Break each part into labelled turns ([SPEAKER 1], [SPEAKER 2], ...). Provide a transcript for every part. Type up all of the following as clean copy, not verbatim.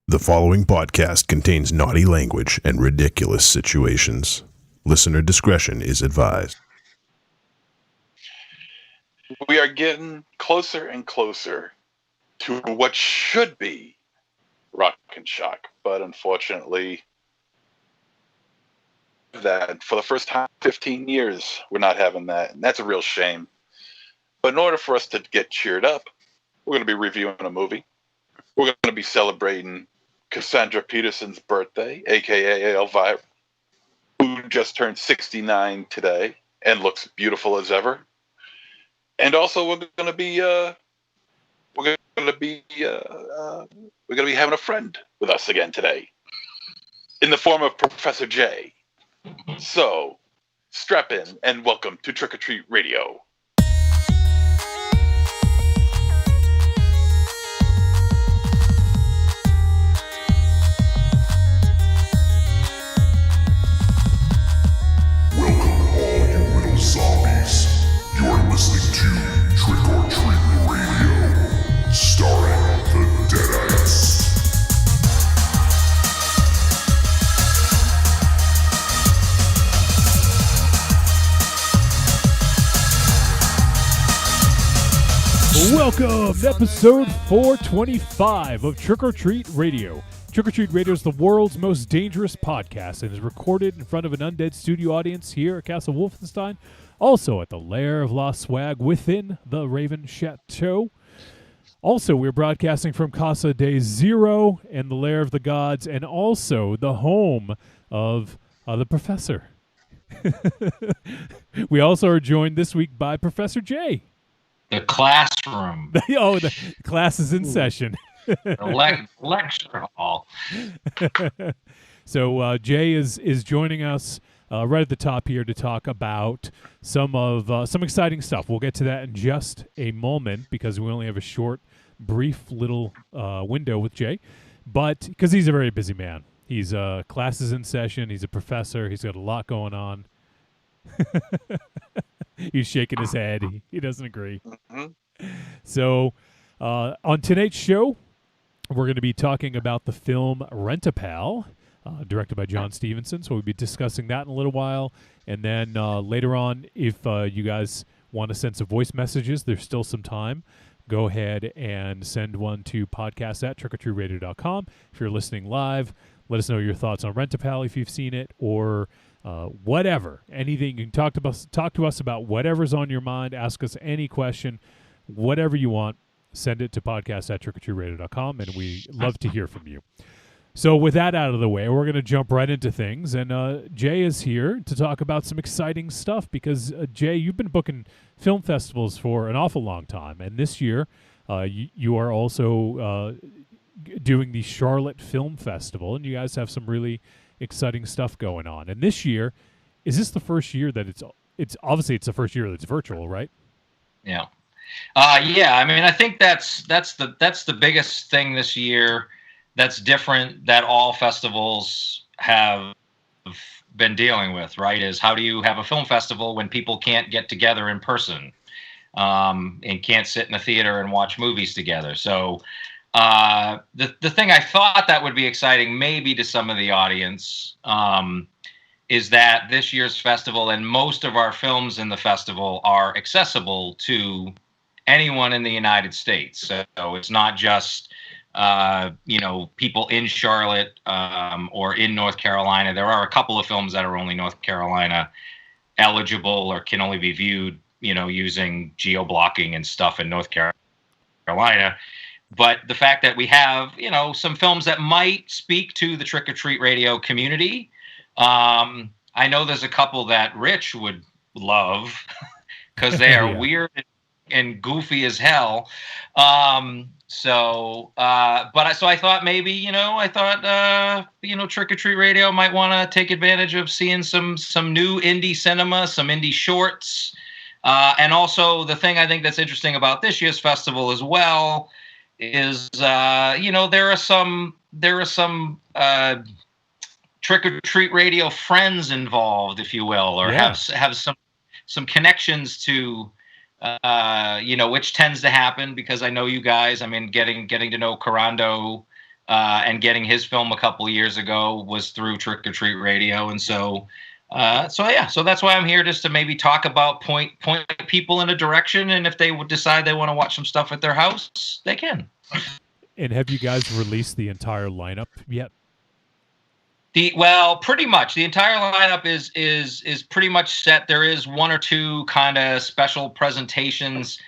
[SPEAKER 1] The following podcast contains naughty language and ridiculous situations. Listener discretion is advised.
[SPEAKER 2] We are getting closer and closer to what should be Rock and Shock, but unfortunately, that for the first time in 15 years, we're not having that, and that's a real shame. But in order for us to get cheered up, we're going to be reviewing a movie. We're going to be celebrating Cassandra Peterson's birthday, aka Elvira, who just turned 69 today and looks beautiful as ever. And also, we're going to be having a friend with us again today, in the form of Professor J. So, strap in and welcome to Trick or Treat Radio.
[SPEAKER 3] Zombies. You're listening to Trick or Treat Radio, starring the Deadites.
[SPEAKER 4] Welcome to episode 425 of Trick or Treat Radio. Trick or Treat Radio is the world's most dangerous podcast and is recorded in front of an undead studio audience here at Castle Wolfenstein, also at the Lair of La Swag within the Raven Chateau. Also, we're broadcasting from Casa de Zero and the Lair of the Gods, and also the home of the Professor. We also are joined this week by Professor J.
[SPEAKER 5] The classroom.
[SPEAKER 4] Oh, the class is in session.
[SPEAKER 5] The lecture hall.
[SPEAKER 4] So Jay is joining us right at the top here to talk about some exciting stuff. We'll get to that in just a moment because we only have a short, brief little window with Jay. But because he's a very busy man, he's classes in session. He's a professor. He's got a lot going on. He's shaking his head. He doesn't agree. Mm-hmm. So on tonight's show, we're going to be talking about the film Rent-A-Pal, directed by John Stevenson. So we'll be discussing that in a little while. And then later on, if you guys want to send some voice messages, there's still some time. Go ahead and send one to podcast@trickortreatradio.com. If you're listening live, let us know your thoughts on Rent-A-Pal if you've seen it, or whatever. Anything. You can talk to us about whatever's on your mind. Ask us any question, whatever you want. Send it to podcast@trickortreatradio.com, and we love to hear from you. So with that out of the way, we're going to jump right into things. And Jay is here to talk about some exciting stuff because, Jay, you've been booking film festivals for an awful long time. And this year, you are also doing the Charlotte Film Festival, and you guys have some really exciting stuff going on. And this year, is this the first year that it's obviously it's the first year that's virtual, right?
[SPEAKER 5] Yeah. Yeah, I mean, I think that's the biggest thing this year that's different that all festivals have been dealing with, right? Is how do you have a film festival when people can't get together in person and can't sit in a theater and watch movies together? So the thing I thought that would be exciting maybe to some of the audience is that this year's festival and most of our films in the festival are accessible to anyone in the United States. So it's not just people in Charlotte or in North Carolina. There are a couple of films that are only North Carolina eligible or can only be viewed, using geo-blocking and stuff in North Carolina. But the fact that we have, some films that might speak to the Trick or Treat Radio community. I know there's a couple that Rich would love because they are weird and goofy as hell. So I thought maybe, Trick or Treat Radio might want to take advantage of seeing some new indie cinema, some indie shorts. And also the thing I think that's interesting about this year's festival as well is, there are some Trick or Treat Radio friends involved, if you will, or have some connections to, which tends to happen because I know you guys. I mean, getting to know Corando and getting his film a couple of years ago was through Trick or Treat Radio. And so that's why I'm here, just to maybe talk about point people in a direction. And if they would decide they want to watch some stuff at their house, they can.
[SPEAKER 4] And have you guys released the entire lineup yet?
[SPEAKER 5] Well, pretty much the entire lineup is pretty much set. There is one or two kind of special presentations.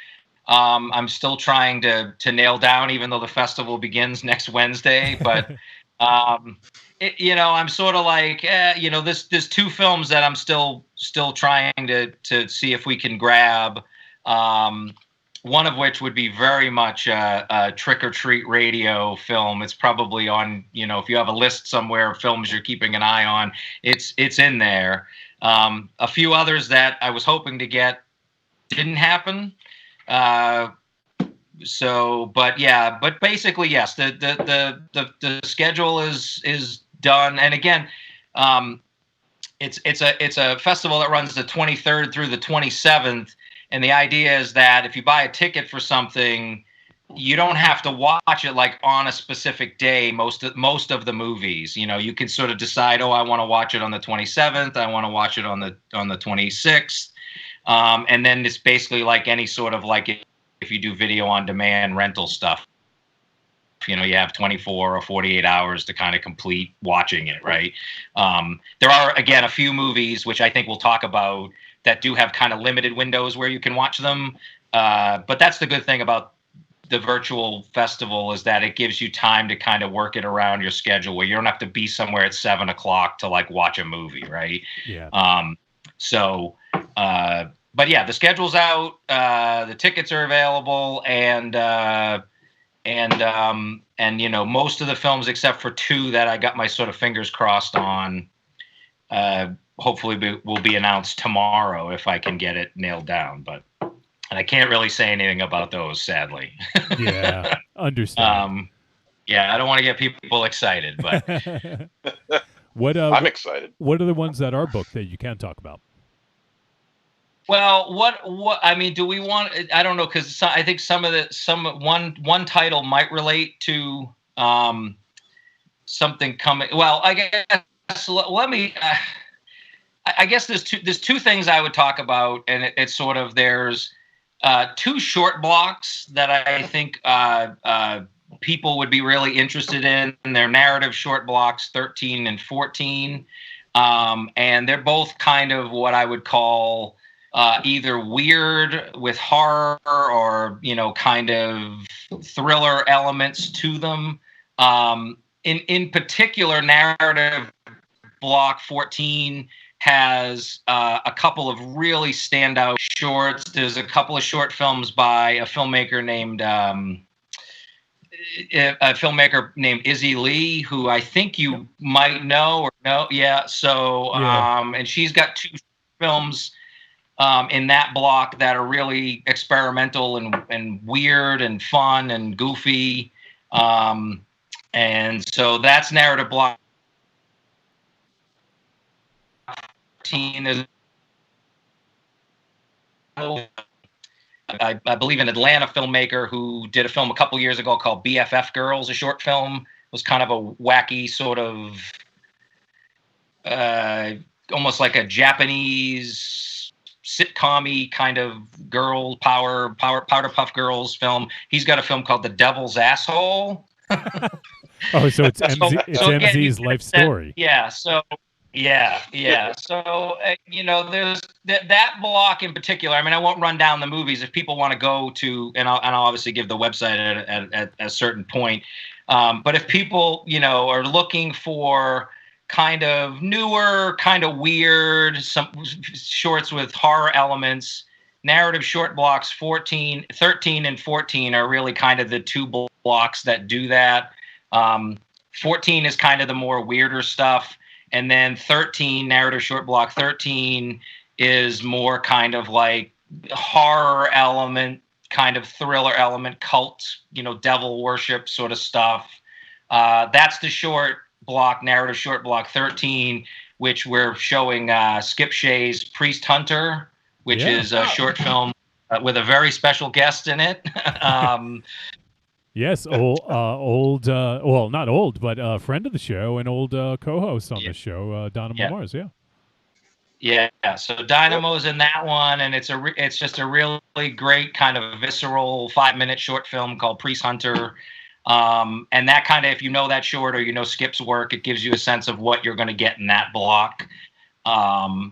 [SPEAKER 5] I'm still trying to nail down, even though the festival begins next Wednesday. But I'm sort of like, there's two films that I'm still trying to see if we can grab. One of which would be very much a Trick or Treat Radio film. It's probably on, if you have a list somewhere of films you're keeping an eye on, it's in there. A few others that I was hoping to get didn't happen. But basically, yes, the schedule is done. And again, it's a festival that runs the 23rd through the 27th. And the idea is that if you buy a ticket for something, you don't have to watch it like on a specific day. Most of the movies, you can sort of decide, I want to watch it on the 27th. I want to watch it on the 26th. And then it's basically like any sort of like if you do video on demand rental stuff, you have 24 or 48 hours to kind of complete watching it. Right. There are, again, a few movies, which I think we'll talk about, that do have kind of limited windows where you can watch them. But that's the good thing about the virtual festival, is that it gives you time to kind of work it around your schedule, where you don't have to be somewhere at 7:00 to like watch a movie. Right. Yeah. But yeah, the schedule's out, the tickets are available, and most of the films except for two that I got my sort of fingers crossed on, hopefully will be announced tomorrow if I can get it nailed down. But I can't really say anything about those, sadly.
[SPEAKER 4] Yeah, understand.
[SPEAKER 5] I don't want to get people excited, but
[SPEAKER 2] I'm excited.
[SPEAKER 4] What are the ones that are booked that you can talk about?
[SPEAKER 5] Well, what I mean, do we want? I don't know, because I think one title might relate to something coming. Well, I guess let me. I guess there's two things I would talk about, and it's sort of, there's two short blocks that I think people would be really interested in. They're narrative short blocks, 13 and 14, and they're both kind of what I would call either weird with horror or kind of thriller elements to them. In particular, narrative block 14 has a couple of really standout shorts. There's a couple of short films by a filmmaker named Izzy Lee, who I think you might know or know. Yeah. So, and she's got two films in that block that are really experimental and weird and fun and goofy. And so that's narrative block. Is, I believe, an Atlanta filmmaker who did a film a couple years ago called BFF Girls, a short film. It was kind of a wacky sort of almost like a Japanese sitcom-y kind of girl Powder Puff Girls film. He's got a film called The Devil's Asshole.
[SPEAKER 4] Oh, so it's MZ's life story.
[SPEAKER 5] Yeah. So So, there's that block in particular. I mean, I won't run down the movies if people want to go to, and I'll obviously give the website at a certain point. But if people, are looking for kind of newer, kind of weird, some shorts with horror elements, narrative short blocks 13 and 14 are really kind of the two blocks that do that. 14 is kind of the more weirder stuff. And then 13, narrative short block 13, is more kind of like horror element, kind of thriller element, cult, devil worship sort of stuff. That's the short block, narrative short block 13, which we're showing Skip Shea's Priest Hunter, which is a short film with a very special guest in it.
[SPEAKER 4] Yes, well, not old, but friend of the show and old co-host on the show, Donna
[SPEAKER 5] Yeah.
[SPEAKER 4] Mars. Yeah.
[SPEAKER 5] Yeah, so Dynamo's in that one, and it's just a really great kind of visceral 5-minute short film called Priest Hunter. And that kind of, if you know that short or you know Skip's work, it gives you a sense of what you're going to get in that block. And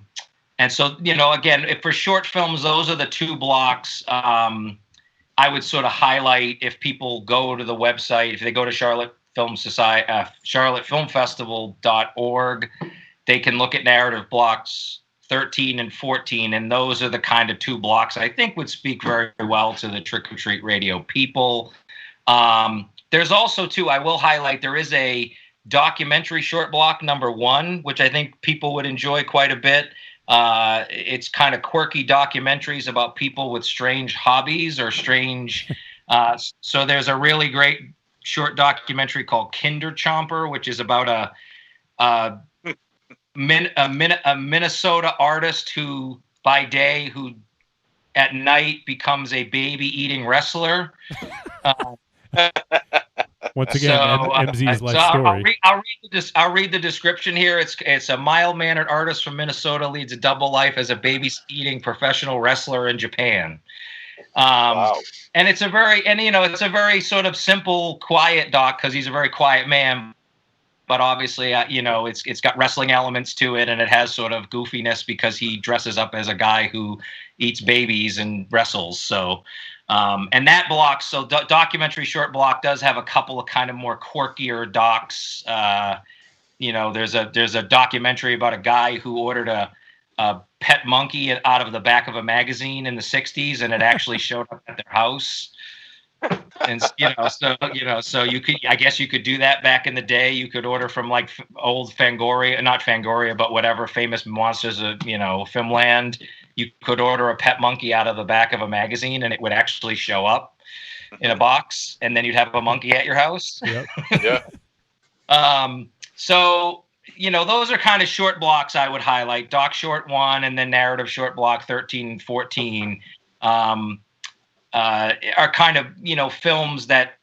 [SPEAKER 5] so, again, for short films, those are the two blocks. I would sort of highlight, if people go to the website, if they go to Charlotte Film Society, charlottefilmfestival.org, they can look at narrative blocks 13 and 14, and those are the kind of two blocks I think would speak very well to the Trick or Treat Radio people. There's also, too, I will highlight, there is a documentary short block number 1, which I think people would enjoy quite a bit. It's kind of quirky documentaries about people with strange hobbies or strange. So there's a really great short documentary called Kinder Chomper, which is about a Minnesota artist who at night becomes a baby eating wrestler.
[SPEAKER 4] Once again, MZ's life story.
[SPEAKER 5] I'll read the description here. It's a mild-mannered artist from Minnesota leads a double life as a baby-eating professional wrestler in Japan.
[SPEAKER 2] Wow.
[SPEAKER 5] And it's a very sort of simple, quiet doc because he's a very quiet man. But obviously, it's got wrestling elements to it, and it has sort of goofiness because he dresses up as a guy who eats babies and wrestles. So. And that block, so documentary short block does have a couple of kind of more quirkier docs. There's a documentary about a guy who ordered a pet monkey out of the back of a magazine in the 60s, and it actually showed up at their house. And so you could, I guess you could do that back in the day. You could order from like old Fangoria, not Fangoria, but whatever famous monsters of Filmland. You could order a pet monkey out of the back of a magazine, and it would actually show up in a box, and then you'd have a monkey at your house.
[SPEAKER 4] Yep.
[SPEAKER 2] Yeah.
[SPEAKER 5] So those are kind of short blocks I would highlight. Doc short 1, and then narrative short block 13 and 14. Are kind of films that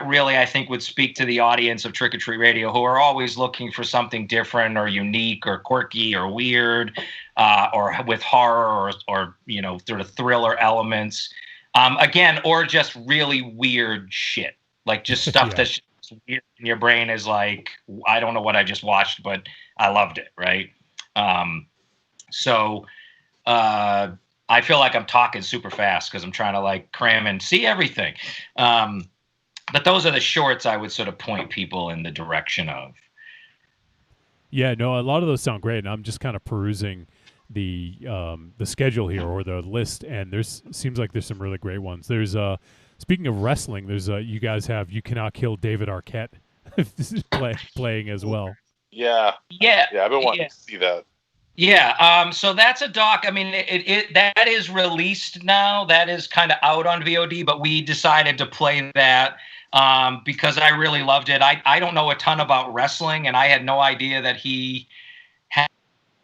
[SPEAKER 5] really I think would speak to the audience of Trick or Treat Radio, who are always looking for something different or unique or quirky or weird, or with horror or sort of thriller elements, again, or just really weird shit, like just stuff that's weird in your brain is like, I don't know what I just watched, but I loved it, right? So I feel like I'm talking super fast because I'm trying to like cram and see everything. But those are the shorts I would sort of point people in the direction of. Yeah,
[SPEAKER 4] no, a lot of those sound great, and I'm just kind of perusing the schedule here or the list, and seems like there's some really great ones. There's speaking of wrestling, there's you guys have You Cannot Kill David Arquette playing as well.
[SPEAKER 2] Yeah. I've been wanting to see that.
[SPEAKER 5] Yeah, so that's a doc. I mean, that is released now. That is kind of out on VOD, but we decided to play that because I really loved it. I don't know a ton about wrestling, and I had no idea that he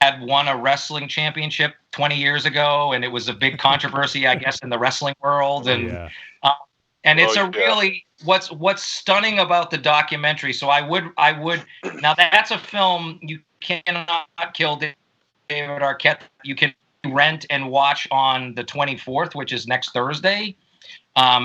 [SPEAKER 5] had won a wrestling championship 20 years ago, and it was a big controversy, I guess, in the wrestling world. And it's really what's stunning about the documentary. So I would now that's a film You Cannot Kill David Arquette you can rent and watch on the 24th, which is next Thursday.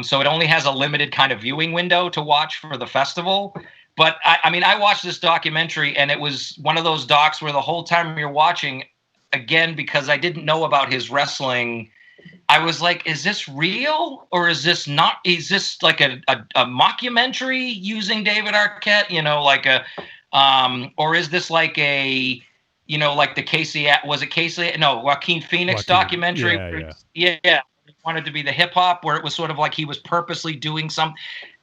[SPEAKER 5] So it only has a limited kind of viewing window to watch for the festival. But I watched this documentary, and it was one of those docs where the whole time you're watching, again, because I didn't know about his wrestling, I was like, is this real or is this not? Is this like a mockumentary using David Arquette? Or is this like a like the Joaquin Phoenix documentary? Yeah. It wanted to be the hip hop where it was sort of like he was purposely doing some,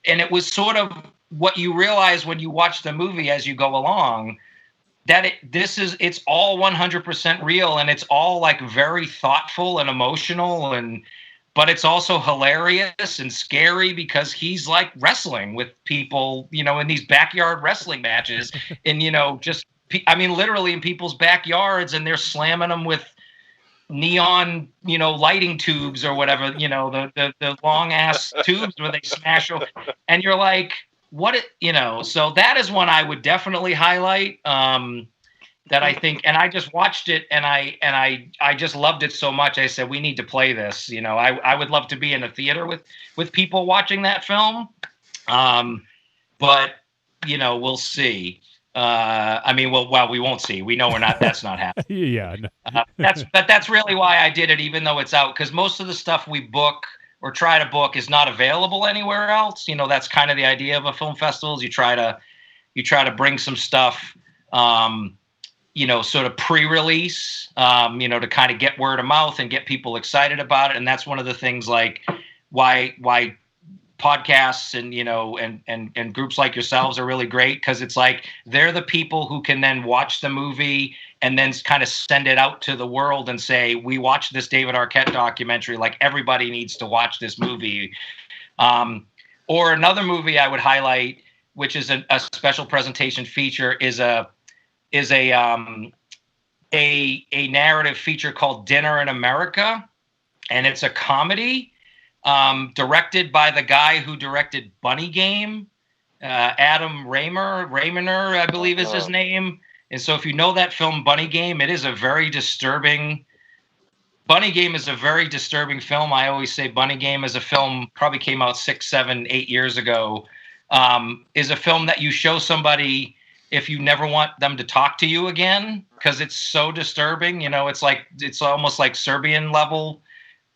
[SPEAKER 5] and it was sort of what you realize when you watch the movie as you go along, that it's all 100% real, and it's all like very thoughtful and emotional, but it's also hilarious and scary because he's like wrestling with people, in these backyard wrestling matches, and literally in people's backyards, and they're slamming them with neon, lighting tubes or whatever, the long ass tubes where they smash them, and you're like, so that is one I would definitely highlight. That I think, and I just watched it, and I just loved it so much. I said, we need to play this. I would love to be in a theater with people watching that film. But we'll see. We won't see. We know that's not happening.
[SPEAKER 4] Yeah. No.
[SPEAKER 5] That's really why I did it, even though it's out, because most of the stuff we book or try to book is not available anywhere else. That's kind of the idea of a film festival, is you try to bring some stuff, sort of pre-release, to kind of get word of mouth and get people excited about it. And that's one of the things, like why podcasts and groups like yourselves are really great, because it's like they're the people who can then watch the movie and then kind of send it out to the world and say, we watched this David Arquette documentary, like everybody needs to watch this movie. Or another movie I would highlight, which is a special presentation feature, is a narrative feature called Dinner in America, and it's a comedy. Directed by the guy who directed Bunny Game, Adam Raymer, I believe is his name. And so if you know that film, Bunny Game, it is a very disturbing. Bunny Game is a very disturbing film. I always say Bunny Game is a film, probably came out 6, 7, 8 years ago, is a film that you show somebody if you never want them to talk to you again, because it's so disturbing. It's almost like Serbian level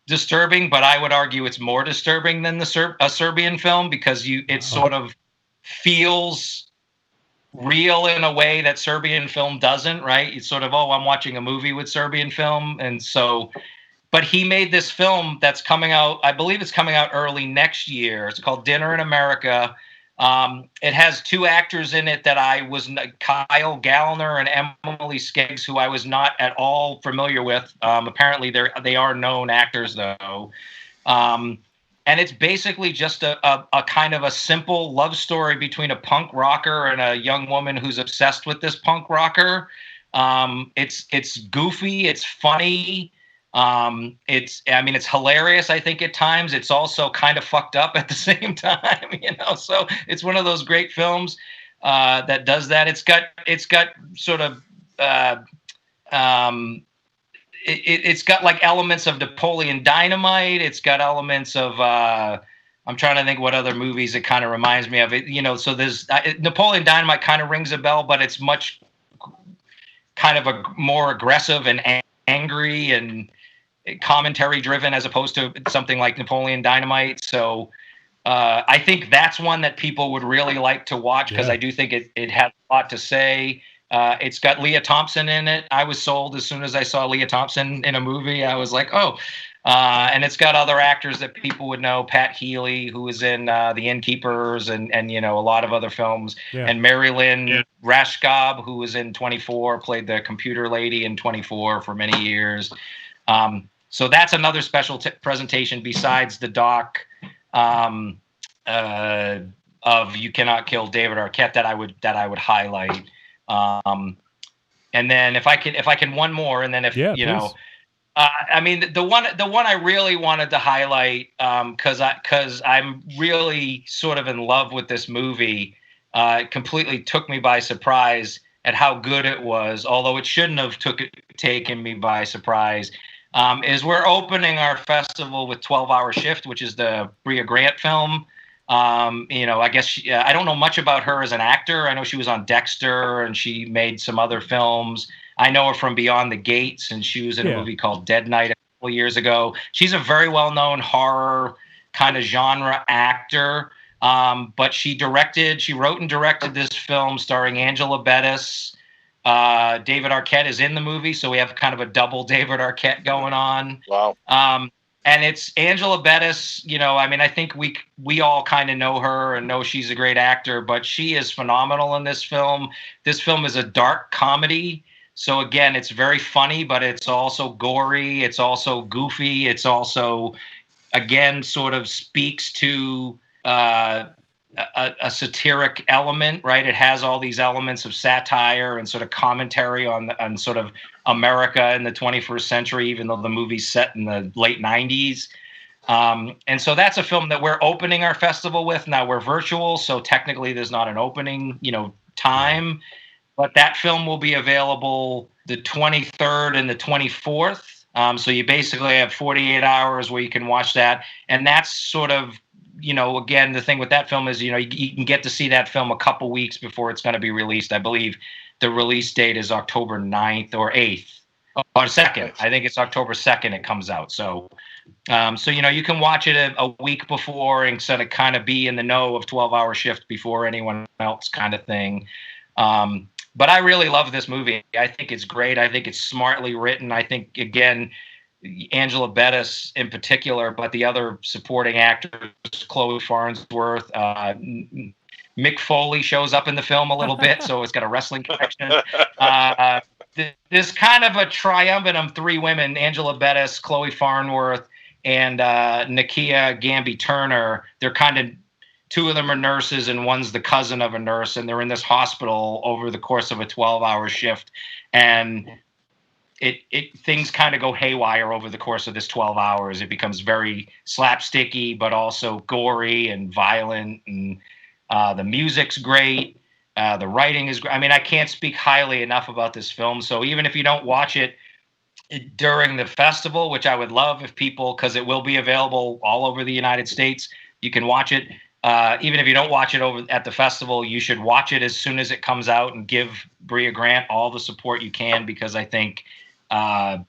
[SPEAKER 5] disturbing, but I would argue it's more disturbing than a Serbian film, because it sort of feels real in a way that Serbian film doesn't, right? It's sort of, I'm watching a movie with Serbian film. And so, but he made this film that's coming out, I believe it's coming out early next year. It's called Dinner in America. It has 2 actors in it that Kyle Gallner and Emily Skeggs, who I was not at all familiar with. Apparently they are known actors though. And it's basically just a kind of a simple love story between a punk rocker and a young woman who's obsessed with this punk rocker. It's goofy. It's funny. It's hilarious, I think, at times. It's also kind of fucked up at the same time, so it's one of those great films that does that. It's got sort of it's got like elements of Napoleon Dynamite. It's got elements of I'm trying to think what other movies it kind of reminds me of. So there's Napoleon Dynamite kind of rings a bell, but it's much kind of a more aggressive and angry and commentary driven, as opposed to something like Napoleon Dynamite. So I think that's one that people would really like to watch, because I do think it has a lot to say. It's got Leah Thompson in it. I was sold as soon as I saw Leah Thompson in a movie. I was like, oh. And it's got other actors that people would know. Pat Healy, who was in The Innkeepers and a lot of other films. Yeah. And Marilyn Rashkov, who was in 24, played the computer lady in 24 for many years. So that's another special presentation besides the doc of You Cannot Kill David Arquette that I would highlight. And then if I can one more, and then if please. The one I really wanted to highlight, because I'm really sort of in love with this movie. It completely took me by surprise at how good it was, although it shouldn't have taken me by surprise. Is we're opening our festival with 12-Hour Shift, which is the Brea Grant film. I guess I don't know much about her as an actor. I know she was on Dexter and she made some other films. I know her from Beyond the Gates, and she was in a movie called Dead Night a couple of years ago. She's a very well-known horror kind of genre actor. But she wrote and directed this film starring Angela Bettis. David Arquette is in the movie, so we have kind of a double David Arquette going on.
[SPEAKER 2] Wow.
[SPEAKER 5] And it's Angela Bettis. I think we all kind of know her and know she's a great actor, but she is phenomenal in this film. This film is a dark comedy. So again, it's very funny, but it's also gory. It's also goofy. It's also, again, sort of speaks to a satiric element, right? It has all these elements of satire and sort of commentary on sort of America in the 21st century, even though the movie's set in the late 90s. And so that's a film that we're opening our festival with. Now we're virtual, so technically there's not an opening, time, but that film will be available the 23rd and the 24th. So you basically have 48 hours where you can watch that. And that's sort of, again, the thing with that film is, you can get to see that film a couple weeks before it's going to be released. I believe the release date is October 9th or 8th or 2nd. I think it's October 2nd it comes out. So you can watch it a week before and sort of kind of be in the know of 12-hour shift before anyone else kind of thing. But I really love this movie. I think it's great. I think it's smartly written. I think, again, Angela Bettis in particular, but the other supporting actors, Chloe Farnsworth, Mick Foley shows up in the film a little bit, so it's got a wrestling connection. There's kind of a triumvirate, 3 women, Angela Bettis, Chloe Farnsworth, and Nakia Gamby Turner. They're kind of, 2 of them are nurses and one's the cousin of a nurse, and they're in this hospital over the course of a 12-hour shift. And things kind of go haywire over the course of this 12 hours. It becomes very slapsticky, but also gory and violent. And the music's great. The writing is great. I mean, I can't speak highly enough about this film. So even if you don't watch it during the festival, which I would love if people, because it will be available all over the United States, you can watch it. Even if you don't watch it over at the festival, you should watch it as soon as it comes out and give Brea Grant all the support you can, because I think I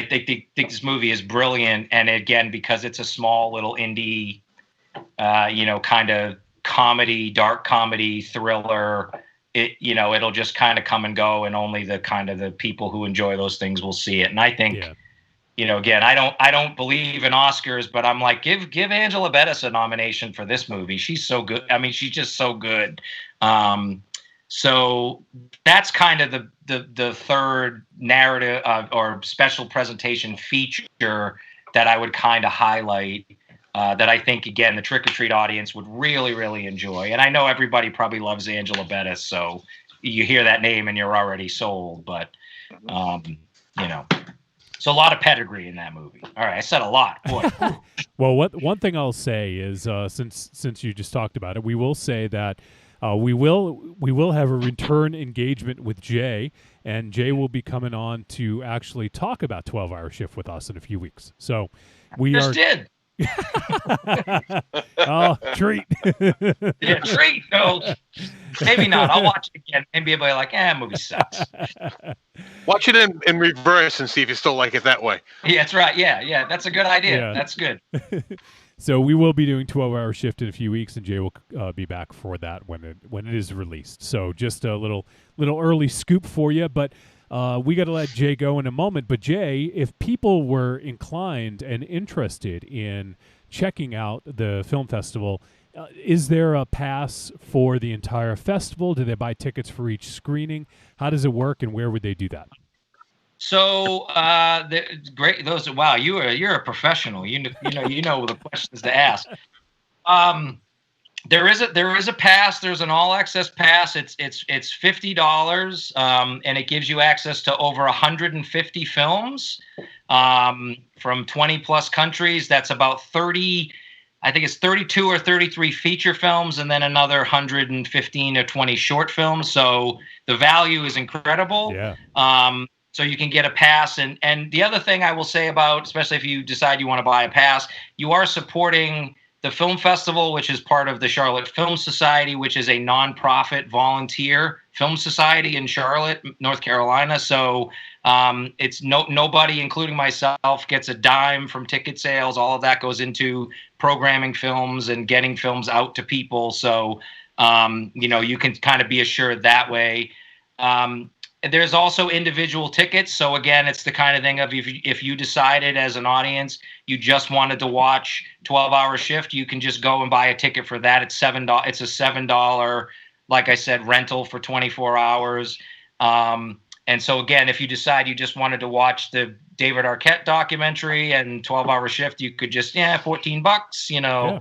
[SPEAKER 5] think this movie is brilliant. And again, because it's a small little indie, kind of comedy, dark comedy thriller, it'll just kind of come and go, and only the people who enjoy those things will see it. And I think, again, I don't believe in Oscars, but I'm like, give Angela Bettis a nomination for this movie. She's so good. I mean, she's just so good. So that's kind of the third narrative or special presentation feature that I would kind of highlight, that I think, again, the Trick or Treat audience would really, really enjoy. And I know everybody probably loves Angela Bettis, so you hear that name and you're already sold. But, so a lot of pedigree in that movie. All right, I said a lot. Boy.
[SPEAKER 4] Well, one thing I'll say is, since you just talked about it, we will say that we will have a return engagement with Jay, and Jay will be coming on to actually talk about 12-Hour Shift with us in a few weeks. So we
[SPEAKER 5] just did.
[SPEAKER 4] Oh, treat.
[SPEAKER 5] Yeah, treat. No, maybe not. I'll watch it again and be like, movie sucks.
[SPEAKER 6] Watch it in reverse and see if you still like it that way.
[SPEAKER 5] Yeah, that's right. Yeah, that's a good idea. Yeah. That's good.
[SPEAKER 4] So we will be doing 12-Hour Shift in a few weeks, and Jay will be back for that when it is released. So just a little early scoop for you, but we got to let Jay go in a moment. But Jay, if people were inclined and interested in checking out the film festival, is there a pass for the entire festival? Do they buy tickets for each screening? How does it work, and where would they do that?
[SPEAKER 5] So great. Wow, you're a professional. You know the questions to ask. There is a pass. There's an all access pass. It's $50, and it gives you access to over 150 films from 20 plus countries. That's about 30. I think it's 32 or 33 feature films, and then another 115 or 20 short films. So the value is incredible. Yeah. So you can get a pass. And the other thing I will say about, especially if you decide you want to buy a pass, you are supporting the film festival, which is part of the Charlotte Film Society, which is a nonprofit volunteer film society in Charlotte, North Carolina. So it's nobody, including myself, gets a dime from ticket sales. All of that goes into programming films and getting films out to people. So, you can kind of be assured that way. There's also individual tickets. So again, it's the kind of thing of if you decided as an audience you just wanted to watch 12-Hour Shift, you can just go and buy a ticket for that. It's $7. It's a $7, like I said, rental for 24 hours. And so again, if you decide you just wanted to watch the David Arquette documentary and 12-Hour Shift, you could just $14.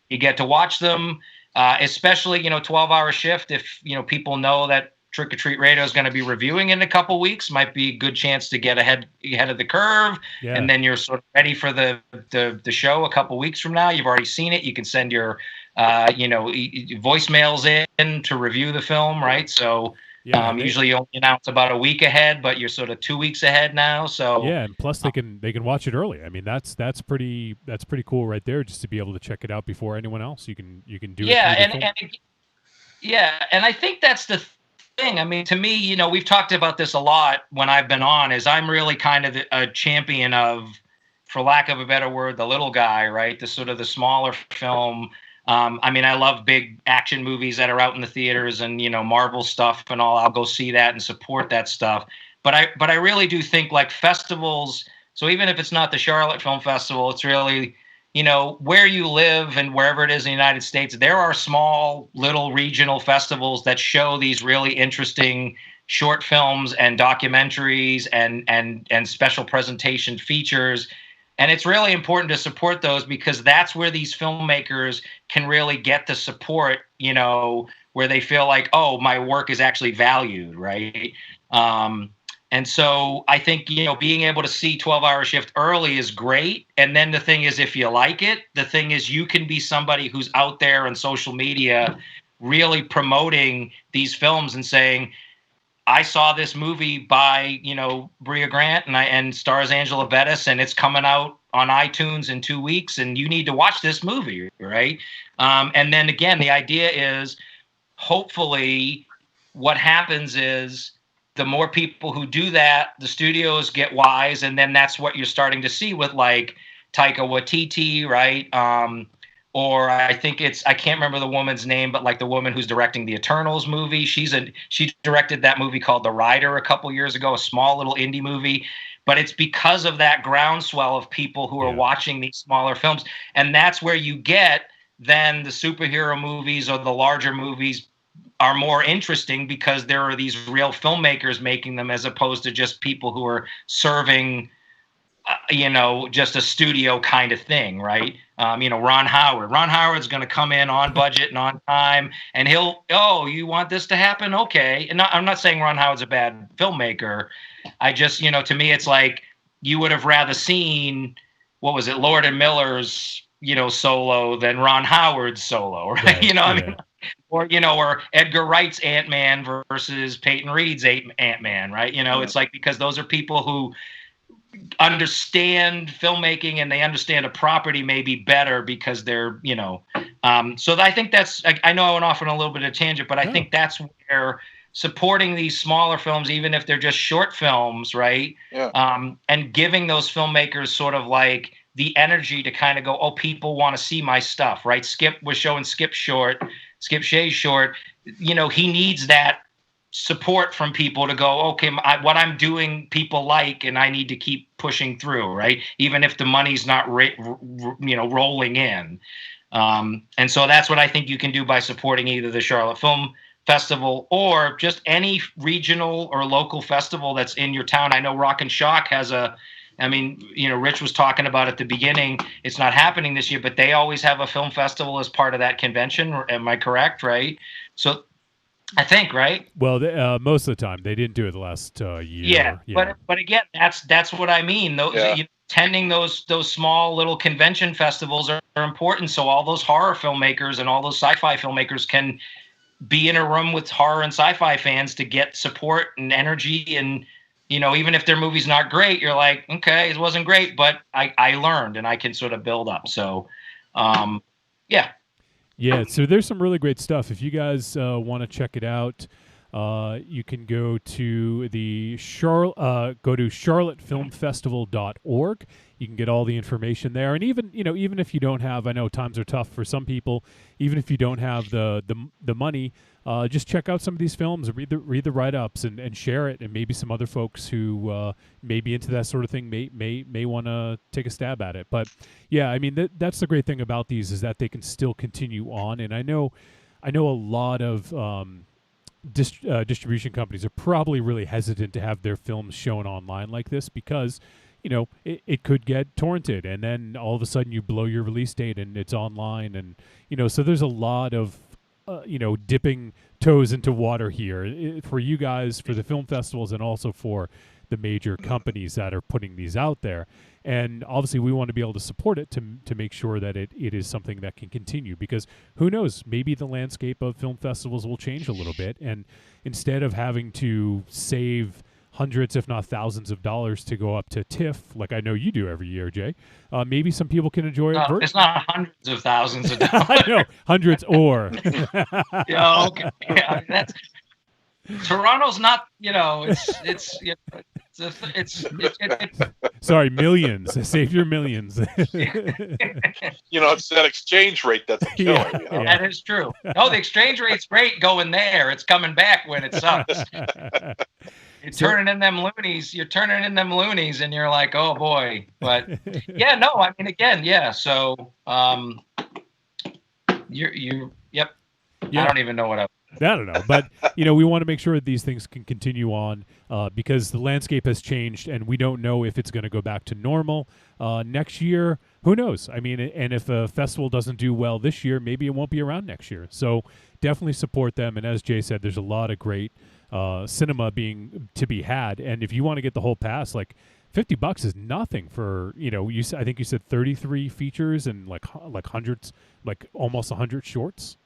[SPEAKER 5] You get to watch them. Especially 12-Hour Shift. If people know that Trick or Treat Radio is going to be reviewing in a couple weeks. Might be a good chance to get ahead of the curve, and then you're sort of ready for the show a couple weeks from now. You've already seen it. You can send your voicemails in to review the film, right? So usually you only announce about a week ahead, but you're sort of 2 weeks ahead now. So
[SPEAKER 4] yeah, and plus they can watch it early. I mean, that's pretty cool right there, just to be able to check it out before anyone else. You can do it.
[SPEAKER 5] And I think that's the thing. I mean, to me, we've talked about this a lot when I've been on, is I'm really kind of a champion of, for lack of a better word, the little guy, right? The sort of the smaller film. I mean, I love big action movies that are out in the theaters and, Marvel stuff and all. I'll go see that and support that stuff. But I really do think, like, festivals. So even if it's not the Charlotte Film Festival, it's really, where you live and wherever it is in the United States, there are small little regional festivals that show these really interesting short films and documentaries and special presentation features. And it's really important to support those, because that's where these filmmakers can really get the support, where they feel like, oh, my work is actually valued, right? And so I think, being able to see 12-Hour Shift early is great. And then the thing is, if you like it, the thing is you can be somebody who's out there on social media really promoting these films and saying, I saw this movie by, Brea Grant and stars Angela Bettis, and it's coming out on iTunes in 2 weeks, and you need to watch this movie, right? And then again, the idea is, hopefully what happens is, the more people who do that, the studios get wise, and then that's what you're starting to see with, like, Taika Waititi, right? Or I think I can't remember the woman's name, but, like, the woman who's directing the Eternals movie, she directed that movie called The Rider a couple years ago, a small little indie movie. But it's because of that groundswell of people who are watching these smaller films, and that's where you get then the superhero movies or the larger movies are more interesting, because there are these real filmmakers making them, as opposed to just people who are serving, just a studio kind of thing, right? Ron Howard's going to come in on budget and on time, and you want this to happen? Okay. And I'm not saying Ron Howard's a bad filmmaker. I just, to me, it's like, you would have rather seen, what was it, Lord and Miller's, solo than Ron Howard's solo, right? I mean, or Edgar Wright's Ant-Man versus Peyton Reed's Ant-Man, right? It's like, because those are people who understand filmmaking and they understand a property maybe better, because they're, so I think that's, I know I went off on a little bit of a tangent, but I think that's where supporting these smaller films, even if they're just short films, right? Yeah. And giving those filmmakers sort of like the energy to kind of go, oh, people want to see my stuff, right? Skip was showing Skip Shea's short, he needs that support from people to go, okay, what I'm doing people like, and I need to keep pushing through, right? Even if the money's not rolling in. And so that's what I think you can do by supporting either the Charlotte Film Festival or just any regional or local festival that's in your town. I know Rock and Shock has Rich was talking about at the beginning, it's not happening this year, but they always have a film festival as part of that convention. Am I correct? Right. So I think, right.
[SPEAKER 4] Well, most of the time they didn't do it the last year.
[SPEAKER 5] Yeah. But again, that's what I mean. Attending those small little convention festivals are important. So all those horror filmmakers and all those sci-fi filmmakers can be in a room with horror and sci-fi fans to get support and energy. And, even if their movie's not great, you're like, okay, it wasn't great, but I learned and I can sort of build up. So, yeah.
[SPEAKER 4] Yeah, so there's some really great stuff. If you guys want to check it out, you can go to charlottefilmfestival.org. You can get all the information there, and even if you don't have, I know times are tough for some people. Even if you don't have the money, just check out some of these films, read the write-ups, and share it. And maybe some other folks who may be into that sort of thing may want to take a stab at it. But yeah, I mean that's the great thing about these, is that they can still continue on. And I know a lot of distribution companies are probably really hesitant to have their films shown online like this, because it could get torrented, and then all of a sudden you blow your release date and it's online, and so there's a lot of dipping toes into water here for you guys, for the film festivals, and also for the major companies that are putting these out there. And obviously we want to be able to support it to make sure that it is something that can continue, because who knows, maybe the landscape of film festivals will change a little bit, and instead of having to save hundreds, if not thousands of dollars to go up to TIFF, like I know you do every year, Jay, maybe some people can enjoy it.
[SPEAKER 5] It's not hundreds of thousands of dollars.
[SPEAKER 4] I know, hundreds or.
[SPEAKER 5] Yeah, okay. Yeah, that's Toronto's not. It's
[SPEAKER 4] Sorry, millions. Save your millions.
[SPEAKER 2] It's that exchange rate that's a killer.
[SPEAKER 4] Yeah.
[SPEAKER 5] That is true. No, the exchange rate's great going there. It's coming back when it sucks. You're turning in them loonies, and you're like, oh boy. But yeah, no, I mean, again, yeah. So, yep. Yeah. I don't even know what
[SPEAKER 4] I don't know, but we want to make sure that these things can continue on because the landscape has changed, and we don't know if it's going to go back to normal next year. Who knows? I mean, and if a festival doesn't do well this year, maybe it won't be around next year. So definitely support them. And as Jay said, there's a lot of great cinema to be had, and if you want to get the whole pass, like $50 is nothing for I think you said 33 features and like hundreds, like almost 100 shorts.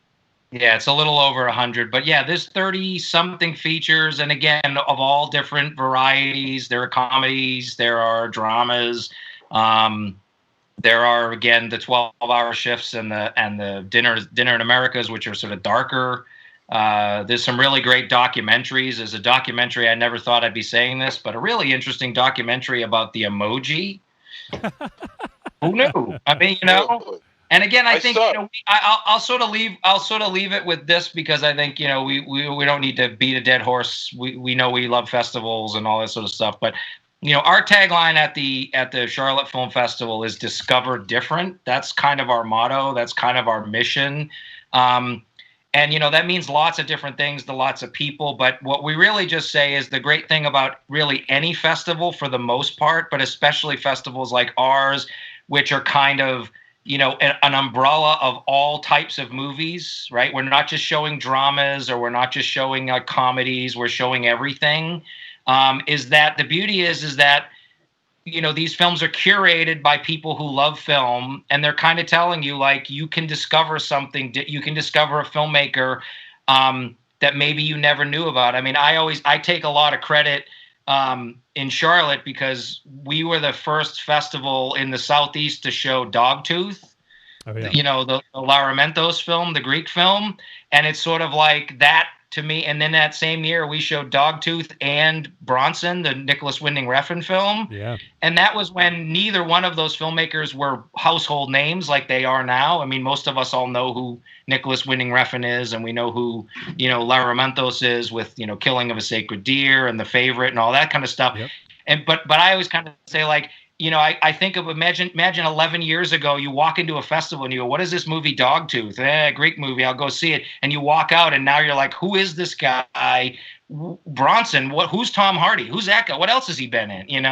[SPEAKER 5] Yeah, it's a little over 100, but yeah, there's 30-something features, and again, of all different varieties. There are comedies, there are dramas, there are, again, the 12-hour shifts and the dinner in Americas, which are sort of darker. There's some really great documentaries. There's a documentary, I never thought I'd be saying this, but a really interesting documentary about the emoji. Who knew? I mean, And again, I think I'll sort of leave it with this, because I think we don't need to beat a dead horse. We know we love festivals and all that sort of stuff, but our tagline at the Charlotte Film Festival is "Discover Different." That's kind of our motto. That's kind of our mission, and that means lots of different things to lots of people. But what we really just say is the great thing about really any festival, for the most part, but especially festivals like ours, which are kind of an umbrella of all types of movies, right? We're not just showing dramas, or we're not just showing comedies. We're showing everything. Is that the beauty is that, these films are curated by people who love film, and they're kind of telling you, like, you can discover something, you can discover a filmmaker that maybe you never knew about. I mean, I take a lot of credit in Charlotte, because we were the first festival in the Southeast to show Dogtooth, the Lara Mentos film, the Greek film. And it's sort of like that to me. And then that same year we showed Dogtooth and Bronson, the Nicholas Winding Refn film.
[SPEAKER 4] Yeah. And
[SPEAKER 5] that was when neither one of those filmmakers were household names like they are now. I mean, most of us all know who Nicholas Winding Refn is, and we know who, Lara Mentos is with, Killing of a Sacred Deer and The Favorite and all that kind of stuff. Yep. But I always kind of say, like, I think of imagine 11 years ago, you walk into a festival and you go, what is this movie, Dogtooth? Greek movie, I'll go see it. And you walk out, and now you're like, who is this guy? Bronson, who's Tom Hardy? Who's that guy? What else has he been in?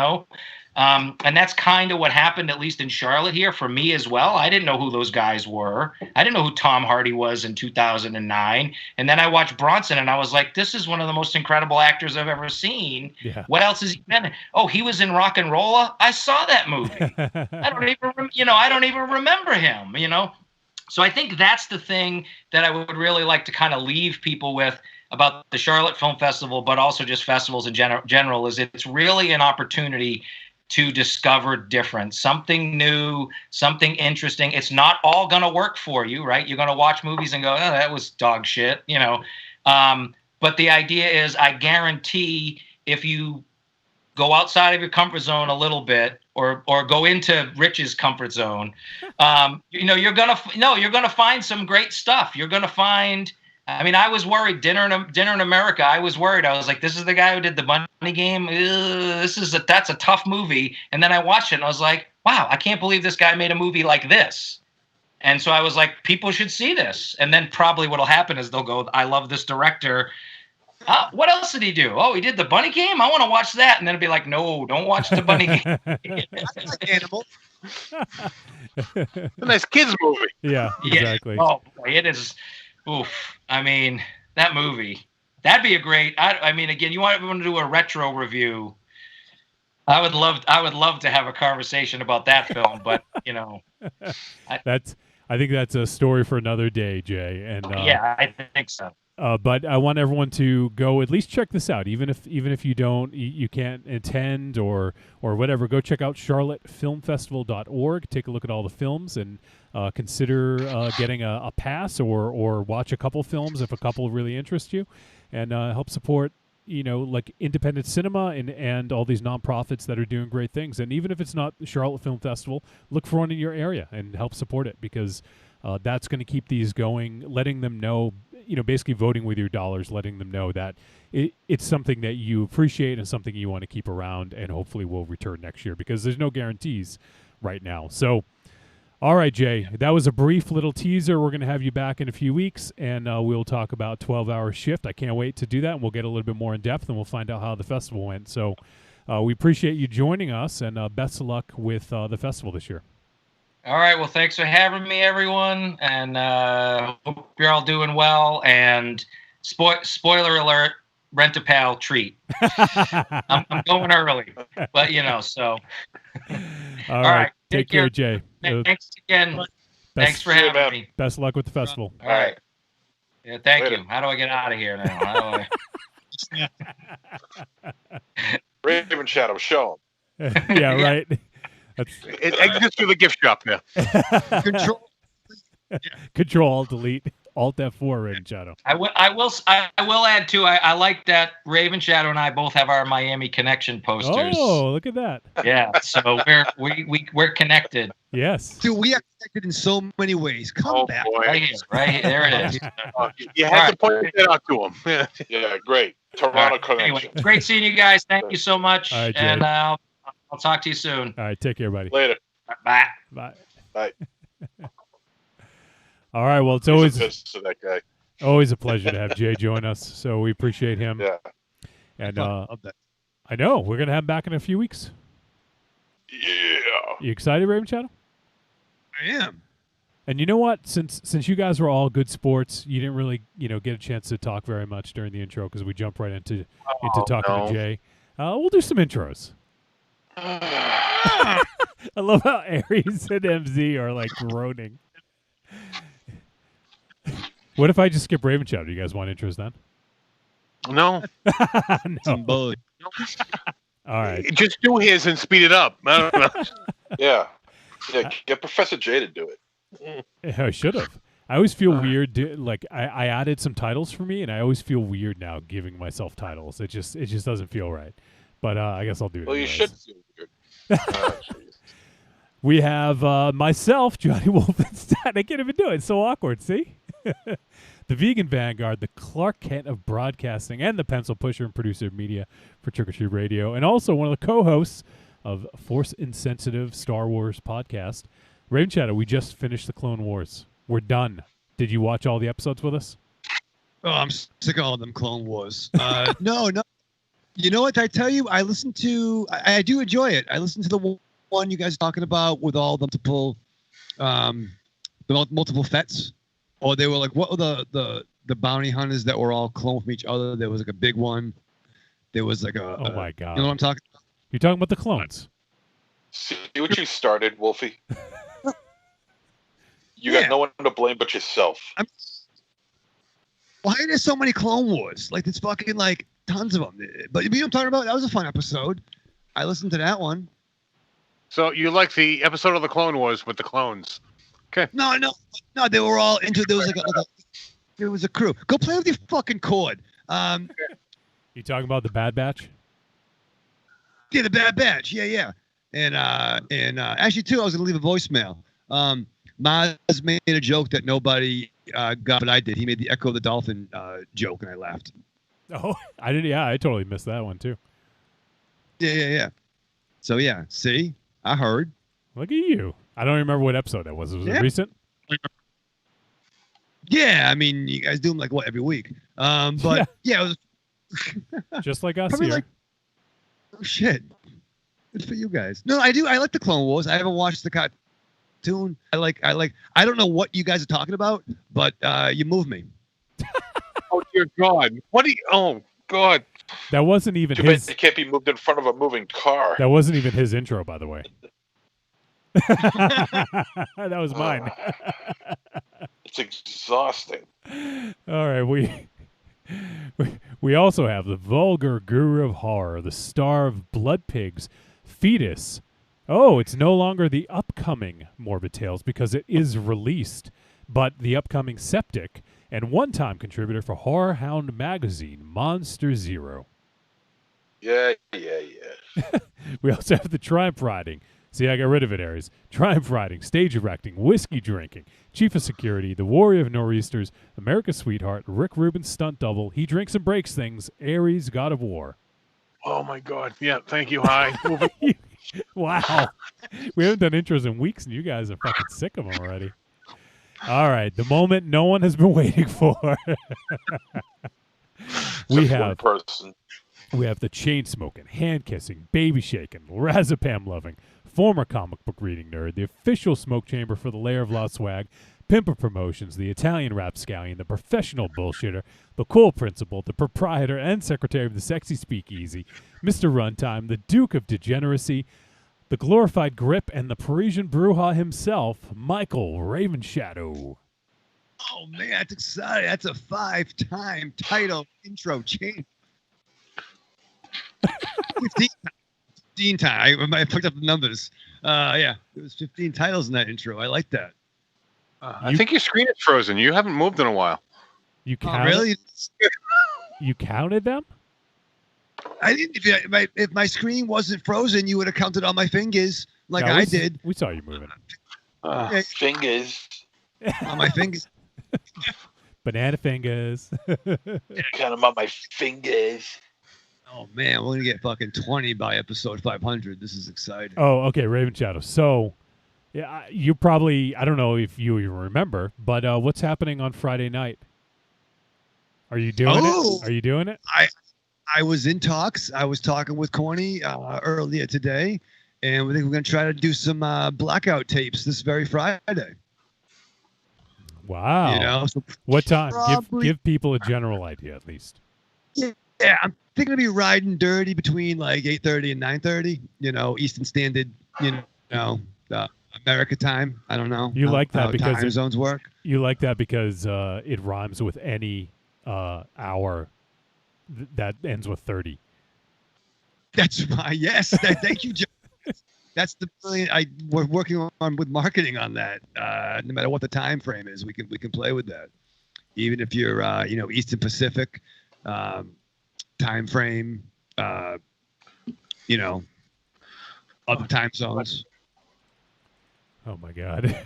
[SPEAKER 5] And that's kind of what happened, at least in Charlotte here, for me as well. I didn't know who those guys were. I didn't know who Tom Hardy was in 2009. And then I watched Bronson, and I was like, this is one of the most incredible actors I've ever seen. Yeah. What else has he been in? Oh, he was in Rock and Rolla. I saw that movie. I don't even remember him, So I think that's the thing that I would really like to kind of leave people with about the Charlotte Film Festival, but also just festivals in general, is it's really an opportunity to discover different, something new, something interesting. It's not all going to work for you, right? You're going to watch movies and go, oh, that was dog shit, But the idea is, I guarantee, if you go outside of your comfort zone a little bit, or go into Rich's comfort zone, you're gonna find some great stuff. You're gonna find. I mean, I was worried. Dinner in America. I was worried. I was like, this is the guy who did the Bunny Game. That's a tough movie. And then I watched it, and I was like, wow, I can't believe this guy made a movie like this. And so I was like, people should see this. And then probably what'll happen is they'll go, I love this director. What else did he do? Oh, he did the Bunny Game? I want to watch that. And then it'd be like, no, don't watch the Bunny Game.
[SPEAKER 6] I like Animal. It's a nice kids movie.
[SPEAKER 4] Yeah, exactly.
[SPEAKER 5] Oh, boy, it is. Oof. I mean, that movie. That'd be a great. I mean, again, you want to do a retro review. I would love to have a conversation about that film, but
[SPEAKER 4] I think that's a story for another day, Jay. And
[SPEAKER 5] yeah, I think so.
[SPEAKER 4] but I want everyone to go at least check this out, even if you don't, you can't attend or whatever. Go check out charlottefilmfestival.org. Take a look at all the films and consider getting a pass or watch a couple films if a couple really interest you, and help support like independent cinema and all these nonprofits that are doing great things. And even if it's not the Charlotte Film Festival, look for one in your area and help support it, because that's going to keep these going, letting them know, basically voting with your dollars, letting them know that it's something that you appreciate and something you want to keep around and hopefully will return next year, because there's no guarantees right now. So, all right, Jay, that was a brief little teaser. We're going to have you back in a few weeks, and we'll talk about 12-hour shift. I can't wait to do that, and we'll get a little bit more in depth, and we'll find out how the festival went. So we appreciate you joining us, and best of luck with the festival this year.
[SPEAKER 5] All right. Well, thanks for having me, everyone, and hope you're all doing well. And spoiler alert, Rent-A-Pal treat. I'm going early, but so.
[SPEAKER 4] All right. Take care, Jay.
[SPEAKER 5] Thanks again. Thanks for having me.
[SPEAKER 4] Best of luck with the festival.
[SPEAKER 5] All right. Yeah, thank you. How do I get out of here now?
[SPEAKER 2] Raven Shadow, show him.
[SPEAKER 4] Yeah, right.
[SPEAKER 6] It exits through the gift shop now.
[SPEAKER 4] Control Alt Delete Alt F4 Raven Shadow.
[SPEAKER 5] I will add too. I like that Raven Shadow and I both have our Miami Connection posters.
[SPEAKER 4] Oh, look at that.
[SPEAKER 5] Yeah, so we're connected.
[SPEAKER 4] Yes.
[SPEAKER 7] Dude, we are connected in so many ways. Come back.
[SPEAKER 6] Boy.
[SPEAKER 5] Right here. There it is.
[SPEAKER 6] You have to point that out to him.
[SPEAKER 2] Yeah, great. Toronto connection.
[SPEAKER 5] Anyway, great seeing you guys. Thank you so much.
[SPEAKER 4] All right,
[SPEAKER 5] and I'll talk to you soon.
[SPEAKER 4] All right, take care, buddy.
[SPEAKER 2] Later.
[SPEAKER 5] Bye.
[SPEAKER 4] Bye.
[SPEAKER 2] Bye.
[SPEAKER 4] All right, well, it's
[SPEAKER 2] He's a piss to that guy.
[SPEAKER 4] always a pleasure to have Jay join us, so we appreciate him.
[SPEAKER 2] Yeah.
[SPEAKER 4] And I know, we're going to have him back in a few weeks.
[SPEAKER 2] Yeah.
[SPEAKER 4] You excited, Raven Shadow?
[SPEAKER 7] I am.
[SPEAKER 4] And you know what? Since you guys were all good sports, you didn't really, get a chance to talk very much during the intro because we jumped right into talking to Jay. We'll do some intros. I love how Aries and MZ are like groaning. What if I just skip Raven Shadow? Do you guys want intros then?
[SPEAKER 6] No.
[SPEAKER 4] No.
[SPEAKER 7] Both.
[SPEAKER 4] All right.
[SPEAKER 6] Just do his and speed it up. I don't know.
[SPEAKER 2] Yeah. Get Professor J to do it.
[SPEAKER 4] I should have. I always feel weird. I added some titles for me, and I always feel weird now giving myself titles. It just doesn't feel right. But I guess I'll do it.
[SPEAKER 2] Well, you
[SPEAKER 4] anyways.
[SPEAKER 2] should feel weird.
[SPEAKER 4] We have myself, Johnny Wolfenstein. I can't even do it. It's so awkward. See? The Vegan Vanguard, the Clark Kent of broadcasting, and the pencil pusher and producer of media for Trick or Treat Radio, and also one of the co-hosts of Force Insensitive Star Wars podcast. Raven Shadow, we just finished the Clone Wars. We're done. Did you watch all the episodes with us?
[SPEAKER 7] Oh, I'm sick of all them Clone Wars. No. You know what I tell you? I listen to. I do enjoy it. I listen to the one you guys are talking about with all the multiple fets. Or they were like, what were the bounty hunters that were all cloned from each other? There was like a big one. There was like a.
[SPEAKER 4] Oh my God!
[SPEAKER 7] You know what I'm talking about?
[SPEAKER 4] You're talking about the clones.
[SPEAKER 2] See what you started, Wolfie? You got no one to blame but yourself.
[SPEAKER 7] Why are there so many Clone Wars? Like, there's fucking, like, tons of them. But you know what I'm talking about? That was a fun episode. I listened to that one.
[SPEAKER 6] So you like the episode of the Clone Wars with the clones? Okay.
[SPEAKER 7] No, they were all into. There was there was a crew. Go play with your fucking cord.
[SPEAKER 4] You talking about the Bad Batch?
[SPEAKER 7] Yeah, the Bad Batch. Yeah. And actually too, I was gonna leave a voicemail. Maz made a joke that nobody got, but I did. He made the Echo the Dolphin joke, and I laughed.
[SPEAKER 4] Oh, I did. Yeah, I totally missed that one too.
[SPEAKER 7] Yeah. So yeah, see, I heard.
[SPEAKER 4] Look at you. I don't remember what episode that was. Was it recent?
[SPEAKER 7] Yeah, I mean, you guys do them like what every week. But yeah, it was
[SPEAKER 4] just like us
[SPEAKER 7] probably
[SPEAKER 4] here.
[SPEAKER 7] like, oh shit, good for you guys. No, I do. I like the Clone Wars. I haven't watched the tune. I don't know what you guys are talking about, but you move me.
[SPEAKER 6] Oh dear God! What do you? Oh God!
[SPEAKER 4] That wasn't even
[SPEAKER 2] Too bad
[SPEAKER 4] his.
[SPEAKER 2] it can't be moved in front of a moving car.
[SPEAKER 4] That wasn't even his intro, by the way. That was mine.
[SPEAKER 2] It's exhausting.
[SPEAKER 4] All right, we also have the vulgar guru of horror, the star of Blood Pigs, Fetus. Oh, it's no longer the upcoming Morbid Tales because it is released, but the upcoming Septic and one-time contributor for Horror Hound magazine, Monster Zero.
[SPEAKER 2] Yeah.
[SPEAKER 4] We also have the Triumph Riding. See, I got rid of it, Aries. Triumph Riding, Stage Erecting, Whiskey Drinking, Chief of Security, the Warrior of Nor'easters, America's Sweetheart, Rick Rubin's Stunt Double, He Drinks and Breaks Things, Aries, God of War.
[SPEAKER 6] Oh my God! Yeah, thank you. Hi.
[SPEAKER 4] Wow. We haven't done intros in weeks, and you guys are fucking sick of them already. All right, the moment no one has been waiting for. We have the chain smoking, hand kissing, baby shaking, razapam loving, former comic book reading nerd, the official smoke chamber for the Lair of Lost Swag, Pimper Promotions, the Italian rapscallion, the professional bullshitter, the cool principal, the proprietor and secretary of the Sexy Speakeasy, Mr. Runtime, the Duke of Degeneracy, the glorified grip, and the Parisian Bruja himself, Michael Ravenshadow.
[SPEAKER 7] Oh man, that's exciting. That's a 5-time title intro change. 15 times. I picked up the numbers. Yeah, it was 15 titles in that intro. I like that.
[SPEAKER 6] I think your screen is frozen. You haven't moved in a while.
[SPEAKER 4] You counted?
[SPEAKER 7] Really?
[SPEAKER 4] You counted them?
[SPEAKER 7] I didn't. If my screen wasn't frozen, you would have counted on my fingers like
[SPEAKER 4] No,
[SPEAKER 7] I did.
[SPEAKER 4] We saw you moving.
[SPEAKER 2] Fingers.
[SPEAKER 7] On my fingers.
[SPEAKER 4] Banana fingers.
[SPEAKER 2] Count them on my fingers.
[SPEAKER 7] Oh man, we're gonna get fucking 20 by episode 500. This is exciting.
[SPEAKER 4] Oh, okay, Raven Shadow. So, yeah, you probably, I don't know if you even remember, but what's happening on Friday night? Are you doing it? Are you doing it?
[SPEAKER 7] I was in talks. I was talking with Corny earlier today, and we think we're gonna try to do some blackout tapes this very Friday.
[SPEAKER 4] Wow.
[SPEAKER 7] You know, so
[SPEAKER 4] what time?
[SPEAKER 7] probably-
[SPEAKER 4] Give people a general idea at least.
[SPEAKER 7] Yeah, I'm thinking to be riding dirty between like 8:30 and 9:30. You know, Eastern Standard. You know, America time. I don't know.
[SPEAKER 4] You like that
[SPEAKER 7] how
[SPEAKER 4] because
[SPEAKER 7] time zones work.
[SPEAKER 4] You like that because it rhymes with any hour that ends with 30.
[SPEAKER 7] That's why. Yes. Thank you, Joe. That's the brilliant. We're working on with marketing on that. No matter what the time frame is, we can play with that. Even if you're Eastern Pacific time frame, other time zones.
[SPEAKER 4] Oh my God.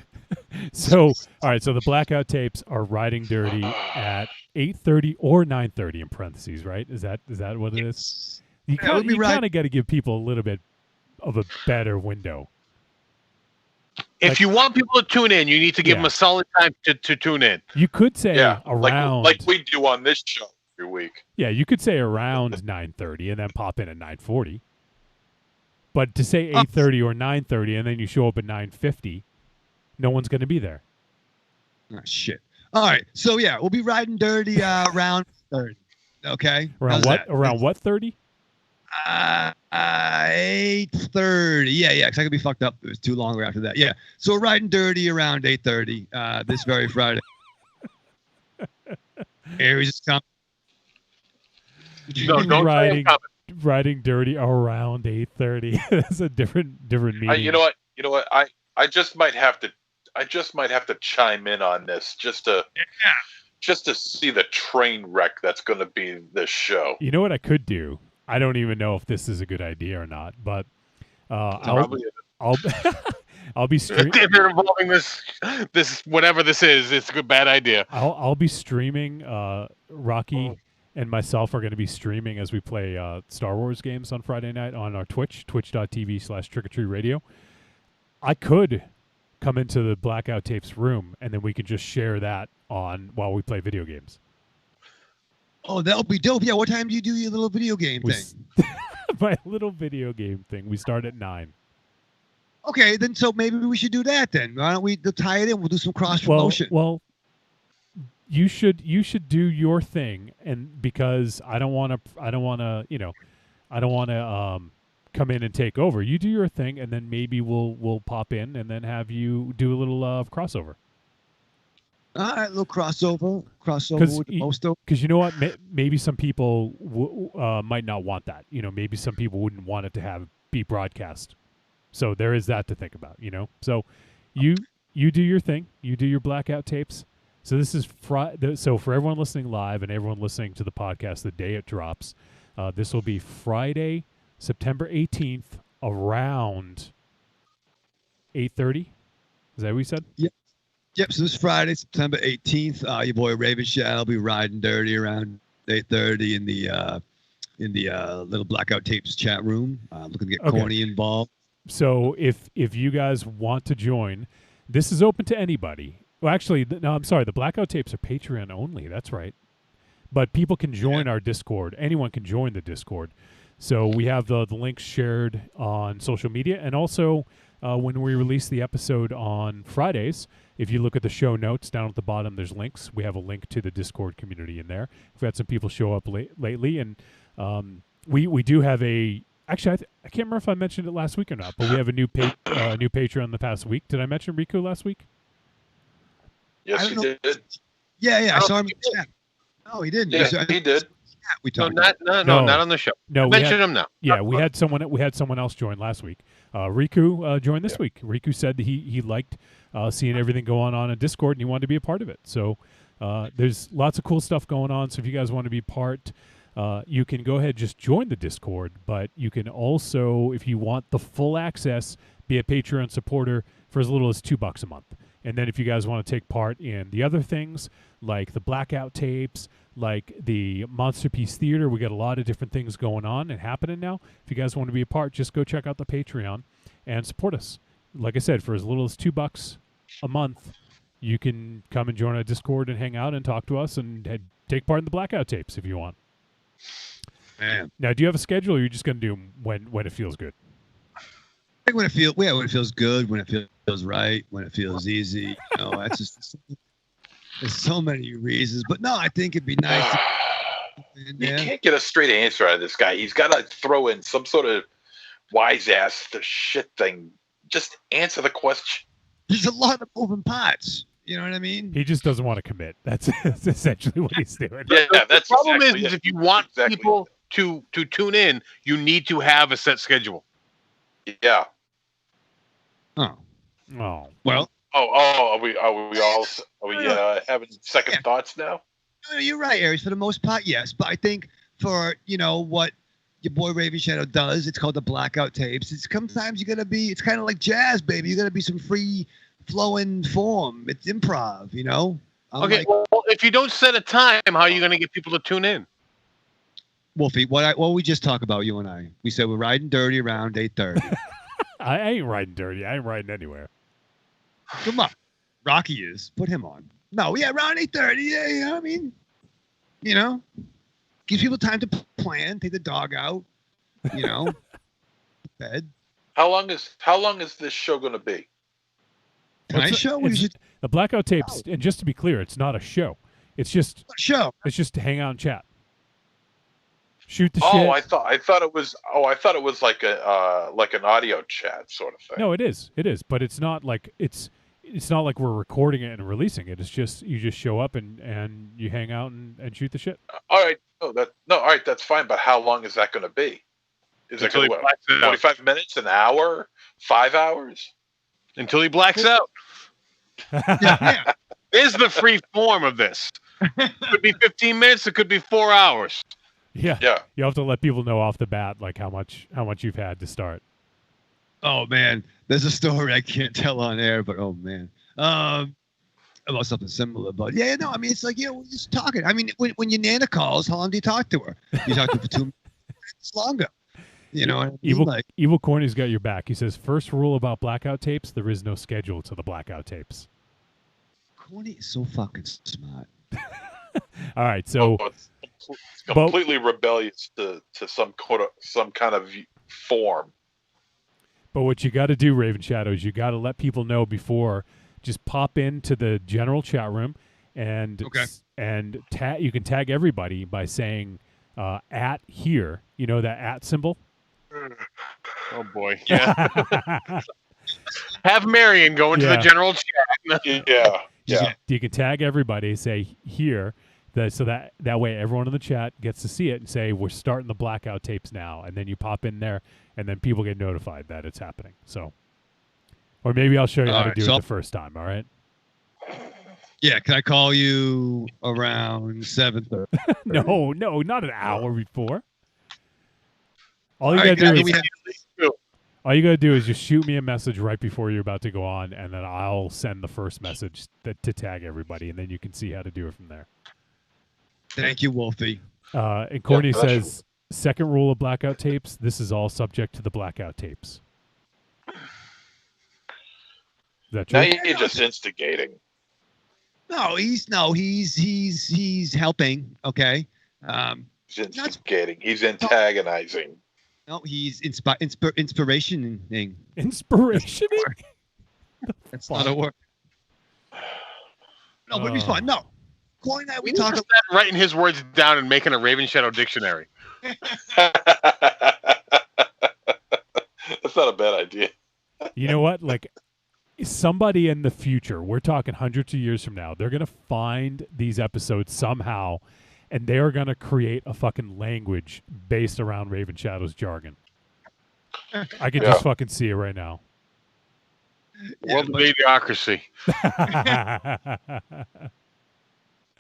[SPEAKER 4] So, all right. So the blackout tapes are riding dirty at 8:30 or 9:30 in parentheses, right? Is that what it is? You kind of got to give people a little bit of a better window.
[SPEAKER 6] If you want people to tune in, you need to give them a solid time to tune in.
[SPEAKER 4] You could say around,
[SPEAKER 2] like we do on this show every week.
[SPEAKER 4] Yeah, you could say around 9:30 and then pop in at 9:40. But to say 8:30 or 9:30 and then you show up at 9:50, no one's going to be there.
[SPEAKER 7] Oh, shit. All right. So yeah, we'll be riding dirty around 30. Okay.
[SPEAKER 4] Around what? Around what 30?
[SPEAKER 7] 8:30. Yeah. Because I could be fucked up. It was too long after that. Yeah. So we're riding dirty around 8:30 this very Friday. Aries is coming.
[SPEAKER 6] No, don't
[SPEAKER 4] riding dirty around 8:30. That's a different meaning.
[SPEAKER 2] You know what? I just might have to chime in on this just to see the train wreck that's going to be this show.
[SPEAKER 4] You know what I could do? I don't even know if this is a good idea or not, but I'll be streaming.
[SPEAKER 6] If you're involving this whatever this is, it's a good bad idea.
[SPEAKER 4] I'll be streaming. Rocky and myself are going to be streaming as we play Star Wars games on Friday night on our twitch.tv/trickortreatradio. I could come into the Blackout Tapes room and then we could just share that on while we play video games.
[SPEAKER 7] Oh, that'll be dope. Yeah, what time do you do your little video game thing?
[SPEAKER 4] My little video game thing. We start at 9.
[SPEAKER 7] Okay, then so maybe we should do that then. Why don't we tie it in? We'll do some cross promotion.
[SPEAKER 4] Well, you should do your thing, and because I don't want to come in and take over. You do your thing, and then maybe we'll pop in and then have you do a little crossover.
[SPEAKER 7] All right, a little crossover with the most of.
[SPEAKER 4] Because you know what, maybe some people might not want that. Maybe some people wouldn't want it to be broadcast. So there is that to think about. So you do your thing. You do your blackout tapes. So this is So for everyone listening live and everyone listening to the podcast the day it drops, this will be Friday, September 18th, around 8:30. Is that what we said?
[SPEAKER 7] Yep. So this Friday, September 18th, your boy Raven Shadow will be riding dirty around 8:30 in the little blackout tapes chat room. Looking to get Corny involved.
[SPEAKER 4] So if you guys want to join, this is open to anybody. Well, actually, no, I'm sorry. The blackout tapes are Patreon only. That's right. But people can join our Discord. Anyone can join the Discord. So we have the links shared on social media. And also, when we release the episode on Fridays, if you look at the show notes down at the bottom, there's links. We have a link to the Discord community in there. We've had some people show up lately. And we do have a... Actually, I can't remember if I mentioned it last week or not, but we have a new Patreon the past week. Did I mention Riku last week?
[SPEAKER 2] Yes, you did.
[SPEAKER 7] Yeah, I saw him in the chat. No, he didn't.
[SPEAKER 2] Yeah, he did.
[SPEAKER 7] We talked
[SPEAKER 6] not on the show.
[SPEAKER 4] No,
[SPEAKER 6] mention him now.
[SPEAKER 4] Yeah, we had someone else join last week. Riku joined this week. Riku said that he liked seeing everything going on in Discord and he wanted to be a part of it. So there's lots of cool stuff going on. So if you guys want to be part, you can go ahead and just join the Discord. But you can also, if you want the full access, be a Patreon supporter for as little as $2 a month. And then if you guys want to take part in the other things, like the blackout tapes, like the Monster Piece Theater, we got a lot of different things going on and happening now. If you guys want to be a part, just go check out the Patreon and support us. Like I said, for as little as $2 a month, you can come and join our Discord and hang out and talk to us and take part in the blackout tapes if you want.
[SPEAKER 7] Man.
[SPEAKER 4] Now, do you have a schedule, or are you just going to do them when it feels good?
[SPEAKER 7] When it feels good, when it feels right, when it feels easy. That's just there's so many reasons. But no, I think it'd be nice.
[SPEAKER 2] You can't get a straight answer out of this guy. He's got to throw in some sort of wise ass the shit thing. Just answer the question.
[SPEAKER 7] There's a lot of moving parts. You know what I mean?
[SPEAKER 4] He just doesn't want to commit. That's essentially what he's doing.
[SPEAKER 2] Yeah, that's
[SPEAKER 6] the problem
[SPEAKER 2] exactly
[SPEAKER 6] is if you want people to tune in, you need to have a set schedule.
[SPEAKER 2] Yeah.
[SPEAKER 7] Oh. Well.
[SPEAKER 2] Are we having second thoughts now?
[SPEAKER 7] No, you're right, Aries. For the most part, yes. But I think for what your boy Raven Shadow does, it's called the blackout tapes. Sometimes you're gonna be. It's kind of like jazz, baby. You're gonna be some free flowing form. It's improv,
[SPEAKER 6] Okay. Well, if you don't set a time, how are you gonna get people to tune in?
[SPEAKER 7] Wolfie, what we just talked about, you and I. We said we're riding dirty around 8:30.
[SPEAKER 4] I ain't riding dirty. I ain't riding anywhere.
[SPEAKER 7] Come on. Rocky is. Put him on. No, yeah, around 8:30. Yeah, I mean, gives people time to plan, take the dog out, bed.
[SPEAKER 2] How long is this show going to be?
[SPEAKER 7] Tonight's show?
[SPEAKER 4] The blackout tapes, and just to be clear, it's not a show. It's just
[SPEAKER 7] a show.
[SPEAKER 4] It's just to hang out and chat. Shoot the shit.
[SPEAKER 2] I thought it was like an audio chat sort of thing.
[SPEAKER 4] No, it is, but it's not like it's not like we're recording it and releasing it. It's just you just show up and you hang out and shoot the shit.
[SPEAKER 2] All right, all right, that's fine. But how long is that going to be? Is it 45 minutes, an hour, 5 hours?
[SPEAKER 6] Until he blacks out.
[SPEAKER 7] Yeah.
[SPEAKER 6] Is the free form of this? It could be 15 minutes. It could be 4 hours.
[SPEAKER 4] Yeah. You have to let people know off the bat like how much you've had to start.
[SPEAKER 7] Oh man, there's a story I can't tell on air, but oh man, about something similar. But yeah, no, I mean it's like we're just talking. I mean, when your Nana calls, how long do you talk to her? You talk to her for 2 minutes longer. You know, what I mean?
[SPEAKER 4] Evil Corny's got your back. He says, first rule about blackout tapes: there is no schedule to the blackout tapes.
[SPEAKER 7] Corny is so fucking smart.
[SPEAKER 4] All right, so
[SPEAKER 2] it's completely rebellious to some kind of form.
[SPEAKER 4] But what you got to do, Raven Shadow, is you got to let people know before. Just pop into the general chat room and you can tag everybody by saying at here. You know that at symbol?
[SPEAKER 6] Oh boy. Yeah. Have Marion go into the general chat.
[SPEAKER 2] Yeah.
[SPEAKER 4] You can tag everybody, say here, so that way everyone in the chat gets to see it and say we're starting the blackout tapes now, and then you pop in there, and then people get notified that it's happening. So, or maybe I'll show you how to do it the first time. All right.
[SPEAKER 7] Yeah, can I call you around 7:30?
[SPEAKER 4] No, not an hour before. All you gotta do is just shoot me a message right before you're about to go on, and then I'll send the first message to tag everybody, and then you can see how to do it from there.
[SPEAKER 7] Thank you, Wolfie.
[SPEAKER 4] And Courtney says, second rule of blackout tapes, this is all subject to the blackout tapes. Is that true?
[SPEAKER 2] Now you're just instigating.
[SPEAKER 7] No, he's helping. Okay.
[SPEAKER 2] He's instigating. He's antagonizing.
[SPEAKER 7] No, he's inspirationing.
[SPEAKER 4] Inspirationing?
[SPEAKER 7] That's not a word. No, but he's fine. No. Corey and I, we talk
[SPEAKER 6] about writing his words down and making a Raven Shadow dictionary.
[SPEAKER 2] That's not a bad idea.
[SPEAKER 4] You know what? Like, somebody in the future, we're talking hundreds of years from now, they're going to find these episodes somehow, and they are going to create a fucking language based around Raven Shadow's jargon. I can just fucking see it right now.
[SPEAKER 6] World of Idiocracy.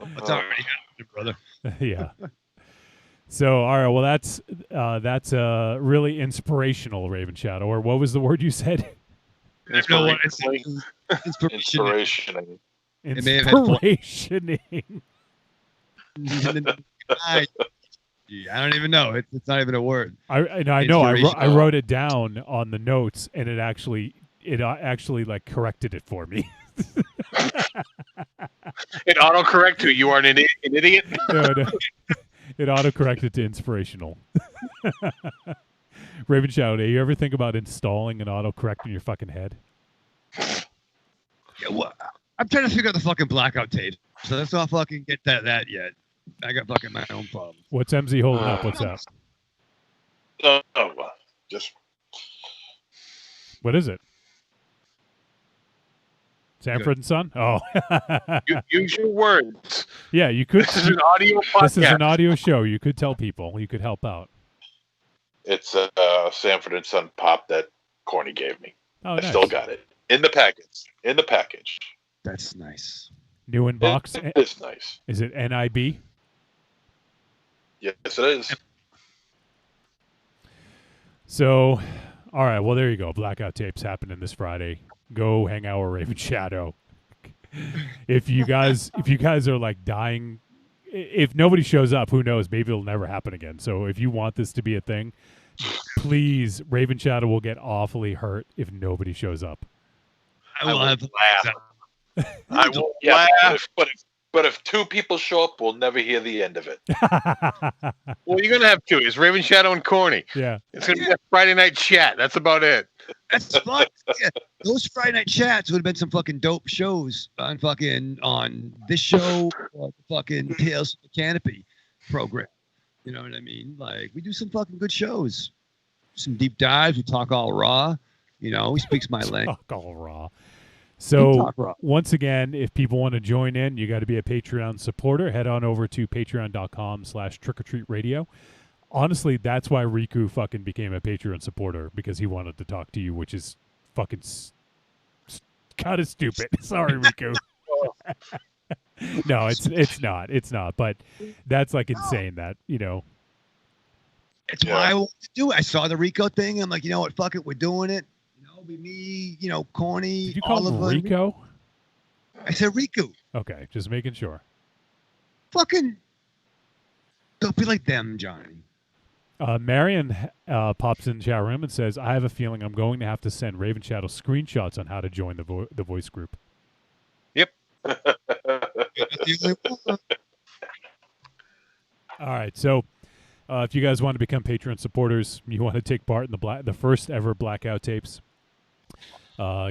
[SPEAKER 7] It's already happening, brother.
[SPEAKER 4] Yeah. So, all right. Well, that's really inspirational, Raven Shadow. Or what was the word you said?
[SPEAKER 7] Inspirationing.
[SPEAKER 4] Inspirationing.
[SPEAKER 7] I don't even know. It's not even a word.
[SPEAKER 4] I know. I wrote it down on the notes, and it actually like corrected it for me.
[SPEAKER 6] It autocorrect to you are an idiot.
[SPEAKER 4] No. It autocorrected to inspirational. Raven Shadow, do you ever think about installing an autocorrect in your fucking head?
[SPEAKER 7] Yeah, well, I'm trying to figure out the fucking blackout tape, so let's not fucking get that yet. I got fucking my own problems.
[SPEAKER 4] What's MZ holding up? What's up?
[SPEAKER 2] Just
[SPEAKER 4] what is it? Sanford and Son? Oh.
[SPEAKER 6] Use your words.
[SPEAKER 4] Yeah, you could.
[SPEAKER 6] This is an audio podcast.
[SPEAKER 4] This is an audio show. You could tell people. You could help out.
[SPEAKER 2] It's a Sanford and Son pop that Corny gave me.
[SPEAKER 4] Oh,
[SPEAKER 2] I still got it in the package.
[SPEAKER 7] That's nice.
[SPEAKER 4] New in box.
[SPEAKER 2] It's nice.
[SPEAKER 4] Is it NIB?
[SPEAKER 2] Yes, it is.
[SPEAKER 4] So, all right. Well, there you go. Blackout tapes happening this Friday. Go hang out with Raven Shadow. If you guys are like dying, if nobody shows up, who knows? Maybe it'll never happen again. So if you want this to be a thing, please, Raven Shadow will get awfully hurt if nobody shows up.
[SPEAKER 6] I will laugh.
[SPEAKER 2] I will laugh. But if two people show up, we'll never hear the end of it.
[SPEAKER 6] Well, you're gonna have two. It's Raven Shadow and Corny.
[SPEAKER 4] Yeah.
[SPEAKER 6] It's gonna be a Friday night chat. That's about it.
[SPEAKER 7] That's fun. Yeah. Those Friday night chats would have been some fucking dope shows on this show or the fucking Tales of the Canopy program. You know what I mean? Like, we do some fucking good shows. Some deep dives. We talk all raw. You know, he speaks my language.
[SPEAKER 4] Talk all raw. So once again, if people want to join in, you got to be a Patreon supporter. Head on over to patreon.com/trickortreatradio. Honestly, that's why Riku fucking became a Patreon supporter, because he wanted to talk to you, which is fucking kind of stupid. Sorry, Riku. No, it's not. It's not. But that's like insane that, you know.
[SPEAKER 7] It's why I wanted to do it. I saw the Rico thing. I'm like, you know what? Fuck it. We're doing it. You know, be me, you know, Corny.
[SPEAKER 4] Did you call him Rico?
[SPEAKER 7] I said Riku.
[SPEAKER 4] Okay, just making sure.
[SPEAKER 7] Fucking don't be like them, Johnny.
[SPEAKER 4] Marion pops in the chat room and says, I have a feeling I'm going to have to send Raven Shadow screenshots on how to join the voice group.
[SPEAKER 6] Yep.
[SPEAKER 4] All right, so if you guys want to become Patreon supporters, you want to take part in the first ever Blackout tapes,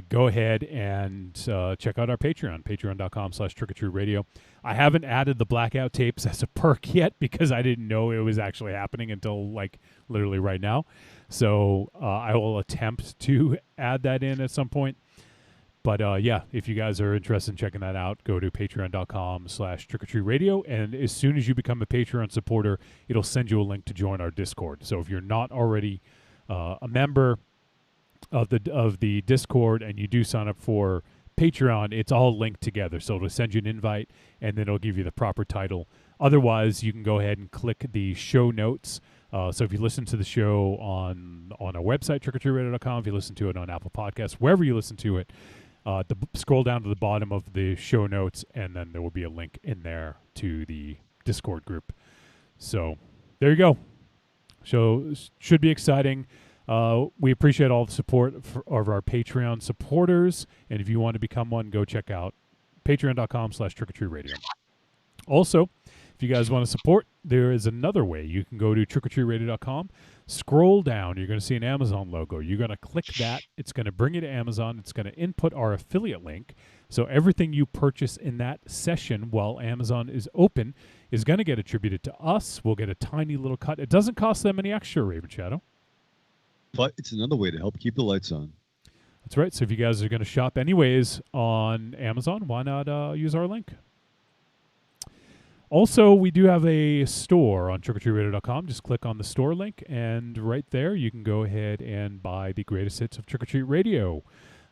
[SPEAKER 4] go ahead and check out our Patreon, patreon.com/trickortreatradio. I haven't added the blackout tapes as a perk yet because I didn't know it was actually happening until like literally right now. So I will attempt to add that in at some point. But yeah, if you guys are interested in checking that out, go to patreon.com/trickortreatradio. And as soon as you become a Patreon supporter, it'll send you a link to join our Discord. So if you're not already a member of the Discord and you do sign up for Patreon, it's all linked together. So it'll send you an invite and then it'll give you the proper title. Otherwise, you can go ahead and click the show notes. So if you listen to the show on our website, trickortreatradio.com, if you listen to it on Apple Podcasts, wherever you listen to it, scroll down to the bottom of the show notes, and then there will be a link in there to the Discord group. So there you go. So should be exciting. We appreciate all the support of our Patreon supporters. And if you want to become one, go check out patreon.com/trickortreatradio. Also, if you guys want to support, there is another way. You can go to trickortreatradio.com, scroll down. You're going to see an Amazon logo. You're going to click that. It's going to bring you to Amazon. It's going to input our affiliate link. So everything you purchase in that session while Amazon is open is going to get attributed to us. We'll get a tiny little cut. It doesn't cost them any extra, Raven Shadow.
[SPEAKER 7] But it's another way to help keep the lights on.
[SPEAKER 4] That's right. So if you guys are going to shop anyways on Amazon, why not use our link? Also, we do have a store on trickortreatradio.com. Just click on the store link, and right there you can go ahead and buy the greatest hits of Trick or Treat Radio.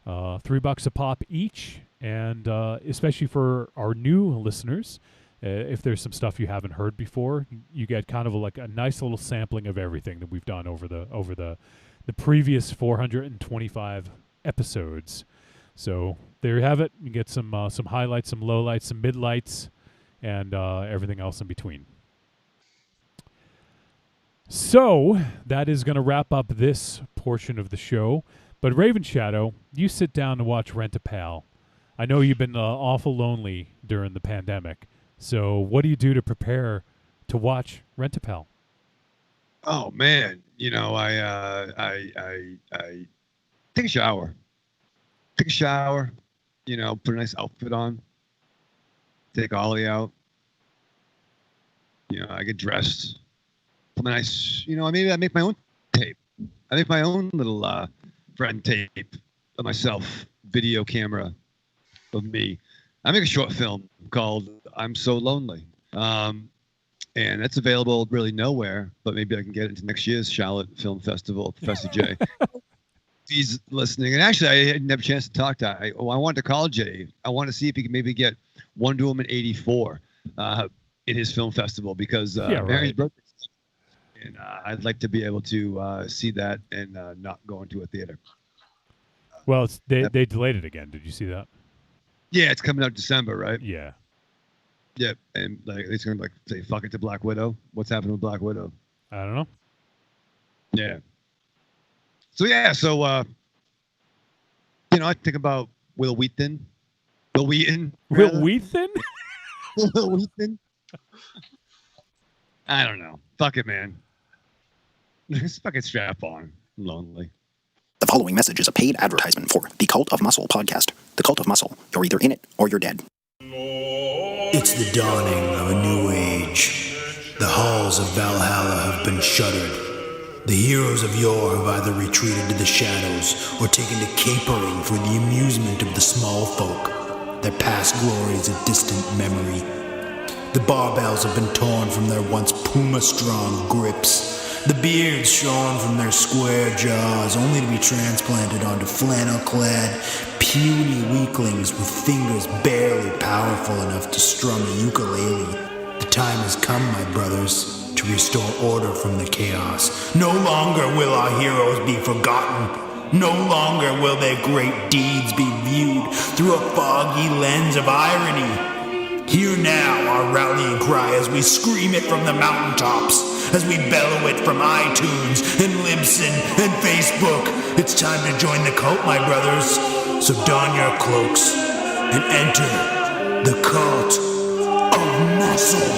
[SPEAKER 4] $3 a pop each, and especially for our new listeners, if there's some stuff you haven't heard before, you get kind of like a nice little sampling of everything that we've done over the previous 425 episodes. So there you have it. You get some highlights, some lowlights, some midlights, and everything else in between. So that is going to wrap up this portion of the show. But Raven Shadow, you sit down and watch Rent-A-Pal. I know you've been awful lonely during the pandemic. So what do you do to prepare to watch Rent-A-Pal?
[SPEAKER 7] Oh man, I take a shower. Put a nice outfit on. Take Ollie out. I get dressed. Put my nice, maybe I make my own tape. I make my own little friend tape of myself, video camera of me. I make a short film called I'm So Lonely. And that's available really nowhere, but maybe I can get it into next year's Charlotte Film Festival, Professor J. He's listening. And actually, I didn't have a chance to talk to him. I wanted to call Jay. I want to see if he can maybe get Wonder Woman 84 in his film festival because Mary's birthday. And I'd like to be able to see that and not go into a theater.
[SPEAKER 4] Well, they delayed it again. Did you see that?
[SPEAKER 7] Yeah, it's coming out December, right?
[SPEAKER 4] Yeah.
[SPEAKER 7] Yep, and it's gonna say fuck it to Black Widow. What's happening with Black Widow?
[SPEAKER 4] I don't know.
[SPEAKER 7] Yeah. So I think about Will Wheaton. Will Wheaton.
[SPEAKER 4] Will Wheaton?
[SPEAKER 7] Will Wheaton. I don't know. Fuck it, man. Just fucking strap on. I'm lonely.
[SPEAKER 8] The following message is a paid advertisement for the Cult of Muscle podcast. The Cult of Muscle. You're either in it or you're dead.
[SPEAKER 9] It's the dawning of a new age. The halls of Valhalla have been shuttered. The heroes of yore have either retreated to the shadows or taken to capering for the amusement of the small folk. Their past glory is a distant memory. The barbells have been torn from their once puma-strong grips. The beards shorn from their square jaws, only to be transplanted onto flannel-clad, puny weaklings with fingers barely powerful enough to strum a ukulele. The time has come, my brothers, to restore order from the chaos. No longer will our heroes be forgotten. No longer will their great deeds be viewed through a foggy lens of irony. Hear now our rallying cry as we scream it from the mountaintops, as we bellow it from iTunes and Libsyn and Facebook. It's time to join the cult, my brothers. So don your cloaks and enter the Cult of Muscle.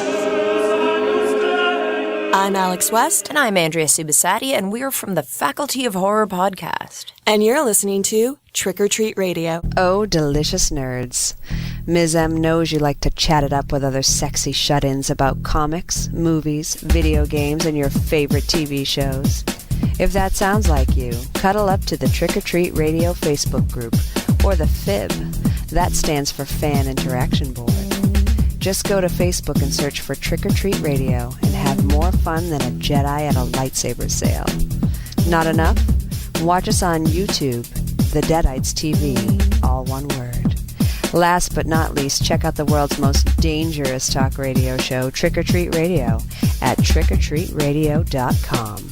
[SPEAKER 10] I'm Alex West. And I'm Andrea Subasati, and we're from the Faculty of Horror podcast. And you're listening to Trick or Treat Radio.
[SPEAKER 11] Oh, delicious nerds. Ms. M knows you like to chat it up with other sexy shut-ins about comics, movies, video games, and your favorite TV shows. If that sounds like you, cuddle up to the Trick or Treat Radio Facebook group, or the FIB. That stands for Fan Interaction Board. Just go to Facebook and search for Trick or Treat Radio and have more fun than a Jedi at a lightsaber sale. Not enough? Watch us on YouTube, The Deadites TV, all one word. Last but not least, check out the world's most dangerous talk radio show, Trick or Treat Radio, at trickortreatradio.com.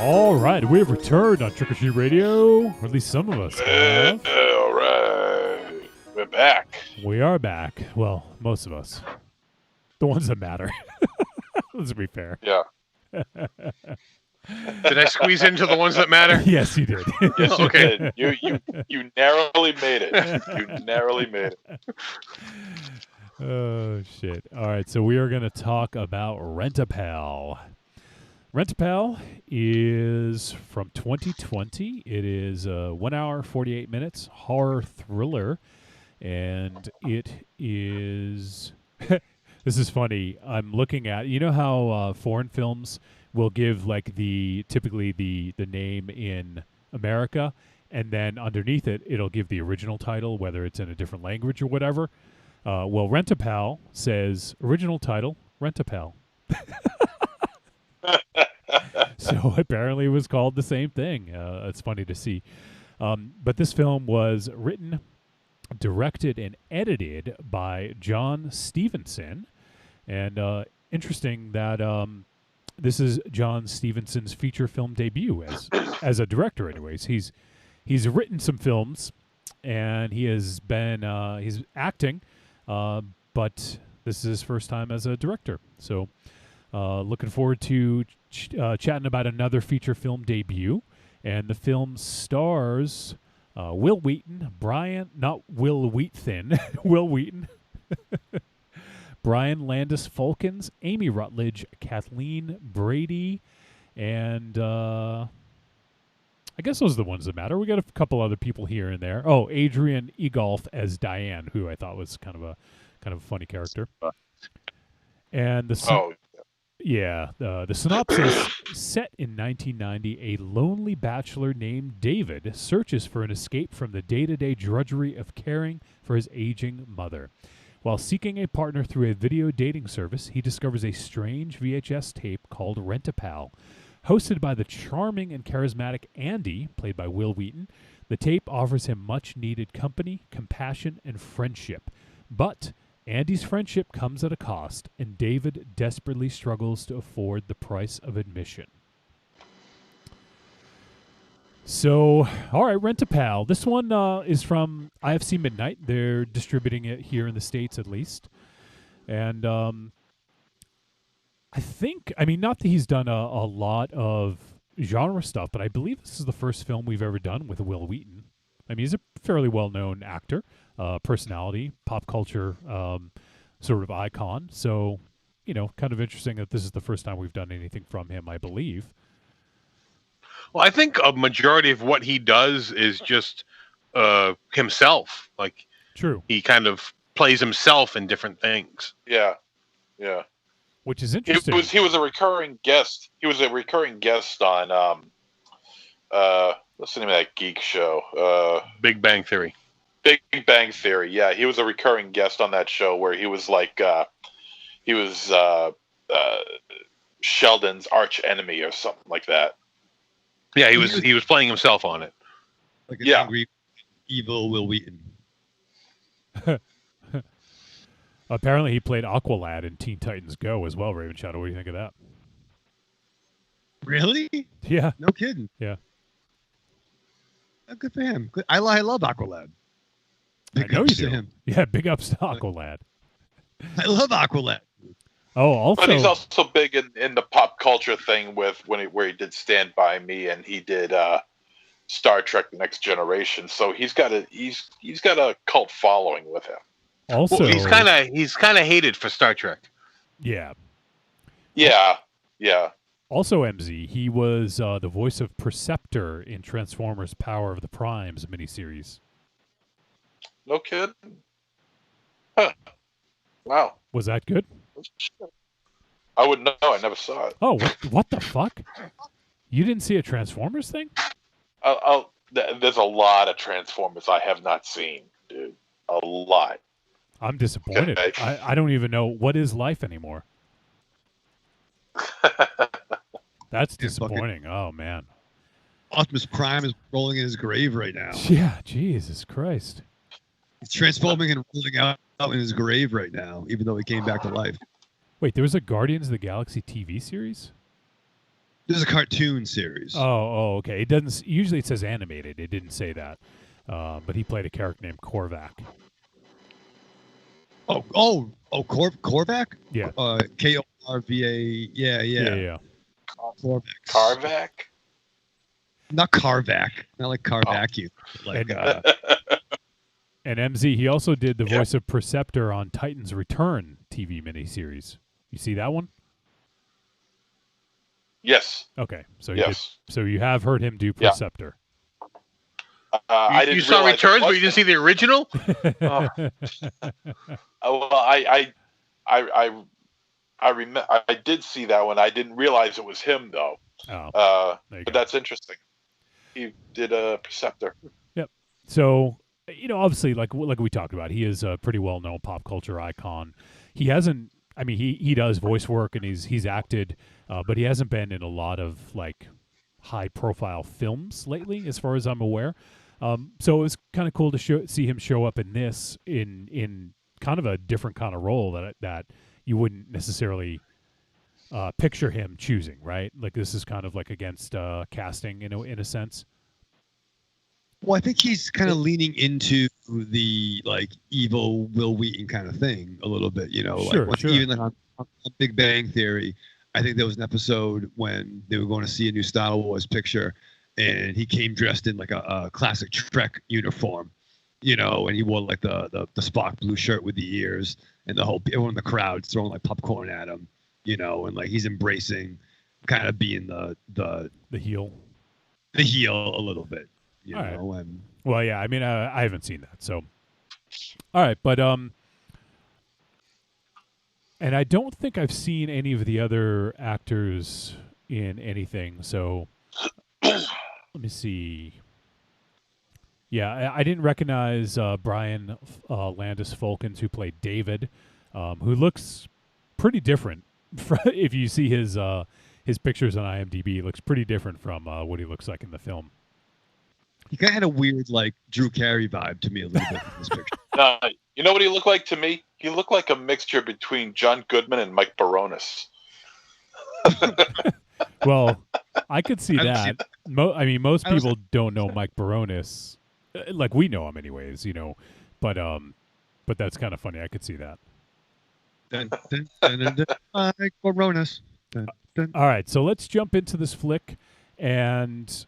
[SPEAKER 4] All right, we have returned on Trick or Treat Radio, or at least some of us have.
[SPEAKER 2] All right, we're back.
[SPEAKER 4] We are back. Well, most of us. The ones that matter. Let's be fair.
[SPEAKER 2] Yeah.
[SPEAKER 6] Did I squeeze into the ones that matter?
[SPEAKER 4] Yes, you did.
[SPEAKER 2] Yes, you
[SPEAKER 6] Okay.
[SPEAKER 2] did. You narrowly made it. You narrowly made it.
[SPEAKER 4] Oh, shit. All right, so we are going to talk about Rent-A-Pal. Rent-A-Pal is from 2020. It is 1 hour, 48 minutes, horror thriller. And it is... This is funny. I'm looking at... You know how foreign films will give like typically the name in America, and then underneath it, it'll give the original title, whether it's in a different language or whatever. Well, Rent-A-Pal says, original title, Rent-A-Pal. So apparently it was called the same thing. It's funny to see. But this film was written, directed, and edited by John Stevenson. And interesting that this is John Stevenson's feature film debut as a director anyways. He's written some films, and he has been he's acting, but this is his first time as a director. So looking forward to chatting about another feature film debut. And the film stars Will Wheaton, Will Wheaton, Brian Landis Fulkins, Amy Rutledge, Kathleen Brady, and I guess those are the ones that matter. We got a couple other people here and there. Oh, Adrian Egolf as Diane, who I thought was kind of a funny character. And the synopsis: set in 1990, a lonely bachelor named David searches for an escape from the day-to-day drudgery of caring for his aging mother. While seeking a partner through a video dating service, he discovers a strange VHS tape called Rent-A-Pal. Hosted by the charming and charismatic Andy, played by Will Wheaton, the tape offers him much-needed company, compassion, and friendship. But Andy's friendship comes at a cost, and David desperately struggles to afford the price of admission. So, all right, Rent-A-Pal. This one is from IFC Midnight. They're distributing it here in the States, at least. And I mean, not that he's done a lot of genre stuff, but I believe this is the first film we've ever done with Will Wheaton. I mean, he's a fairly well-known actor, personality, pop culture sort of icon. So, kind of interesting that this is the first time we've done anything from him, I believe.
[SPEAKER 6] Well, I think a majority of what he does is just himself. Like,
[SPEAKER 4] true,
[SPEAKER 6] he kind of plays himself in different things.
[SPEAKER 2] Yeah.
[SPEAKER 4] Which is interesting.
[SPEAKER 2] He was a recurring guest. He was a recurring guest on what's the name of that geek show?
[SPEAKER 6] Big Bang Theory.
[SPEAKER 2] Big Bang Theory. Yeah, he was a recurring guest on that show where he was like Sheldon's arch enemy or something like that.
[SPEAKER 6] Yeah, he was playing himself on it.
[SPEAKER 7] like an angry, evil Will Wheaton.
[SPEAKER 4] Apparently, he played Aqualad in Teen Titans Go as well. Raven Shadow, what do you think of that?
[SPEAKER 7] Really?
[SPEAKER 4] Yeah.
[SPEAKER 7] No kidding.
[SPEAKER 4] Yeah.
[SPEAKER 7] Oh, good for him. Good. I love Aqualad. Big
[SPEAKER 4] I know
[SPEAKER 7] ups
[SPEAKER 4] you
[SPEAKER 7] to
[SPEAKER 4] do.
[SPEAKER 7] him.
[SPEAKER 4] Yeah, big ups to Aqualad.
[SPEAKER 7] I love Aqualad.
[SPEAKER 4] Oh, also,
[SPEAKER 2] but he's also big in the pop culture thing with where he did Stand By Me and he did Star Trek: The Next Generation. So he's got a cult following with him.
[SPEAKER 4] Also,
[SPEAKER 6] well, he's kind of hated for Star Trek.
[SPEAKER 4] Yeah.
[SPEAKER 2] Yeah. Yeah.
[SPEAKER 4] Also, MZ, he was the voice of Perceptor in Transformers: Power of the Primes miniseries.
[SPEAKER 2] No kid. Huh. Wow.
[SPEAKER 4] Was that good?
[SPEAKER 2] I wouldn't know. I never saw it.
[SPEAKER 4] Oh, what the fuck? You didn't see a Transformers thing?
[SPEAKER 2] There's a lot of Transformers I have not seen, dude. A lot.
[SPEAKER 4] I'm disappointed.
[SPEAKER 2] Okay.
[SPEAKER 4] I don't even know what is life anymore. That's disappointing. Oh, man.
[SPEAKER 7] Optimus Prime is rolling in his grave right now.
[SPEAKER 4] Yeah, Jesus Christ.
[SPEAKER 7] He's transforming and rolling out in his grave right now, even though he came back to life.
[SPEAKER 4] Wait, there was a Guardians of the Galaxy TV series?
[SPEAKER 7] This is a cartoon series.
[SPEAKER 4] Oh, okay. It doesn't. Usually it says animated. It didn't say that. But he played a character named Korvac.
[SPEAKER 7] Korvac?
[SPEAKER 4] Yeah.
[SPEAKER 7] Korva. Yeah.
[SPEAKER 2] Carvac?
[SPEAKER 7] Not Carvac. Not like Carvac. Like.
[SPEAKER 4] And MZ, he also did the voice of Perceptor on Titan's Return TV miniseries. You see that one?
[SPEAKER 2] Yes.
[SPEAKER 4] Okay, so
[SPEAKER 2] yes.
[SPEAKER 4] So you have heard him do Perceptor.
[SPEAKER 2] I didn't.
[SPEAKER 6] You saw Returns, but you didn't see the original.
[SPEAKER 2] Well, I remember. I did see that one. I didn't realize it was him though. But that's interesting. He did a Perceptor.
[SPEAKER 4] Yep. So obviously, like we talked about, he is a pretty well-known pop culture icon. He hasn't. I mean, he does voice work and he's acted, but he hasn't been in a lot of like high-profile films lately, as far as I'm aware. So it was kind of cool to see him show up in this in kind of a different kind of role that you wouldn't necessarily picture him choosing, right? Like this is kind of like against casting, in a sense.
[SPEAKER 7] Well, I think he's kind of leaning into the like evil Will Wheaton kind of thing a little bit,
[SPEAKER 4] Sure.
[SPEAKER 7] Even like on Big Bang Theory. I think there was an episode when they were going to see a new Star Wars picture, and he came dressed in like a classic Trek uniform, and he wore like the Spock blue shirt with the ears, and everyone in the crowd's throwing like popcorn at him, and like he's embracing, kind of being the
[SPEAKER 4] heel,
[SPEAKER 7] a little bit.
[SPEAKER 4] Right. Well, yeah, I mean, I haven't seen that, so. All right, but and I don't think I've seen any of the other actors in anything, so let me see. Yeah, I didn't recognize Brian Landis Fulkins, who played David, who looks pretty different. If you see his pictures on IMDb, he looks pretty different from what he looks like in the film.
[SPEAKER 7] He kind of had a weird, like, Drew Carey vibe to me a little bit in this picture.
[SPEAKER 2] You know what he looked like to me? He looked like a mixture between John Goodman and Mike Baronis.
[SPEAKER 4] Well, I could see that. Most people don't know Mike Baronis. Like, we know him anyways, But that's kind of funny. I could see that.
[SPEAKER 7] Mike Baronis.
[SPEAKER 4] All right, so let's jump into this flick. And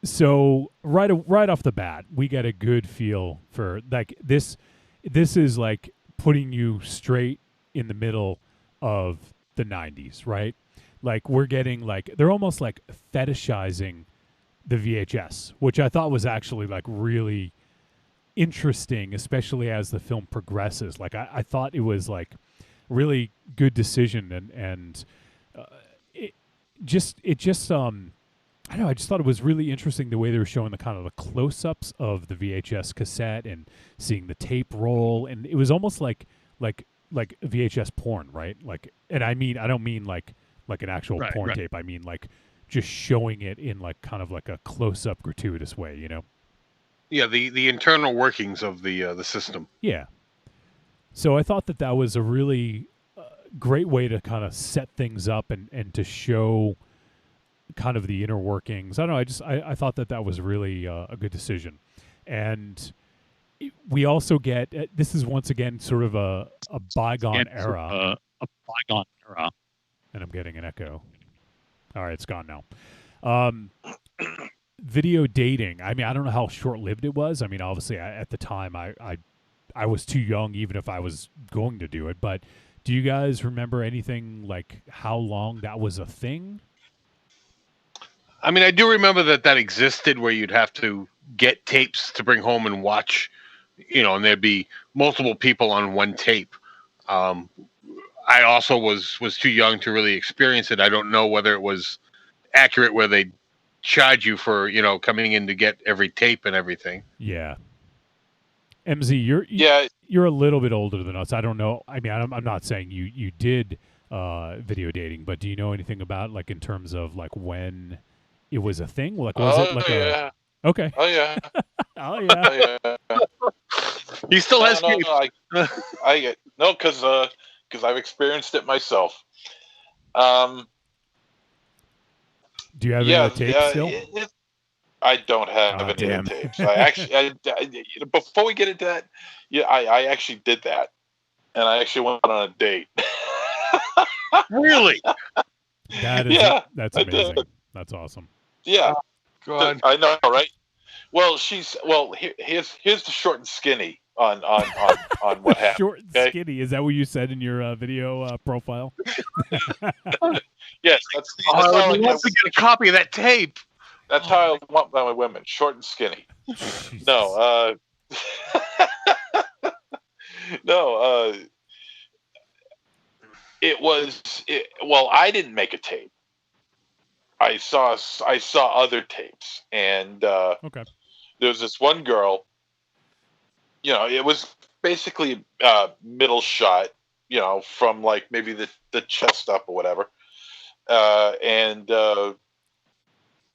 [SPEAKER 4] so right off the bat, we get a good feel for like this. This is like putting you straight in the middle of the 90s, right? Like we're getting like they're almost like fetishizing the VHS, which I thought was actually like really interesting, especially as the film progresses. Like I thought it was like really good decision and it just I don't know. I just thought it was really interesting the way they were showing the kind of the close-ups of the VHS cassette and seeing the tape roll, and it was almost like VHS porn, right? Like, and I don't mean like an actual porn tape. I mean like just showing it in like kind of like a close-up, gratuitous way,
[SPEAKER 6] Yeah, the internal workings of the system.
[SPEAKER 4] Yeah. So I thought that was a really great way to kind of set things up and to show kind of the inner workings. I don't know. I thought that was really a good decision. And we also get, this is once again sort of a bygone era.
[SPEAKER 10] A bygone era.
[SPEAKER 4] And I'm getting an echo. All right, it's gone now. Video dating. I mean, I don't know how short-lived it was. I mean, obviously, at the time, I was too young, even if I was going to do it. But do you guys remember anything like how long that was a thing?
[SPEAKER 6] I mean, I do remember that existed, where you'd have to get tapes to bring home and watch, and there'd be multiple people on one tape. I also was too young to really experience it. I don't know whether it was accurate where they charge you for coming in to get every tape and everything.
[SPEAKER 4] Yeah. MZ, you're a little bit older than us. I don't know. I mean, I'm not saying you did video dating, but do you know anything about, like, in terms of like when it was a thing? Like, was it like a okay?
[SPEAKER 2] Oh yeah.
[SPEAKER 4] Oh yeah.
[SPEAKER 2] Oh, yeah.
[SPEAKER 6] He still has
[SPEAKER 2] no, because I've experienced it myself.
[SPEAKER 4] Do you have any tapes still?
[SPEAKER 2] I don't have any tapes. I actually, before we get into that, I actually did that, and I actually went on a date.
[SPEAKER 6] Really?
[SPEAKER 4] That's amazing. That's awesome.
[SPEAKER 2] Yeah,
[SPEAKER 6] God.
[SPEAKER 2] I know, right? Well, here's the short and skinny on what happened.
[SPEAKER 4] Short and skinny. Is that what you said in your video profile?
[SPEAKER 2] Yes, that's
[SPEAKER 6] I would love to get a copy of that tape.
[SPEAKER 2] That's how I want my women, short and skinny. No, no. Well, I didn't make a tape. I saw other tapes, and
[SPEAKER 4] okay.
[SPEAKER 2] There was this one girl. It was basically middle shot. From like maybe the chest up or whatever, and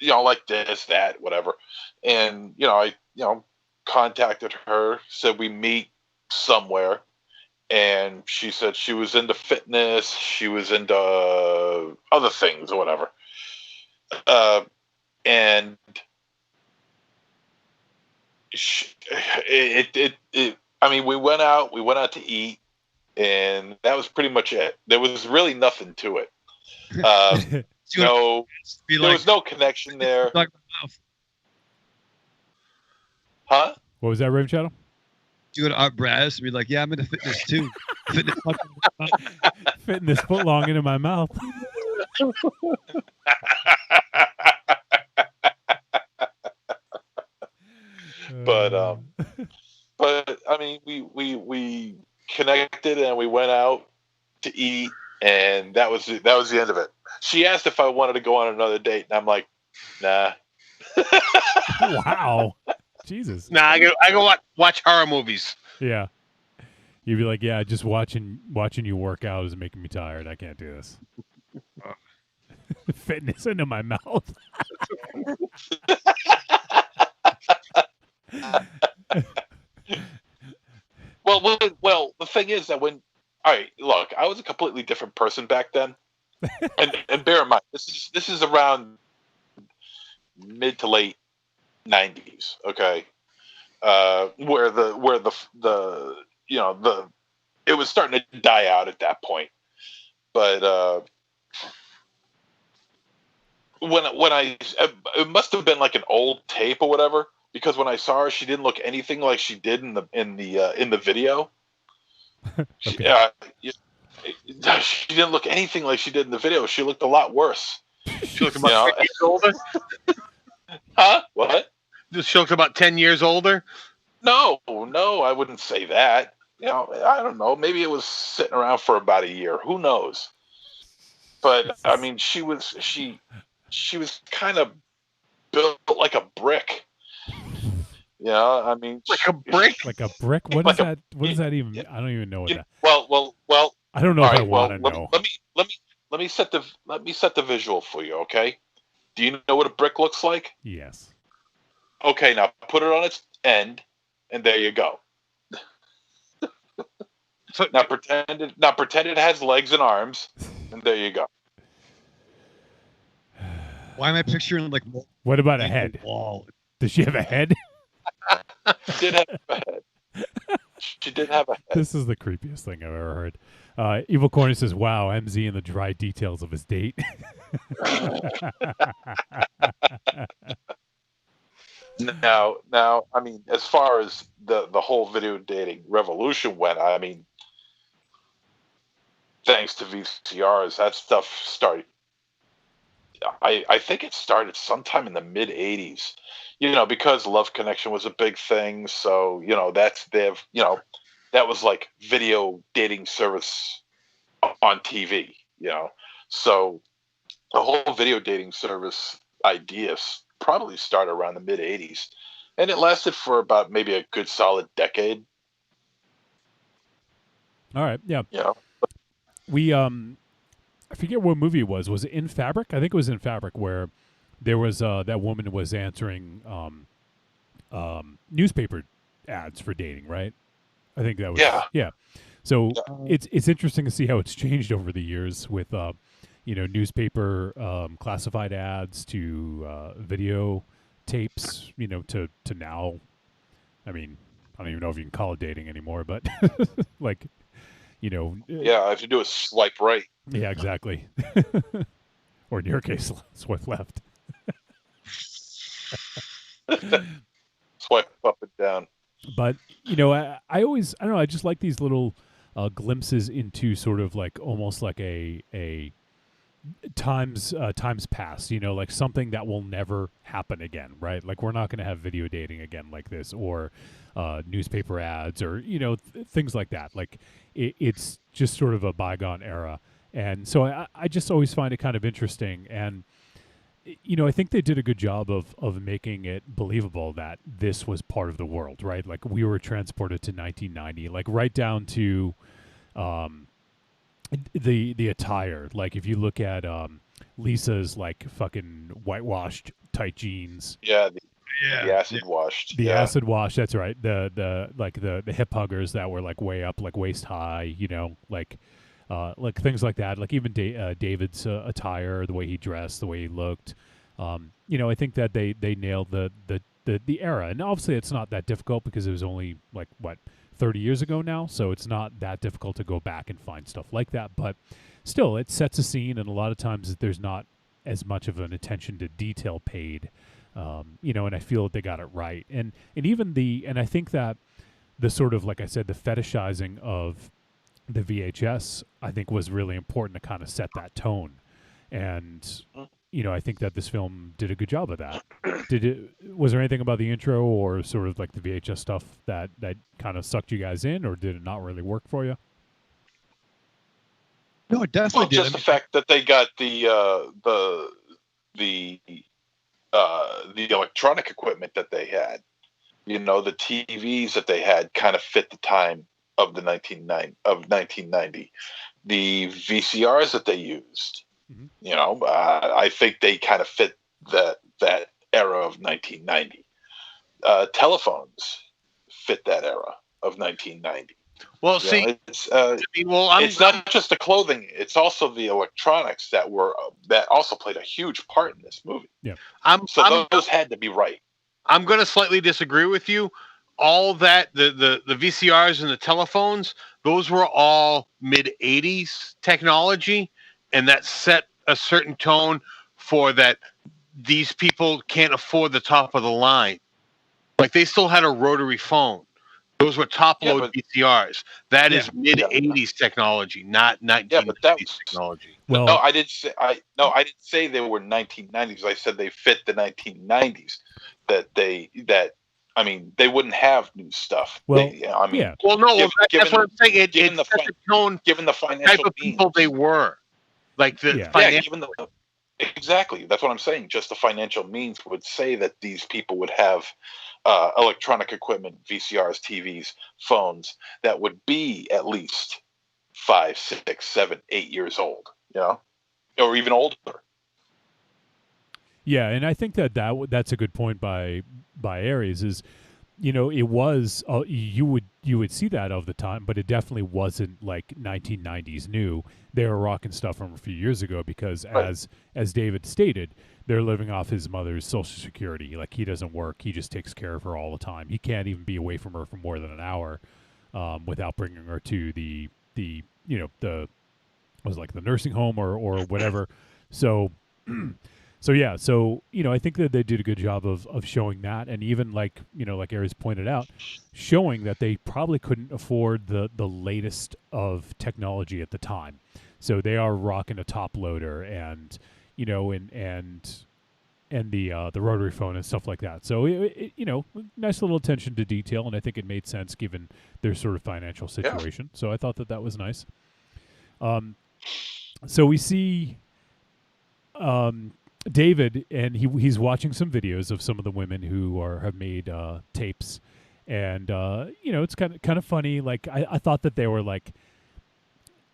[SPEAKER 2] like this, that, whatever, and I contacted her, said we meet somewhere, and she said she was into fitness, she was into other things or whatever, and I mean, we went out to eat, and that was pretty much it. There was really nothing to it. No, there was no connection there. Huh?
[SPEAKER 4] What was that, Raven Shadow?
[SPEAKER 7] You go to Art Brass and be like, yeah, I'm into fitness too.
[SPEAKER 4] Fitting this foot long into my mouth.
[SPEAKER 2] But I mean, we connected and we went out to eat, and that was the end of it. She asked if I wanted to go on another date, and I'm like, nah.
[SPEAKER 4] Wow, Jesus.
[SPEAKER 6] Nah, I go watch horror movies.
[SPEAKER 4] Yeah, you'd be like, yeah, just watching you work out is making me tired. I can't do this. Fitness into my mouth.
[SPEAKER 2] Well, the thing is that all right, look, I was a completely different person back then, and bear in mind, this is around mid to late 90s, okay, where it was starting to die out at that point, but it must have been like an old tape or whatever. Because when I saw her, she didn't look anything like she did in the video.
[SPEAKER 4] Okay.
[SPEAKER 2] She didn't look anything like she did in the video. She looked a lot worse.
[SPEAKER 6] She looked about 10 years older.
[SPEAKER 2] Huh? What?
[SPEAKER 6] She looked about 10 years older.
[SPEAKER 2] No, I wouldn't say that. I don't know. Maybe it was sitting around for about a year. Who knows? But I mean, she was kind of built like a brick. I mean,
[SPEAKER 6] like a brick.
[SPEAKER 4] Like a brick. What is that? What does that even? I don't even know what that.
[SPEAKER 2] Well.
[SPEAKER 4] I don't know if I want to know.
[SPEAKER 2] Let me set the visual for you. Okay. Do you know what a brick looks like?
[SPEAKER 4] Yes.
[SPEAKER 2] Okay. Now put it on end, and there you go.
[SPEAKER 6] So
[SPEAKER 2] Now pretend it has legs and arms, and there you go.
[SPEAKER 7] Why am I picturing like
[SPEAKER 4] What about a head?
[SPEAKER 7] wall?
[SPEAKER 4] Does she have a head?
[SPEAKER 2] She did have a head. She did have a head.
[SPEAKER 4] This is the creepiest thing I've ever heard. Evil Corner says, "Wow, MZ and the dry details of his date."
[SPEAKER 2] Now, I mean, as far as the whole video dating revolution went, I mean, thanks to VCRs, that stuff started. I think it started sometime in the mid '80s. Because Love Connection was a big thing. So that was like video dating service on TV. So the whole video dating service idea probably started around the mid '80s, and it lasted for about maybe a good solid decade.
[SPEAKER 4] All right, yeah.
[SPEAKER 2] Yeah.
[SPEAKER 4] We I forget what movie it was. Was it In Fabric? I think it was In Fabric, where there was that woman was answering newspaper ads for dating, right? I think that was yeah. So it's interesting to see how it's changed over the years with newspaper classified ads to video tapes, to now. I mean, I don't even know if you can call it dating anymore, but like,
[SPEAKER 2] yeah, if you do a swipe right.
[SPEAKER 4] Yeah, exactly. Or in your case, swipe left.
[SPEAKER 2] Swipe up and down.
[SPEAKER 4] But I always, I don't know, I just like these little glimpses into sort of like almost like a times past, like something that will never happen again, right? Like we're not going to have video dating again like this, or newspaper ads, or things like that. Like it's just sort of a bygone era, and so I just always find it kind of interesting. And I think they did a good job of making it believable that this was part of the world, right? Like we were transported to 1990, like right down to the attire. Like if you look at Lisa's like fucking whitewashed tight jeans.
[SPEAKER 2] Yeah, the acid washed.
[SPEAKER 4] The acid wash, that's right. The hip huggers that were like way up, like waist high, like things like that. Like even David's attire, the way he dressed, the way he looked. I think that they nailed the era. And obviously it's not that difficult because it was only like 30 years ago now, so it's not that difficult to go back and find stuff like that, but still it sets a scene, and a lot of times there's not as much of an attention to detail paid, and I feel that they got it right, and even and I think that the sort of, like I said, the fetishizing of the VHS I think was really important to kind of set that tone, and I think that this film did a good job of that. Was there anything about the intro or sort of like the VHS stuff that kind of sucked you guys in, or did it not really work for you?
[SPEAKER 7] No, it definitely did.
[SPEAKER 2] Just the fact that they got the electronic equipment that they had, the TVs that they had kind of fit the time of 1990. The VCRs that they used. Mm-hmm. I think they kind of fit that era of 1990. Telephones fit that era of 1990.
[SPEAKER 6] Well, see,
[SPEAKER 2] it's not just the clothing; it's also the electronics that also played a huge part in this movie.
[SPEAKER 4] Yeah,
[SPEAKER 2] those had to be right.
[SPEAKER 6] I'm going to slightly disagree with you. All that the VCRs and the telephones, those were all mid 80s technology. And that set a certain tone for that these people can't afford the top of the line. Like they still had a rotary phone. Those were top load VCRs. That is mid 80s technology, not 1990s technology.
[SPEAKER 2] Well, no, I didn't say they were 1990s. I said they fit the 1990s. They wouldn't have new stuff.
[SPEAKER 4] Well,
[SPEAKER 6] Well, no, that's what I'm saying. It set the tone,
[SPEAKER 2] given the financial
[SPEAKER 6] type of people they were. Like
[SPEAKER 2] exactly. That's what I'm saying. Just the financial means would say that these people would have electronic equipment, VCRs, TVs, phones that would be at least 5, 6, 7, 8 years old, or even older.
[SPEAKER 4] Yeah, and I think that's a good point by Aries is, it was you would see that of the time, but it definitely wasn't like 1990s new. They were rocking stuff from a few years ago because,
[SPEAKER 2] Right.
[SPEAKER 4] as David stated, they're living off his mother's Social Security. Like, he doesn't work; he just takes care of her all the time. He can't even be away from her for more than an hour without bringing her to the the was like the nursing home or whatever. So. I think that they did a good job of showing that, and even like like Aries pointed out, showing that they probably couldn't afford the latest of technology at the time. So they are rocking a top loader and the rotary phone and stuff like that. So nice little attention to detail, and I think it made sense given their sort of financial situation. So I thought that was nice. So we see David, and he's watching some videos of some of the women who have made tapes, and it's kind of funny. Like, I thought that they were like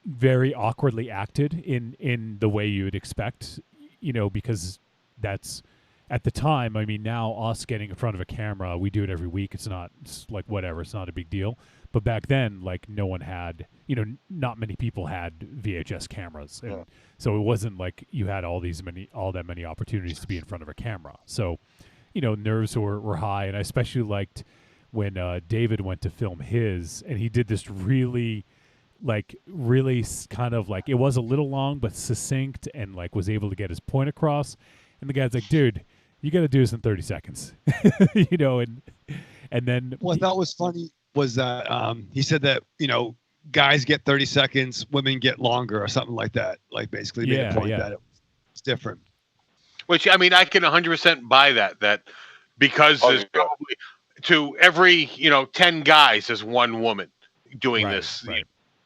[SPEAKER 4] very awkwardly acted in the way you would expect, because that's at the time. I mean, now us getting in front of a camera, we do it every week. It's like whatever. It's not a big deal. But back then, like, no one had, not many people had VHS cameras, and so it wasn't like you had all that many opportunities to be in front of a camera. So, nerves were high, and I especially liked when David went to film his, and he did this really kind of like, it was a little long but succinct, and like was able to get his point across. And the guy's like, "Dude, you got to do this in 30 seconds," and then
[SPEAKER 7] what I thought was funny was that he said that guys get 30 seconds, women get longer, or something like that. Like, basically made a point that it's different.
[SPEAKER 6] Which, I mean, I can 100% buy that because there's probably to every 10 guys there's one woman doing this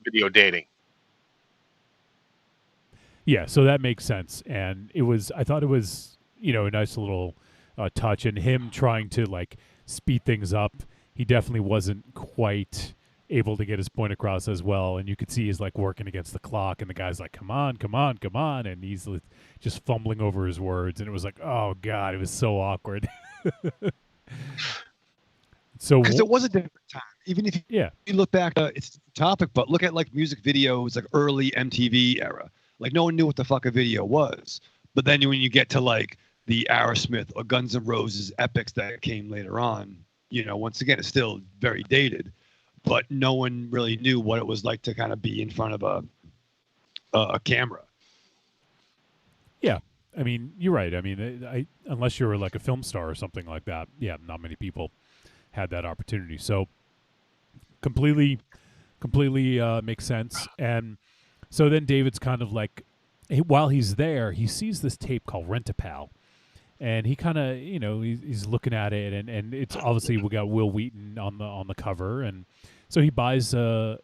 [SPEAKER 6] video dating.
[SPEAKER 4] Yeah, so that makes sense, and I thought it was a nice little touch, and him trying to like speed things up. He definitely wasn't quite able to get his point across as well, and you could see he's like working against the clock, and the guy's like, come on, and he's just fumbling over his words, and it was like, oh god, it was so awkward. So
[SPEAKER 7] because it was a different time, even if you look back, it's a topic, but look at like music videos, like early MTV era. Like, no one knew what the fuck a video was, but then when you get to like the Aerosmith or Guns N' Roses epics that came later on, once again, it's still very dated, but no one really knew what it was like to kind of be in front of a camera.
[SPEAKER 4] Yeah. I mean, you're right. I mean, unless you were like a film star or something like that, not many people had that opportunity. So completely makes sense. And so then David's kind of like, while he's there, he sees this tape called Rent-A-Pal. And he kind of, he's looking at it, and it's obviously we got Will Wheaton on the cover, and so he buys a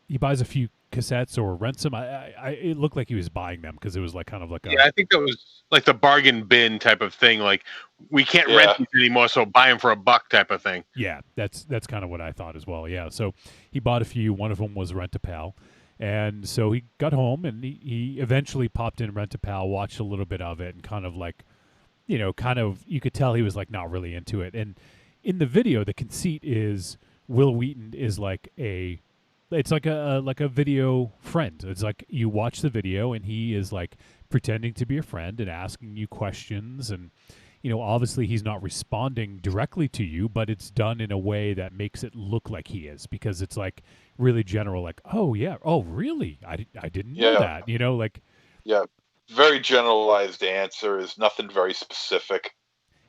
[SPEAKER 4] few cassettes or rents them. It looked like he was buying them because it was like kind of like
[SPEAKER 6] I think that was like the bargain bin type of thing. Like, we can't rent these anymore, so buy them for $1 type of thing.
[SPEAKER 4] Yeah, that's kind of what I thought as well. Yeah, so he bought a few. One of them was Rent-A-Pal. And so he got home, and he eventually popped in Rent-A-Pal, watched a little bit of it, and kind of like, you could tell he was like not really into it. And in the video, the conceit is Will Wheaton is like it's like a video friend. It's like you watch the video, and he is like pretending to be a friend and asking you questions, and obviously he's not responding directly to you, but it's done in a way that makes it look like he is, because it's like really general, like, oh yeah, oh really, I didn't know that, like,
[SPEAKER 2] very generalized answers, nothing very specific.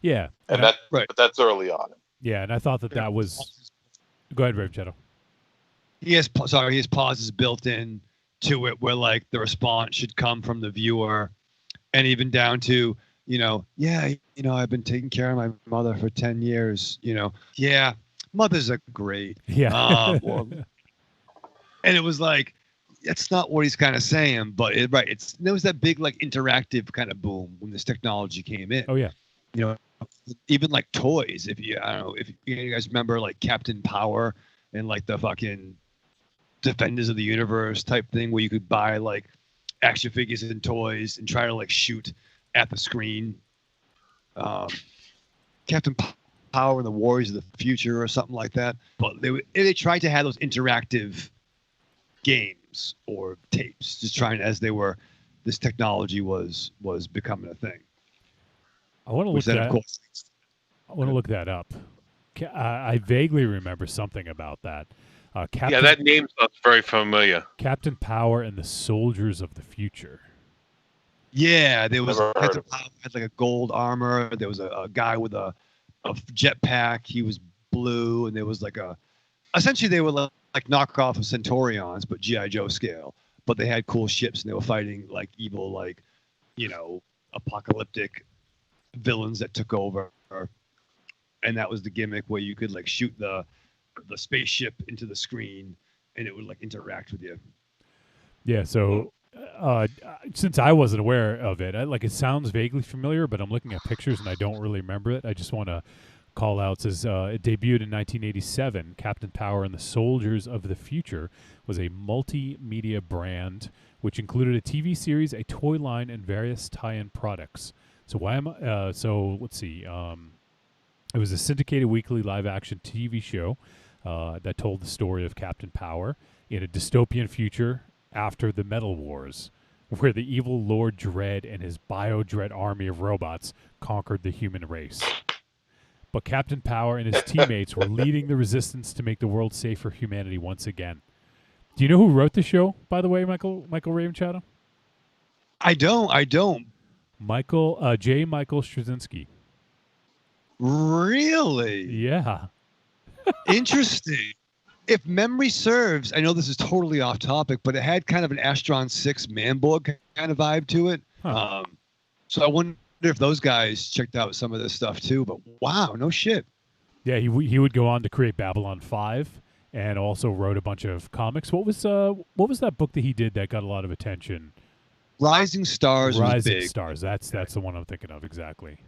[SPEAKER 4] Yeah,
[SPEAKER 2] and but that's early on.
[SPEAKER 4] Yeah, and I thought that was. Go ahead, Brave Shadow.
[SPEAKER 7] He has pauses built in to it where like the response should come from the viewer, and even down to I've been taking care of my mother for 10 years. Mothers are great.
[SPEAKER 4] Yeah.
[SPEAKER 7] And it was like, that's not what he's kind of saying, but there was that big like interactive kind of boom when this technology came in.
[SPEAKER 4] Oh yeah.
[SPEAKER 7] Even like toys. If you guys remember like Captain Power and like the fucking Defenders of the Universe type thing, where you could buy like action figures and toys and try to like shoot at the screen. Captain Power and the Warriors of the Future or something like that. But they tried to have those interactive games or tapes, just trying as this technology was becoming a thing.
[SPEAKER 4] I want to look that up. I vaguely remember something about that.
[SPEAKER 6] Yeah, that name sounds very familiar.
[SPEAKER 4] Captain Power and the Soldiers of the Future.
[SPEAKER 7] Yeah, there was Captain Power had like a gold armor. There was a guy with a jetpack. He was blue, and there was like essentially they were like knockoff of Centaurions, but G.I. Joe scale. But they had cool ships, and they were fighting like evil, like, apocalyptic villains that took over. And that was the gimmick where you could like shoot the spaceship into the screen, and it would like interact with you.
[SPEAKER 4] Yeah. So since I wasn't aware of it, it sounds vaguely familiar, but I'm looking at pictures and I don't really remember it. I just want to call out. It says it debuted in 1987. Captain Power and the Soldiers of the Future was a multimedia brand which included a TV series, a toy line, and various tie-in products. So let's see. It was a syndicated weekly live-action TV show that told the story of Captain Power in a dystopian future after the Metal Wars, where the evil Lord Dredd and his Bio-Dread army of robots conquered the human race. But Captain Power and his teammates were leading the resistance to make the world safe for humanity once again. Do you know who wrote the show, by the way, Michael Ravenshadow?
[SPEAKER 7] I don't.
[SPEAKER 4] J. Michael Straczynski.
[SPEAKER 7] Really?
[SPEAKER 4] Yeah.
[SPEAKER 7] Interesting. If memory serves, I know this is totally off topic, but it had kind of an Astron 6 Manborg kind of vibe to it.
[SPEAKER 4] Huh.
[SPEAKER 7] So I wonder if those guys checked out some of this stuff too. But wow, no shit.
[SPEAKER 4] Yeah, he would go on to create Babylon 5 and also wrote a bunch of comics. What was that book that he did that got a lot of attention?
[SPEAKER 7] Rising Stars was big.
[SPEAKER 4] Stars. That's the one I'm thinking of exactly.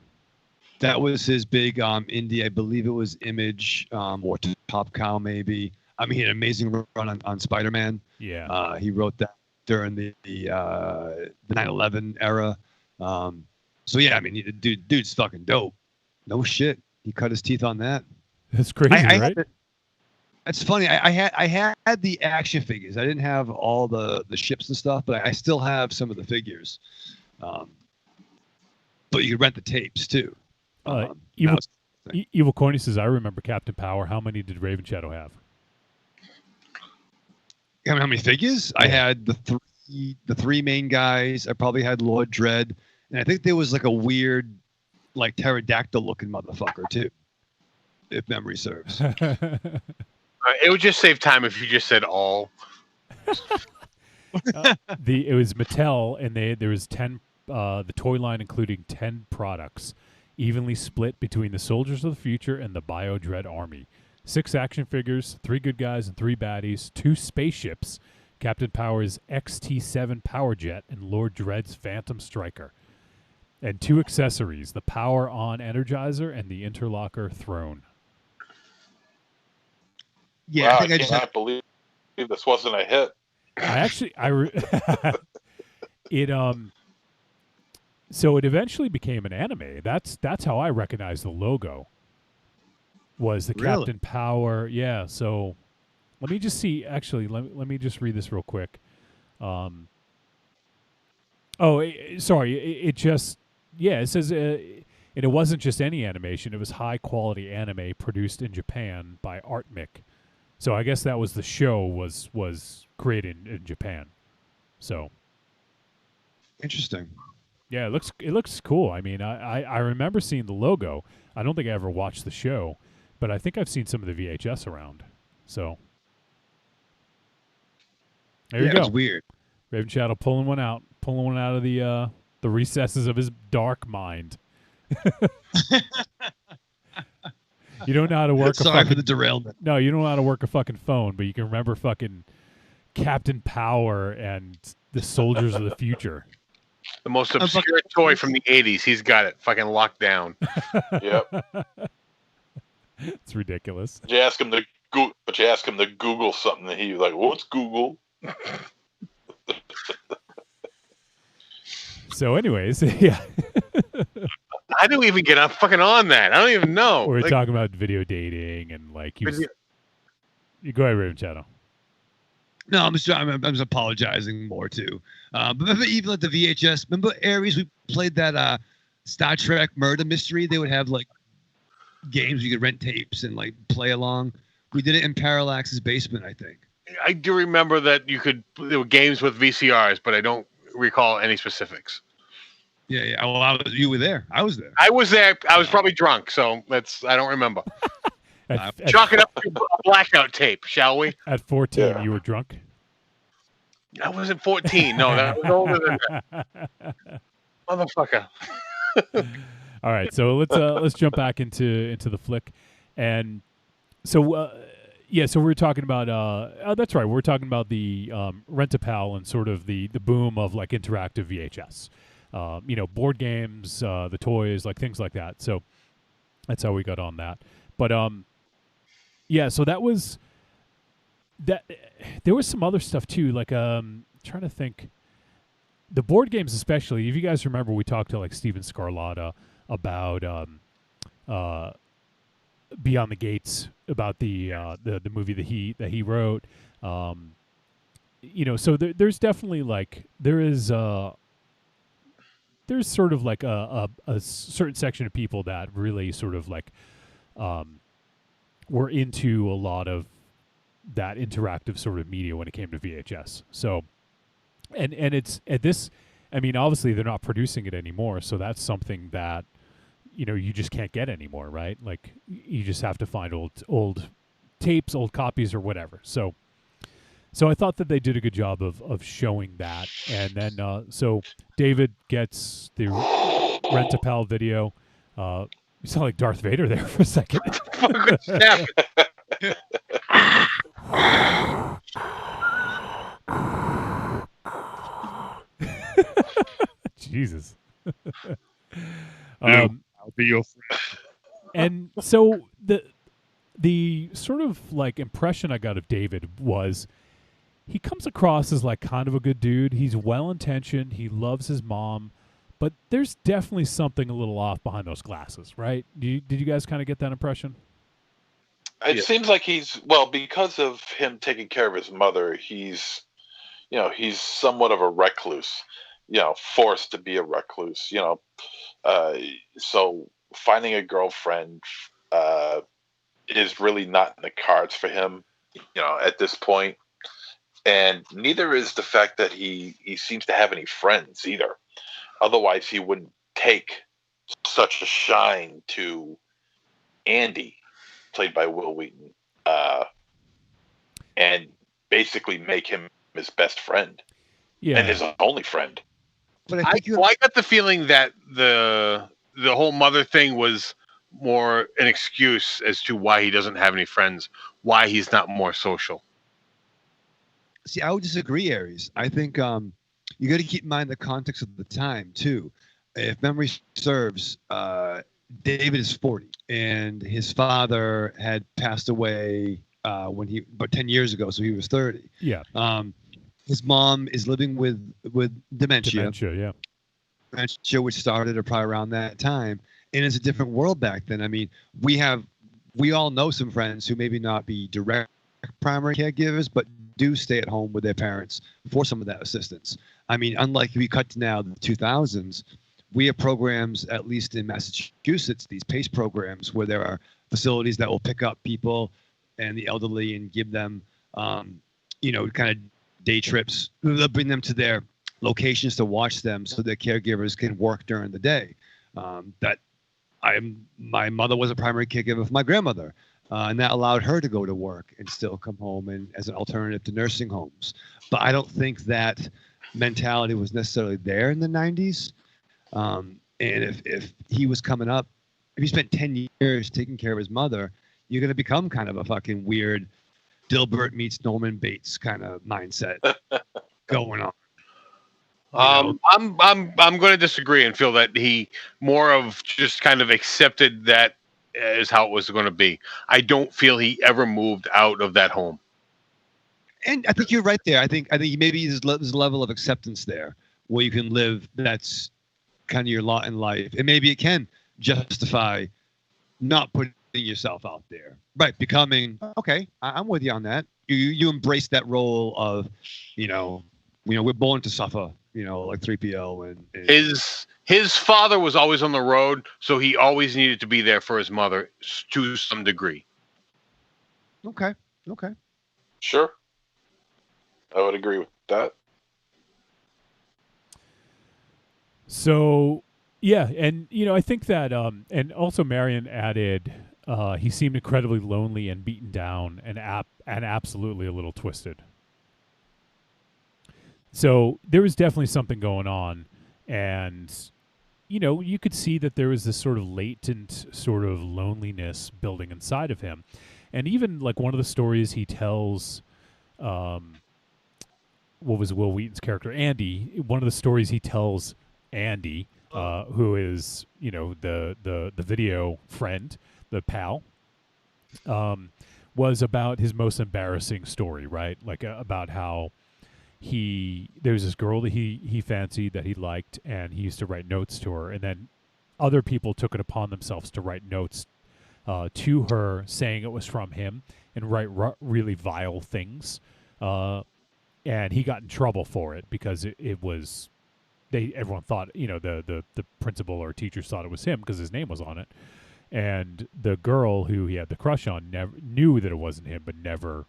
[SPEAKER 7] That was his big indie. I believe it was Image or Top Cow maybe. I mean, he had an amazing run on Spider-Man.
[SPEAKER 4] Yeah.
[SPEAKER 7] He wrote that during the 9/11 era. So yeah, I mean, dude's fucking dope. No shit. He cut his teeth on that.
[SPEAKER 4] That's crazy, right?
[SPEAKER 7] That's funny. I had the action figures. I didn't have all the ships and stuff, but I still have some of the figures. But you could rent the tapes too.
[SPEAKER 4] Evil Corny says, I remember Captain Power. How many did Ravenshadow have?
[SPEAKER 7] How many figures? Yeah. I had the three main guys. I probably had Lord Dredd. And I think there was like a weird, like pterodactyl looking motherfucker too, if memory serves.
[SPEAKER 6] It would just save time if you just said all.
[SPEAKER 4] It was Mattel, and there was 10. The toy line including 10 products, evenly split between the Soldiers of the Future and the Bio-Dread army. 6 action figures, 3 good guys and 3 baddies, 2 spaceships, Captain Power's XT-7 Power Jet and Lord Dredd's Phantom Striker, and 2 accessories, the Power On Energizer and the Interlocker Throne.
[SPEAKER 2] Yeah, wow, I cannot believe this wasn't a hit.
[SPEAKER 4] So it eventually became an anime. That's how I recognized the logo. Was the
[SPEAKER 7] really?
[SPEAKER 4] Captain Power? Yeah. So let me just see. Actually, let me just read this real quick. Sorry. It just it says and it wasn't just any animation. It was high quality anime produced in Japan by Artmic. So I guess that was the show was created in Japan. So
[SPEAKER 7] interesting.
[SPEAKER 4] Yeah, it looks cool. I mean, I remember seeing the logo. I don't think I ever watched the show, but I think I've seen some of the VHS around. So there you go.
[SPEAKER 7] It's weird.
[SPEAKER 4] Ravenshadow pulling one out of the recesses of his dark mind. You don't know how to work.
[SPEAKER 7] Sorry for the derailment.
[SPEAKER 4] No, you don't know how to work a fucking phone, but you can remember fucking Captain Power and the Soldiers of the Future.
[SPEAKER 6] The most obscure toy from the 80s. He's got it fucking locked down.
[SPEAKER 2] Yep.
[SPEAKER 4] It's ridiculous.
[SPEAKER 2] But you ask him to Google something, and he's like, "What's Google?"
[SPEAKER 4] So, anyways, yeah.
[SPEAKER 6] I don't even get fucking on that. I don't even know.
[SPEAKER 4] We're talking about video dating and like you go ahead, Raven Shadow.
[SPEAKER 7] No, I'm just apologizing more too. But remember, even like the VHS. Remember, Aries? We played that Star Trek murder mystery. They would have like games you could rent tapes and like play along. We did it in Parallax's basement, I think.
[SPEAKER 6] I do remember that there were games with VCRs, but I don't recall any specifics.
[SPEAKER 7] Yeah. Well, you were there. I was there.
[SPEAKER 6] I was there. I was probably drunk, so I don't remember. Chalk it up to a blackout tape, shall we?
[SPEAKER 4] At 14, you were drunk?
[SPEAKER 6] I wasn't 14. No, that was older than that. Motherfucker.
[SPEAKER 4] All right, so let's jump back into the flick, and so so we were talking about that's right, we were talking about the Rent-A-Pal and sort of the boom of like interactive VHS, board games, the toys, like things like that. So that's how we got on that. But so that was that. There was some other stuff too, like trying to think. The board games, especially, if you guys remember, we talked to like Steven Scarlatta about Beyond the Gates, about the movie that he wrote. So there's definitely like there's sort of like a certain section of people that really sort of like were into a lot of that interactive sort of media when it came to VHS. So. And it's at this, I mean, obviously they're not producing it anymore, so that's something that, you just can't get anymore, right? Like you just have to find old tapes, old copies, or whatever. So I thought that they did a good job of showing that. And then so David gets the Rent-A-Pal video. You sound like Darth Vader there for a second. Jesus.
[SPEAKER 7] I'll be your friend.
[SPEAKER 4] And so the sort of like impression I got of David was he comes across as like kind of a good dude. He's well-intentioned. He loves his mom, but there's definitely something a little off behind those glasses, right? Did you guys kind of get that impression?
[SPEAKER 2] It seems like because of him taking care of his mother, he's somewhat of a recluse. Forced to be a recluse, so finding a girlfriend is really not in the cards for him, at this point. And neither is the fact that he seems to have any friends either. Otherwise, he wouldn't take such a shine to Andy, played by Will Wheaton, and basically make him his best friend and his only friend.
[SPEAKER 7] But
[SPEAKER 6] I got the feeling that the whole mother thing was more an excuse as to why he doesn't have any friends, why he's not more social.
[SPEAKER 7] See, I would disagree, Aries. I think you got to keep in mind the context of the time too. If memory serves, David is 40, and his father had passed away about 10 years ago, so he was 30.
[SPEAKER 4] Yeah.
[SPEAKER 7] His mom is living with dementia.
[SPEAKER 4] Dementia,
[SPEAKER 7] which started probably around that time, and it's a different world back then. I mean, we all know some friends who maybe not be direct primary caregivers, but do stay at home with their parents for some of that assistance. I mean, unlike we cut to now the 2000s, we have programs, at least in Massachusetts, these PACE programs where there are facilities that will pick up people and the elderly and give them, kind of day trips. They'll bring them to their locations to watch them so their caregivers can work during the day. My mother was a primary caregiver for my grandmother, and that allowed her to go to work and still come home and as an alternative to nursing homes. But I don't think that mentality was necessarily there in the 90s. And if he was coming up, if he spent 10 years taking care of his mother, you're going to become kind of a fucking weird Dilbert meets Norman Bates kind of mindset going on.
[SPEAKER 6] I'm going to disagree and feel that he more of just kind of accepted that is how it was going to be. I don't feel he ever moved out of that home.
[SPEAKER 7] And I think you're right there. I think maybe there's a level of acceptance there where you can live. That's kind of your lot in life, and maybe it can justify not putting yourself out there. Right, becoming okay. I'm with you on that. You embrace that role of, we're born to suffer. Like 3PO and
[SPEAKER 6] his father was always on the road, so he always needed to be there for his mother to some degree.
[SPEAKER 7] Okay.
[SPEAKER 2] Sure. I would agree with that.
[SPEAKER 4] So, yeah, and I think that, and also Marion added, he seemed incredibly lonely and beaten down, and absolutely a little twisted. So there was definitely something going on, and you could see that there was this sort of latent sort of loneliness building inside of him, and even like one of the stories he tells. What was Will Wheaton's character, Andy? One of the stories he tells Andy, who is the video friend, the pal, was about his most embarrassing story, right? Like about how there was this girl that he fancied, that he liked, and he used to write notes to her, and then other people took it upon themselves to write notes to her saying it was from him and write really vile things. And he got in trouble for it because it was everyone thought, the principal or teachers thought it was him because his name was on it. And the girl who he had the crush on never knew that it wasn't him, but never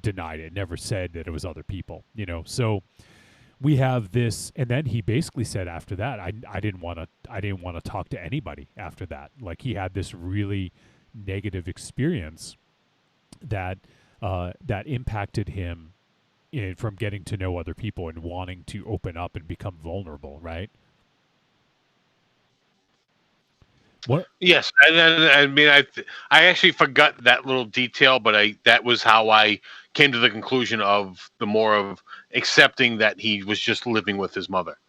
[SPEAKER 4] denied it, never said that it was other people, So we have this, and then he basically said after that, I didn't want to talk to anybody after that. Like he had this really negative experience that impacted him from getting to know other people and wanting to open up and become vulnerable, right? What?
[SPEAKER 6] Yes, I mean, I actually forgot that little detail, but that was how I came to the conclusion of the more of accepting that he was just living with his mother.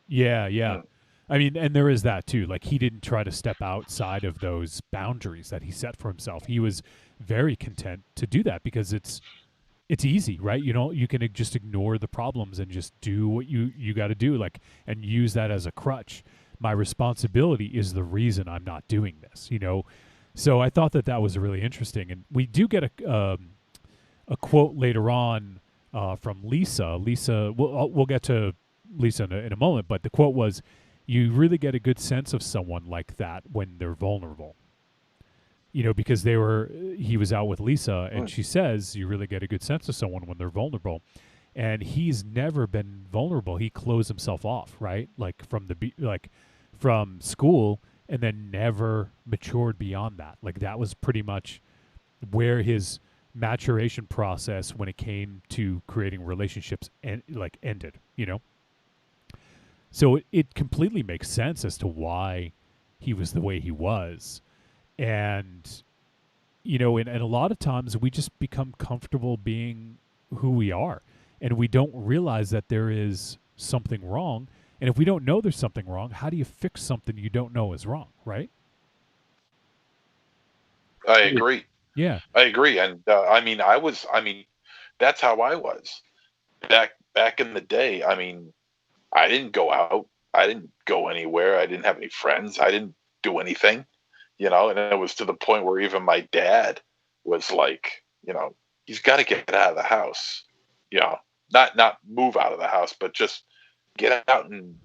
[SPEAKER 4] Yeah. I mean, and there is that too. Like he didn't try to step outside of those boundaries that he set for himself. He was very content to do that because it's easy, right? You can just ignore the problems and just do what you got to do, like, and use that as a crutch. My responsibility is the reason I'm not doing this, So I thought that was really interesting, and we do get a quote later on from Lisa. Lisa, we'll get to Lisa in a moment, but the quote was, "You really get a good sense of someone like that when they're vulnerable." Because he was out with Lisa, and she says, you really get a good sense of someone when they're vulnerable. And he's never been vulnerable. He closed himself off, right? Like from school, and then never matured beyond that. Like that was pretty much where his maturation process when it came to creating relationships ended, So it completely makes sense as to why he was the way he was. And, and a lot of times we just become comfortable being who we are, and we don't realize that there is something wrong. And if we don't know there's something wrong, how do you fix something you don't know is wrong, right?
[SPEAKER 2] I agree.
[SPEAKER 4] Yeah.
[SPEAKER 2] I agree. And that's how I was back in the day. I mean, I didn't go out. I didn't go anywhere. I didn't have any friends. I didn't do anything. And it was to the point where even my dad was like, he's got to get out of the house, not move out of the house, but just get out and,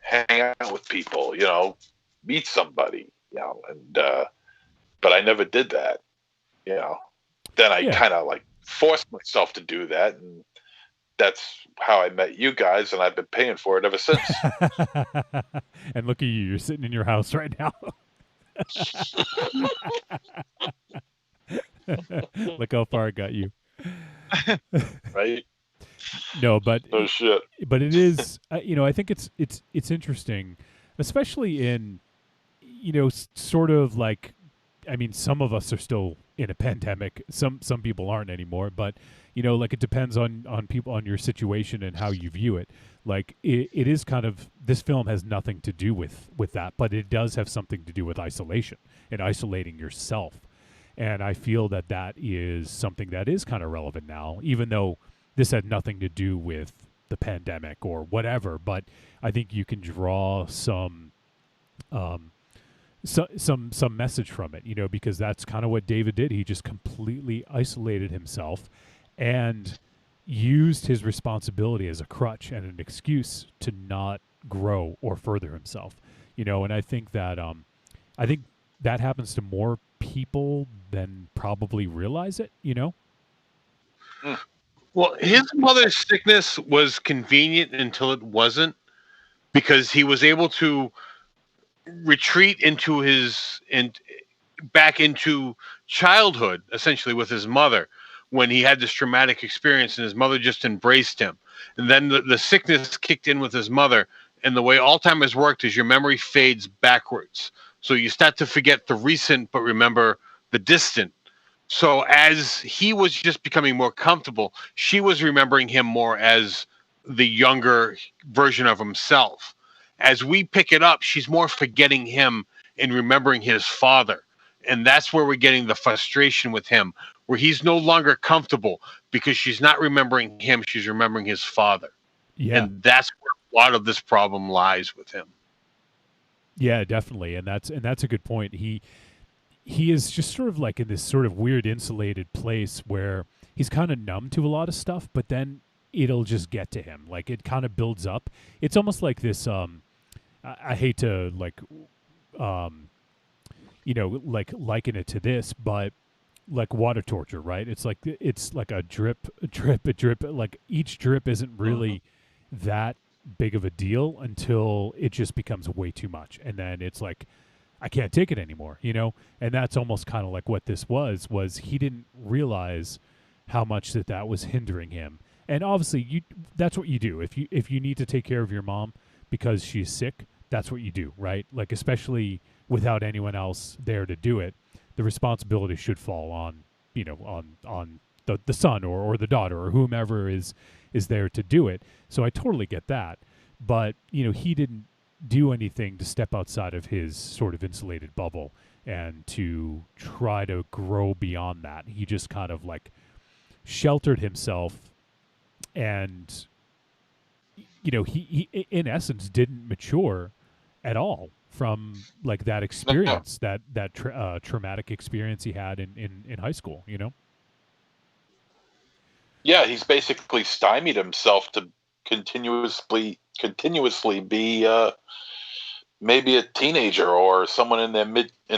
[SPEAKER 2] hang out with people, meet somebody, and, but I never did that, then I kind of like forced myself to do that. And that's how I met you guys. And I've been paying for it ever since.
[SPEAKER 4] And look at you, you're sitting in your house right now. Look how far it got you.
[SPEAKER 2] Right?
[SPEAKER 4] No, but
[SPEAKER 2] no shit.
[SPEAKER 4] But it is, I think it's interesting, especially in, sort of like, I mean, some of us are still in a pandemic. Some people aren't anymore, but like it depends on people, on your situation and how you view it. Like it is kind of, this film has nothing to do with that, but it does have something to do with isolation and isolating yourself. And I feel that is something that is kind of relevant now, even though this had nothing to do with the pandemic or whatever. But I think you can draw some some message from it, because that's kind of what David did. He just completely isolated himself and used his responsibility as a crutch and an excuse to not grow or further himself. And I think that happens to more people than probably realize it.
[SPEAKER 6] Well, his mother's sickness was convenient until it wasn't, because he was able to retreat back into childhood, essentially, with his mother, when he had this traumatic experience, and his mother just embraced him. And then the sickness kicked in with his mother, and the way Alzheimer's worked is your memory fades backwards. So you start to forget the recent, but remember the distant. So as he was just becoming more comfortable, she was remembering him more as the younger version of himself. As we pick it up, she's more forgetting him and remembering his father. And that's where we're getting the frustration with him, where he's no longer comfortable because she's not remembering him, she's remembering his father.
[SPEAKER 4] Yeah.
[SPEAKER 6] And that's where a lot of this problem lies with him.
[SPEAKER 4] Yeah, definitely. And that's a good point. He is just sort of like in this sort of weird insulated place where he's kind of numb to a lot of stuff, but then it'll just get to him. Like, it kind of builds up. It's almost like this, I hate to like liken it to this, but like water torture, right? It's like a drip. Like, each drip isn't really that big of a deal until it just becomes way too much. And then it's like, I can't take it anymore, And that's almost kind of like what this was he didn't realize how much that was hindering him. And obviously that's what you do. If you need to take care of your mom because she's sick, that's what you do, right? Like, especially without anyone else there to do it, the responsibility should fall on the son or the daughter or whomever is there to do it. So I totally get that. But, he didn't do anything to step outside of his sort of insulated bubble and to try to grow beyond that. He just kind of like sheltered himself, and he in essence didn't mature at all from like that experience, that traumatic experience he had in high school.
[SPEAKER 2] Yeah, he's basically stymied himself to continuously be maybe a teenager or someone in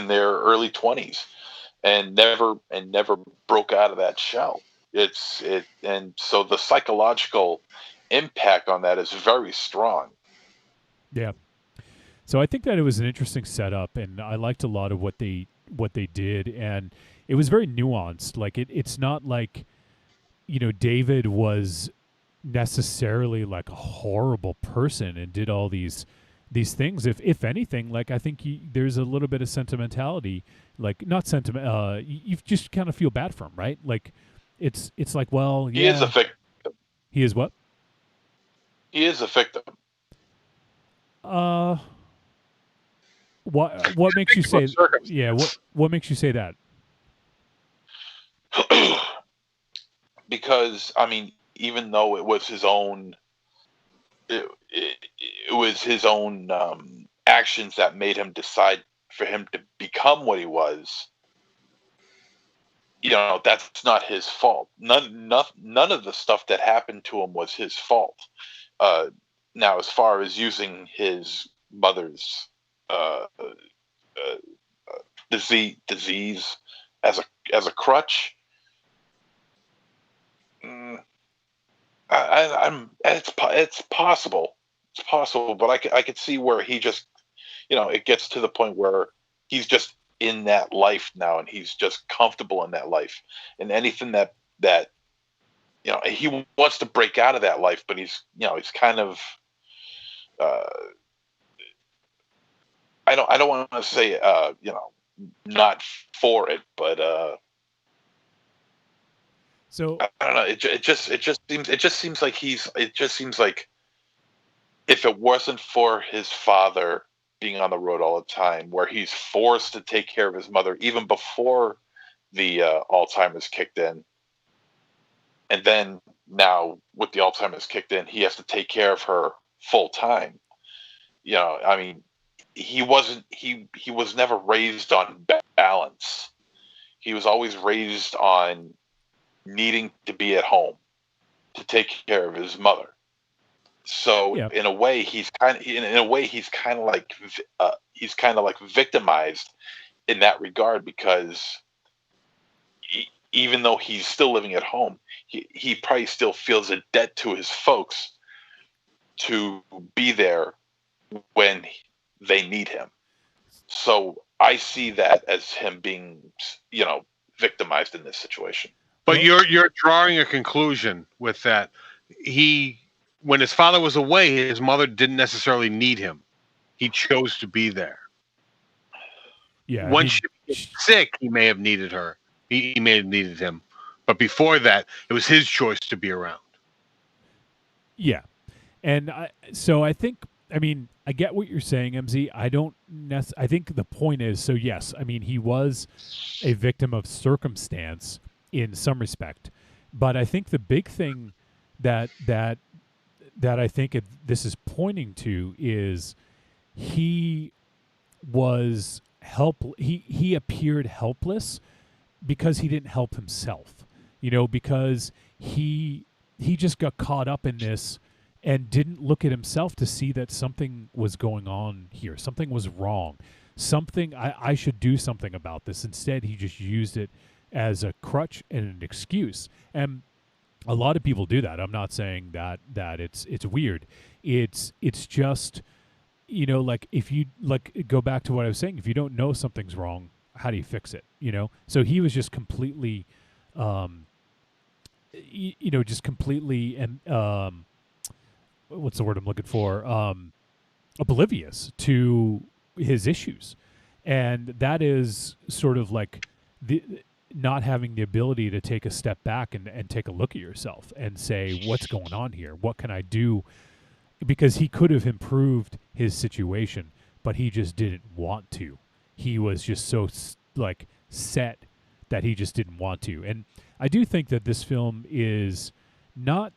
[SPEAKER 2] their early 20s, and never broke out of that shell. And so the psychological impact on that is very strong.
[SPEAKER 4] Yeah. So I think that it was an interesting setup, and I liked a lot of what they did, and it was very nuanced. Like, it's not like David was necessarily like a horrible person and did all these things. If anything, like, I think there's a little bit of sentimentality, like, not sentiment. You just kind of feel bad for him, right? Like, it's like, well, yeah.
[SPEAKER 2] He is a victim.
[SPEAKER 4] He is what?
[SPEAKER 2] He is a victim.
[SPEAKER 4] What makes you say? Yeah. What makes you say that?
[SPEAKER 2] Because, I mean, even though it was his own, actions that made him decide for him to become what he was. That's not his fault. None of the stuff that happened to him was his fault. Now, as far as using his mother's disease as a crutch, it's possible. It's possible, but I could see where he just, it gets to the point where he's just in that life now, and he's just comfortable in that life, and anything that he wants to break out of that life, but he's kind of, I don't want to say, not for it, but,
[SPEAKER 4] so
[SPEAKER 2] I don't know. It just seems like if it wasn't for his father being on the road all the time, where he's forced to take care of his mother even before the Alzheimer's kicked in, and then now with the Alzheimer's kicked in, he has to take care of her full time. I mean, he was never raised on balance. He was always raised on needing to be at home to take care of his mother. So in a way, he's kind of like victimized in that regard, because even though he's still living at home, he probably still feels a debt to his folks to be there when they need him. So I see that as him being, victimized in this situation.
[SPEAKER 6] But you're drawing a conclusion with that. When his father was away, his mother didn't necessarily need him. He chose to be there.
[SPEAKER 4] Yeah.
[SPEAKER 6] Once she was sick, he may have needed her. He may have needed him. But before that, it was his choice to be around.
[SPEAKER 4] Yeah. And I think, I get what you're saying, MZ. I think the point is, so yes, he was a victim of circumstance in some respect. But I think the big thing that I think this is pointing to is he was he appeared helpless because he didn't help himself, because he just got caught up in this and didn't look at himself to see that something was going on here. Something was wrong. I should do something about this. Instead, he just used it as a crutch and an excuse. And a lot of people do that. I'm not saying that it's weird. It's just, like if you go back to what I was saying, if you don't know something's wrong, how do you fix it? So he was just completely, what's the word I'm looking for? Oblivious to his issues. And that is sort of like not having the ability to take a step back and take a look at yourself and say, what's going on here? What can I do? Because he could have improved his situation, but he just didn't want to. He was just so set that he just didn't want to. And I do think that this film is not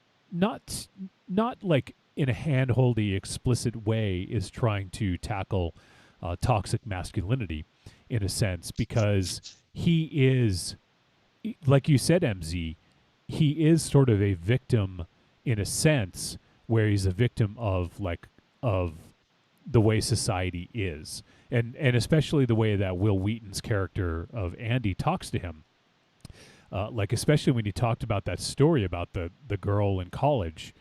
[SPEAKER 4] like in a hand-holdy, explicit way is trying to tackle toxic masculinity in a sense, because he is, like you said, MZ, he is sort of a victim in a sense, where he's a victim of the way society is. And especially the way that Will Wheaton's character of Andy talks to him. Especially when he talked about that story about the girl in college,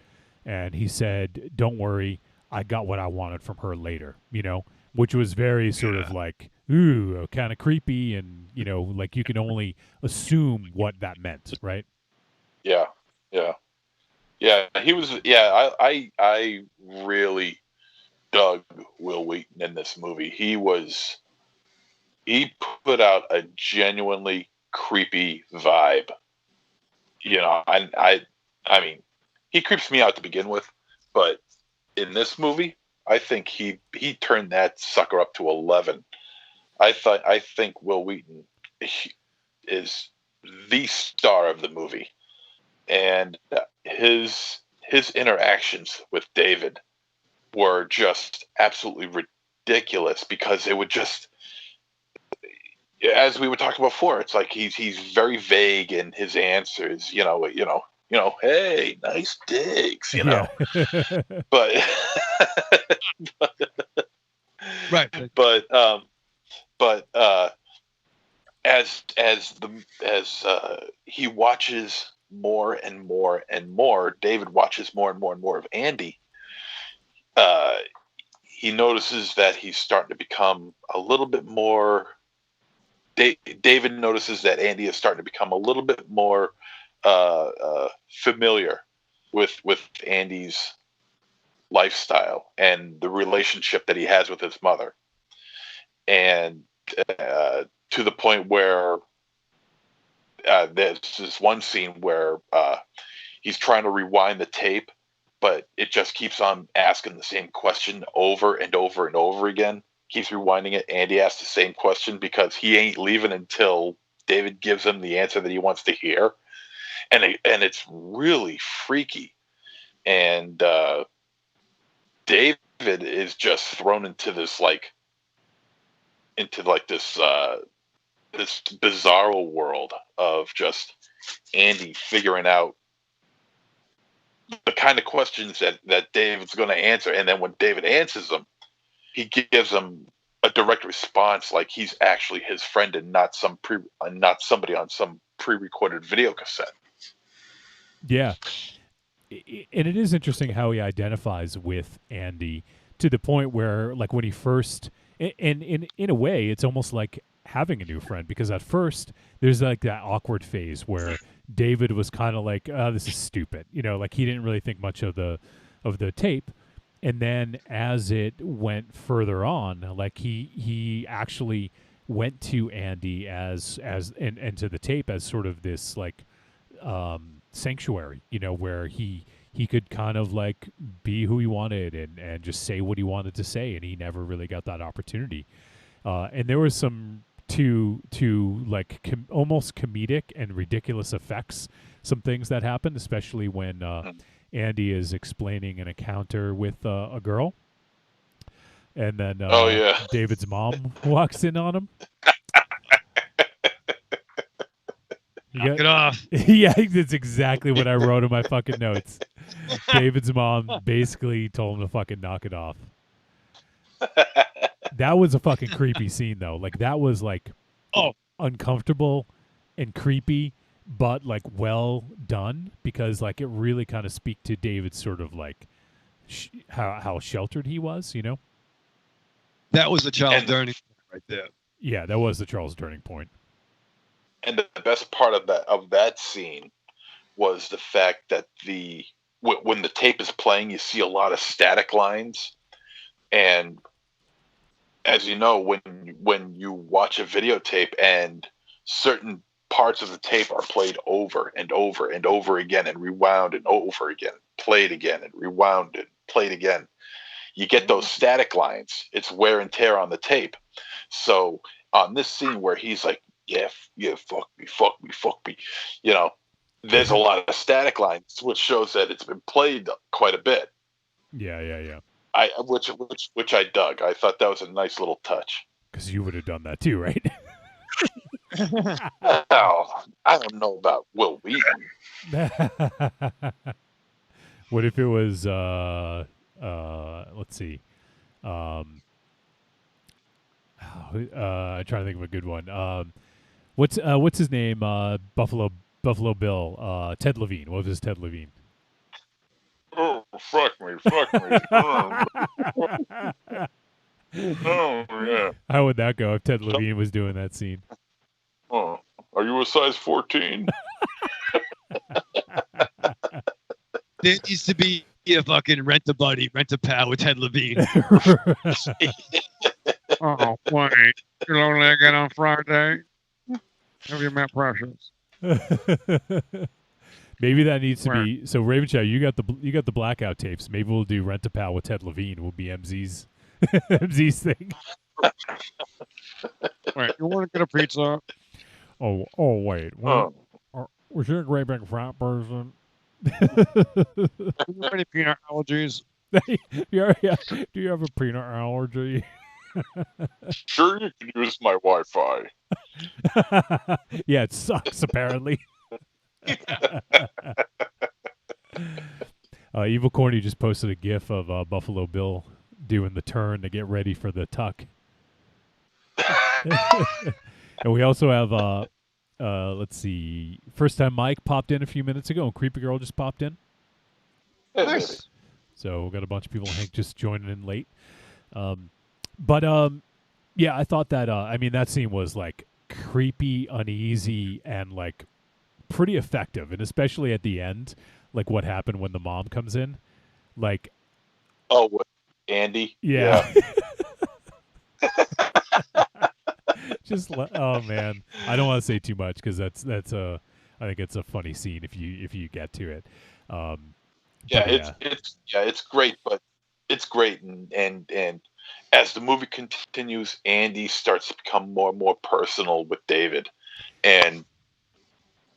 [SPEAKER 4] and he said, "Don't worry, I got what I wanted from her later," which was very sort of ooh, kind of creepy, and you can only assume what that meant, right?
[SPEAKER 2] Yeah. He was. Yeah, I really dug Will Wheaton in this movie. He put out a genuinely creepy vibe. I mean, he creeps me out to begin with, but in this movie, I think he turned that sucker up to 11. I think Will Wheaton is the star of the movie, and his interactions with David were just absolutely ridiculous, because it would just, as we were talking before, it's like he's very vague in his answers. Hey, nice digs,
[SPEAKER 4] Yeah.
[SPEAKER 2] but
[SPEAKER 7] right.
[SPEAKER 2] But as he watches more and more and more, David watches more and more and more of Andy. He notices that he's starting to become a little bit more. David notices that Andy is starting to become a little bit more familiar with Andy's lifestyle and the relationship that he has with his mother, and to the point where there's this one scene where he's trying to rewind the tape, but it just keeps on asking the same question over and over and over again. Keeps rewinding it. Andy asks the same question because he ain't leaving until David gives him the answer that he wants to hear. And it's really freaky. And David is just thrown into this into like this bizarro world of just Andy figuring out the kind of questions that David's going to answer, and then when David answers them, he gives them a direct response, like he's actually his friend and not not somebody on some pre-recorded video cassette.
[SPEAKER 4] Yeah. And it is interesting how he identifies with Andy to the point where, like, when he first, and in a way, it's almost like having a new friend, because at first there's like that awkward phase where David was kind of like, oh, this is stupid, like he didn't really think much of the tape. And then as it went further on, like he actually went to Andy and to the tape as sort of this like sanctuary, where he could kind of like be who he wanted and just say what he wanted to say, and he never really got that opportunity. And there was some to like almost comedic and ridiculous effects, some things that happened, especially when Andy is explaining an encounter with a girl, and then David's mom walks in on him.
[SPEAKER 7] Knock it off.
[SPEAKER 4] Yeah, that's exactly what I wrote in my fucking notes. David's mom basically told him to fucking knock it off. That was a fucking creepy scene, though. Like, that was like uncomfortable and creepy, but like well done, because like it really kind of speak to David's sort of like how sheltered he was,
[SPEAKER 7] That was the Charles Durning right there.
[SPEAKER 4] Yeah, that was the Charles Durning point.
[SPEAKER 2] And the best part of that scene was the fact that when the tape is playing, you see a lot of static lines, and as you know, when you watch a videotape and certain parts of the tape are played over and over and over again and rewound and over again, played again and rewound and played again, you get those static lines. It's wear and tear on the tape. So on this scene where he's like, yeah, fuck me, there's a lot of static lines, which shows that it's been played quite a bit.
[SPEAKER 4] Yeah.
[SPEAKER 2] Which I dug. I thought that was a nice little touch.
[SPEAKER 4] Because you would have done that too, right?
[SPEAKER 2] Well, I don't know about Will Wheaton.
[SPEAKER 4] What if it was let's see. I'm trying to think of a good one. What's his name? Buffalo Bill. Ted Levine. What was his Ted Levine?
[SPEAKER 2] Oh, fuck me. Oh, yeah.
[SPEAKER 4] How would that go if Ted Levine was doing that scene?
[SPEAKER 2] Oh, are you a size 14?
[SPEAKER 7] There needs to be a fucking Rent-A-Pal with Ted Levine.
[SPEAKER 6] Oh, wait. You lonely again on Friday? Have you met Precious?
[SPEAKER 4] Maybe that needs to be. So Ravenchild, you got the blackout tapes. Maybe we'll do Rent-A-Pal with Ted Levine. Will be MZ's thing.
[SPEAKER 6] Wait, you want to get a pizza?
[SPEAKER 4] Oh, wait. Was you a great big fat person?
[SPEAKER 6] Do you have any peanut allergies?
[SPEAKER 4] Yeah. Do you have a peanut allergy?
[SPEAKER 2] Sure, you can use my Wi-Fi.
[SPEAKER 4] Yeah, it sucks, apparently. Evil Corny just posted a gif of Buffalo Bill doing the turn to get ready for the tuck. And we also have let's see, First Time Mike popped in a few minutes ago, and Creepy Girl just popped in.
[SPEAKER 7] Nice.
[SPEAKER 4] So we got a bunch of people, Hank, just joining in late. But yeah, I thought that that scene was like creepy, uneasy, and like pretty effective, and especially at the end, like what happened when the mom comes in, like,
[SPEAKER 2] oh, what, Andy?
[SPEAKER 4] Yeah. Just oh man, I don't want to say too much because that's I think it's a funny scene if you get to it.
[SPEAKER 2] It's great, but it's great, and as the movie continues, Andy starts to become more and more personal with David, and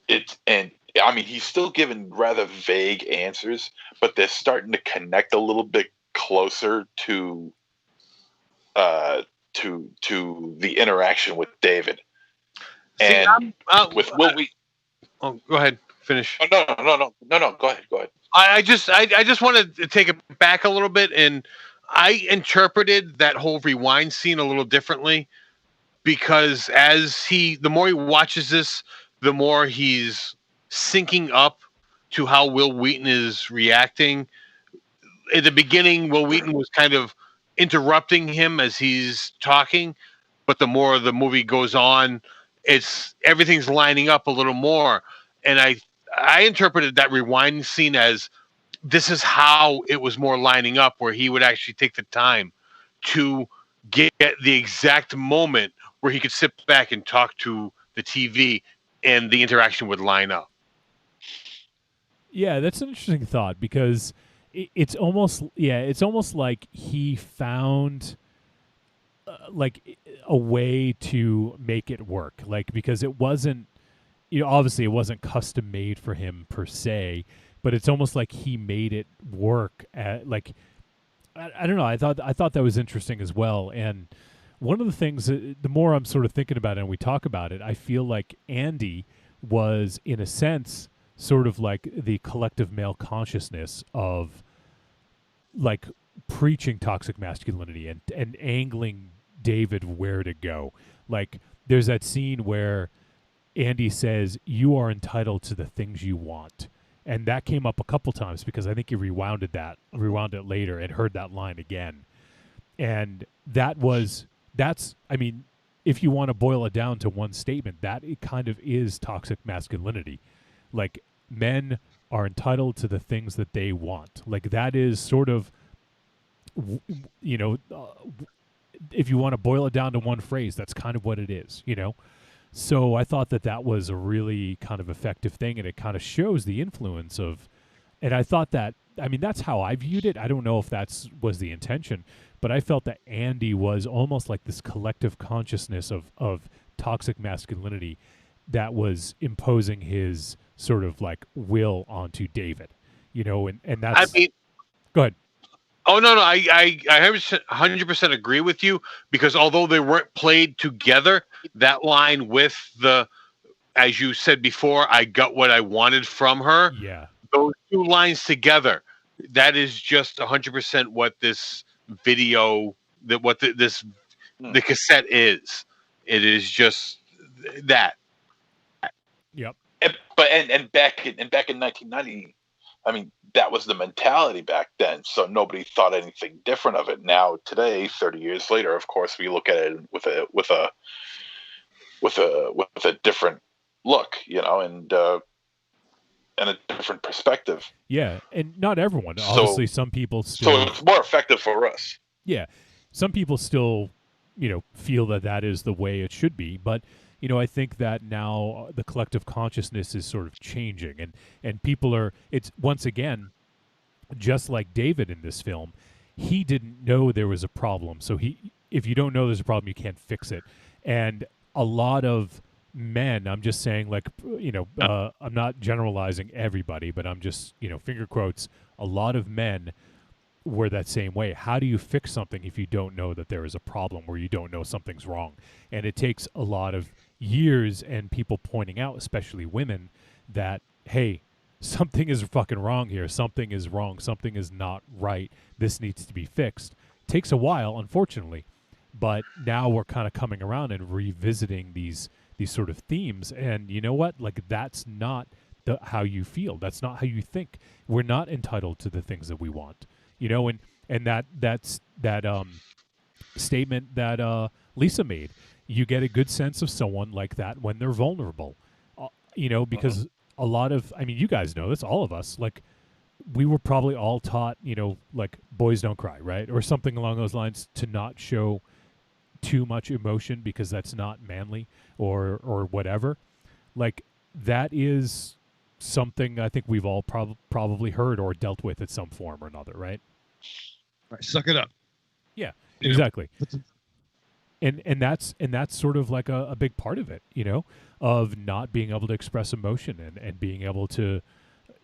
[SPEAKER 2] he's still giving rather vague answers, but they're starting to connect a little bit closer to to the interaction with David.
[SPEAKER 6] See,
[SPEAKER 2] And with Will we?
[SPEAKER 6] Oh, go ahead. Finish.
[SPEAKER 2] Oh, no. Go ahead.
[SPEAKER 6] I just wanted to take it back a little bit, and I interpreted that whole rewind scene a little differently, because the more he watches this, the more he's syncing up to how Will Wheaton is reacting. At the beginning, Will Wheaton was kind of interrupting him as he's talking, but the more the movie goes on, everything's lining up a little more. And I interpreted that rewind scene as this is how it was more lining up, where he would actually take the time to get the exact moment where he could sit back and talk to the TV and the interaction would line up.
[SPEAKER 4] Yeah, that's an interesting thought, because it's almost like he found like a way to make it work, like, because it wasn't, obviously it wasn't custom made for him per se, but it's almost like he made it work at, like, I don't know. I thought that was interesting as well. And one of the things, the more I'm sort of thinking about it and we talk about it, I feel like Andy was, in a sense, sort of like the collective male consciousness of, like, preaching toxic masculinity and angling David where to go. Like, there's that scene where Andy says, "You are entitled to the things you want." And that came up a couple times, because I think he rewound it later and heard that line again. And I mean, if you want to boil it down to one statement, that it kind of is toxic masculinity. Like, men are entitled to the things that they want. Like, that is sort of, if you want to boil it down to one phrase, that's kind of what it is, So I thought that was a really kind of effective thing, and it kind of shows the influence of, and I thought that, I mean, that's how I viewed it. I don't know if was the intention, but I felt that Andy was almost like this collective consciousness of toxic masculinity that was imposing his sort of like will onto David, and that's,
[SPEAKER 6] I mean,
[SPEAKER 4] go ahead.
[SPEAKER 6] Oh, no, I 100% agree with you, because although they weren't played together, that line with as you said before, I got what I wanted from her.
[SPEAKER 4] Yeah.
[SPEAKER 6] Those two lines together, that is just 100% what this video, the cassette is. It is just that.
[SPEAKER 4] Yep.
[SPEAKER 2] And back in 1990, I mean, that was the mentality back then, so nobody thought anything different of it. Now, today, 30 years later, of course, we look at it with a different look, and a different perspective.
[SPEAKER 4] Yeah, and not everyone. Obviously, some people still.
[SPEAKER 2] So it's more effective for us.
[SPEAKER 4] Yeah, some people still, feel that is the way it should be, but. I think that now the collective consciousness is sort of changing, and people are, it's once again, just like David in this film, he didn't know there was a problem. So if you don't know there's a problem, you can't fix it. And a lot of men, I'm just saying, like, I'm not generalizing everybody, but I'm just, finger quotes, a lot of men were that same way. How do you fix something if you don't know that there is a problem, or you don't know something's wrong? And it takes a lot of years and people pointing out, especially women, that, hey, something is fucking wrong here. Something is wrong. Something is not right. This needs to be fixed. Takes a while, unfortunately, but now we're kind of coming around and revisiting these sort of themes. And you know what? Like, that's not how you feel. That's not how you think. We're not entitled to the things that we want. And that's that statement that Lisa made. You get a good sense of someone like that when they're vulnerable, because a lot of, I mean, you guys know this, all of us, like, we were probably all taught, like, boys don't cry, right? Or something along those lines, to not show too much emotion because that's not manly or whatever. Like, that is something I think we've all probably heard or dealt with at some form or another, right?
[SPEAKER 7] All right, suck it up.
[SPEAKER 4] Yeah, exactly. And that's sort of like a big part of it, of not being able to express emotion and being able to,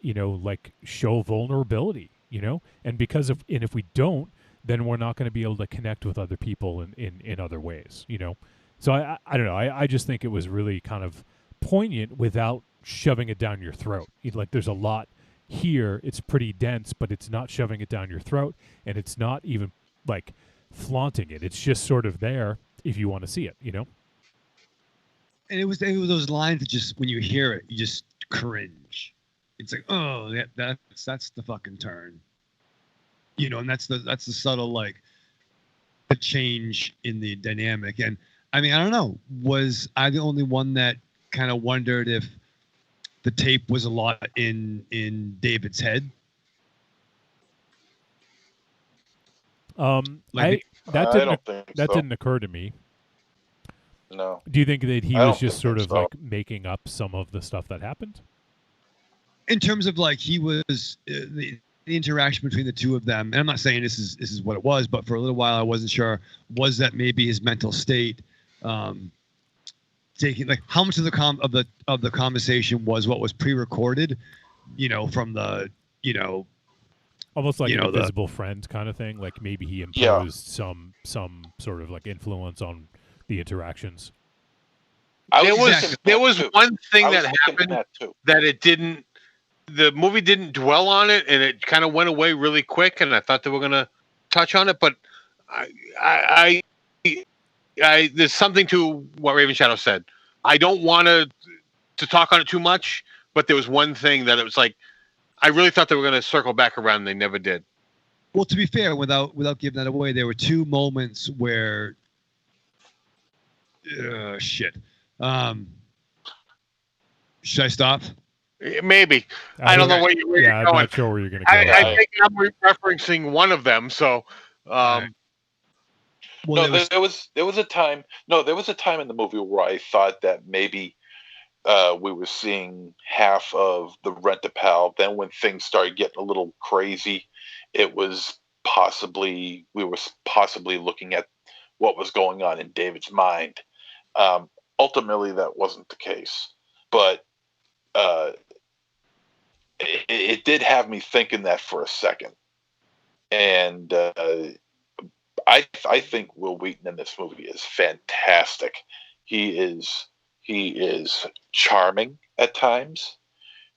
[SPEAKER 4] like, show vulnerability, and if we don't, then we're not going to be able to connect with other people in other ways, you know? So I don't know. I just think it was really kind of poignant without shoving it down your throat. Like there's a lot here. It's pretty dense, but it's not shoving it down your throat, and it's not even like flaunting it. It's just sort of there if you want to see it, you know?
[SPEAKER 7] And it was those lines that just, when you hear it, you just cringe. It's like, oh, that's the fucking turn. You know, and that's the subtle, like, the change in the dynamic. And I mean, I don't know, was I the only one that kind of wondered if the tape was a lot in David's head?
[SPEAKER 4] That didn't occur to me.
[SPEAKER 2] No.
[SPEAKER 4] Do you think that he was just sort of like making up some of the stuff that happened?
[SPEAKER 7] In terms of like he was the interaction between the two of them, and I'm not saying this is what it was, but for a little while I wasn't sure. Was that maybe his mental state taking, like, how much of the conversation was what was pre-recorded, you know, from the, you know,
[SPEAKER 4] almost like an invisible friend kind of thing. Like maybe he imposed some sort of like influence on the interactions.
[SPEAKER 6] There was one thing that happened that it didn't. The movie didn't dwell on it, and it kind of went away really quick. And I thought they were going to touch on it, but I there's something to what Raven Shadow said. I don't want to talk on it too much, but there was one thing that it was like I really thought they were going to circle back around, and they never did.
[SPEAKER 7] Well, to be fair, without giving that away, there were two moments where shit. Should I stop?
[SPEAKER 6] Maybe. I don't know where you're going.
[SPEAKER 4] I'm not sure where you're going to go.
[SPEAKER 6] I think I'm referencing one of them. So,
[SPEAKER 2] well, there was a time. No, there was a time in the movie where I thought that maybe we were seeing half of the Rent-A-Pal. Then, when things started getting a little crazy, we were possibly looking at what was going on in David's mind. Ultimately, that wasn't the case, but it did have me thinking that for a second. And I think Will Wheaton in this movie is fantastic. He is charming at times.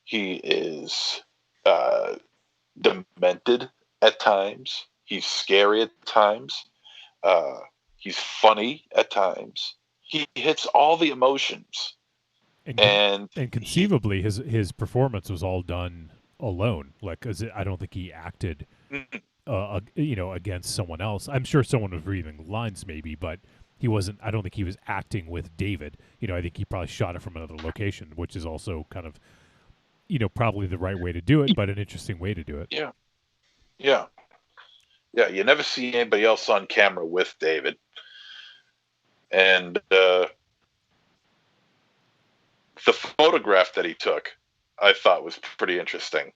[SPEAKER 2] He is demented at times. He's scary at times. He's funny at times. He hits all the emotions. And
[SPEAKER 4] conceivably, his performance was all done alone. Like, 'cause I don't think he acted, against someone else. I'm sure someone was reading lines, maybe, but he wasn't. I don't think he was acting with David. You know, I think he probably shot it from another location, which is also kind of, probably the right way to do it, but an interesting way to do it.
[SPEAKER 2] Yeah. You never see anybody else on camera with David, and the photograph that he took, I thought was pretty interesting.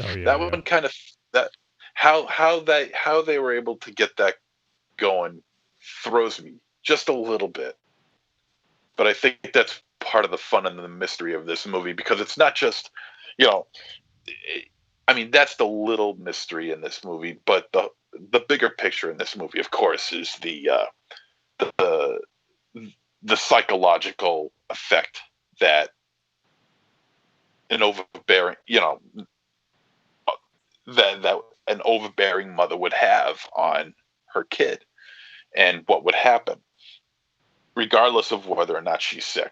[SPEAKER 4] Oh, yeah,
[SPEAKER 2] that one kind of how they were able to get that going throws me just a little bit. But I think that's part of the fun and the mystery of this movie, because it's not just, I mean, that's the little mystery in this movie, but the bigger picture in this movie, of course, is the psychological effect that an overbearing, that an overbearing mother would have on her kid, and what would happen, regardless of whether or not she's sick.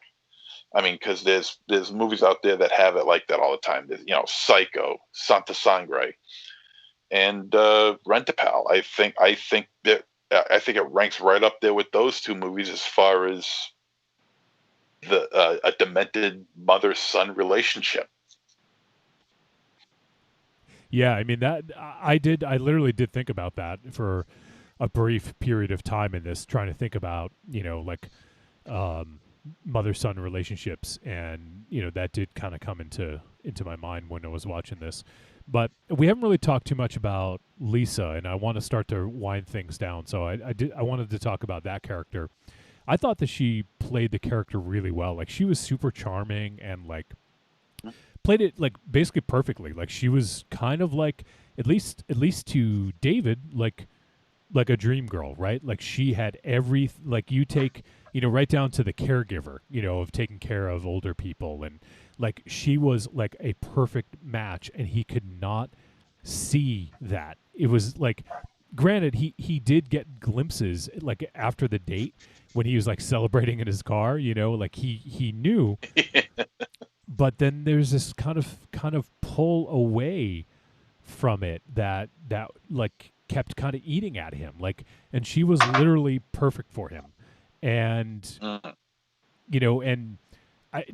[SPEAKER 2] I mean, because there's movies out there that have it like that all the time. There's, Psycho, Santa Sangre, and Rent-A-Pal. I think it ranks right up there with those two movies as far as a demented mother-son relationship.
[SPEAKER 4] Yeah, I mean, that I literally did think about that for a brief period of time in this, trying to think about, mother-son relationships, and that did kind of come into my mind when I was watching this. But we haven't really talked too much about Lisa, and I want to start to wind things down. So I wanted to talk about that character. I thought that she played the character really well. Like, she was super charming and played it basically perfectly. Like, she was kind of like, at least to David, like like a dream girl, right? Like she had like you take, right down to the caregiver, of taking care of older people. And like she was like a perfect match, and he could not see that. It was like, granted, he did get glimpses like after the date when he was like celebrating in his car, like he knew. But then there's this kind of pull away from it that like kept kind of eating at him, like, and she was literally perfect for him. And and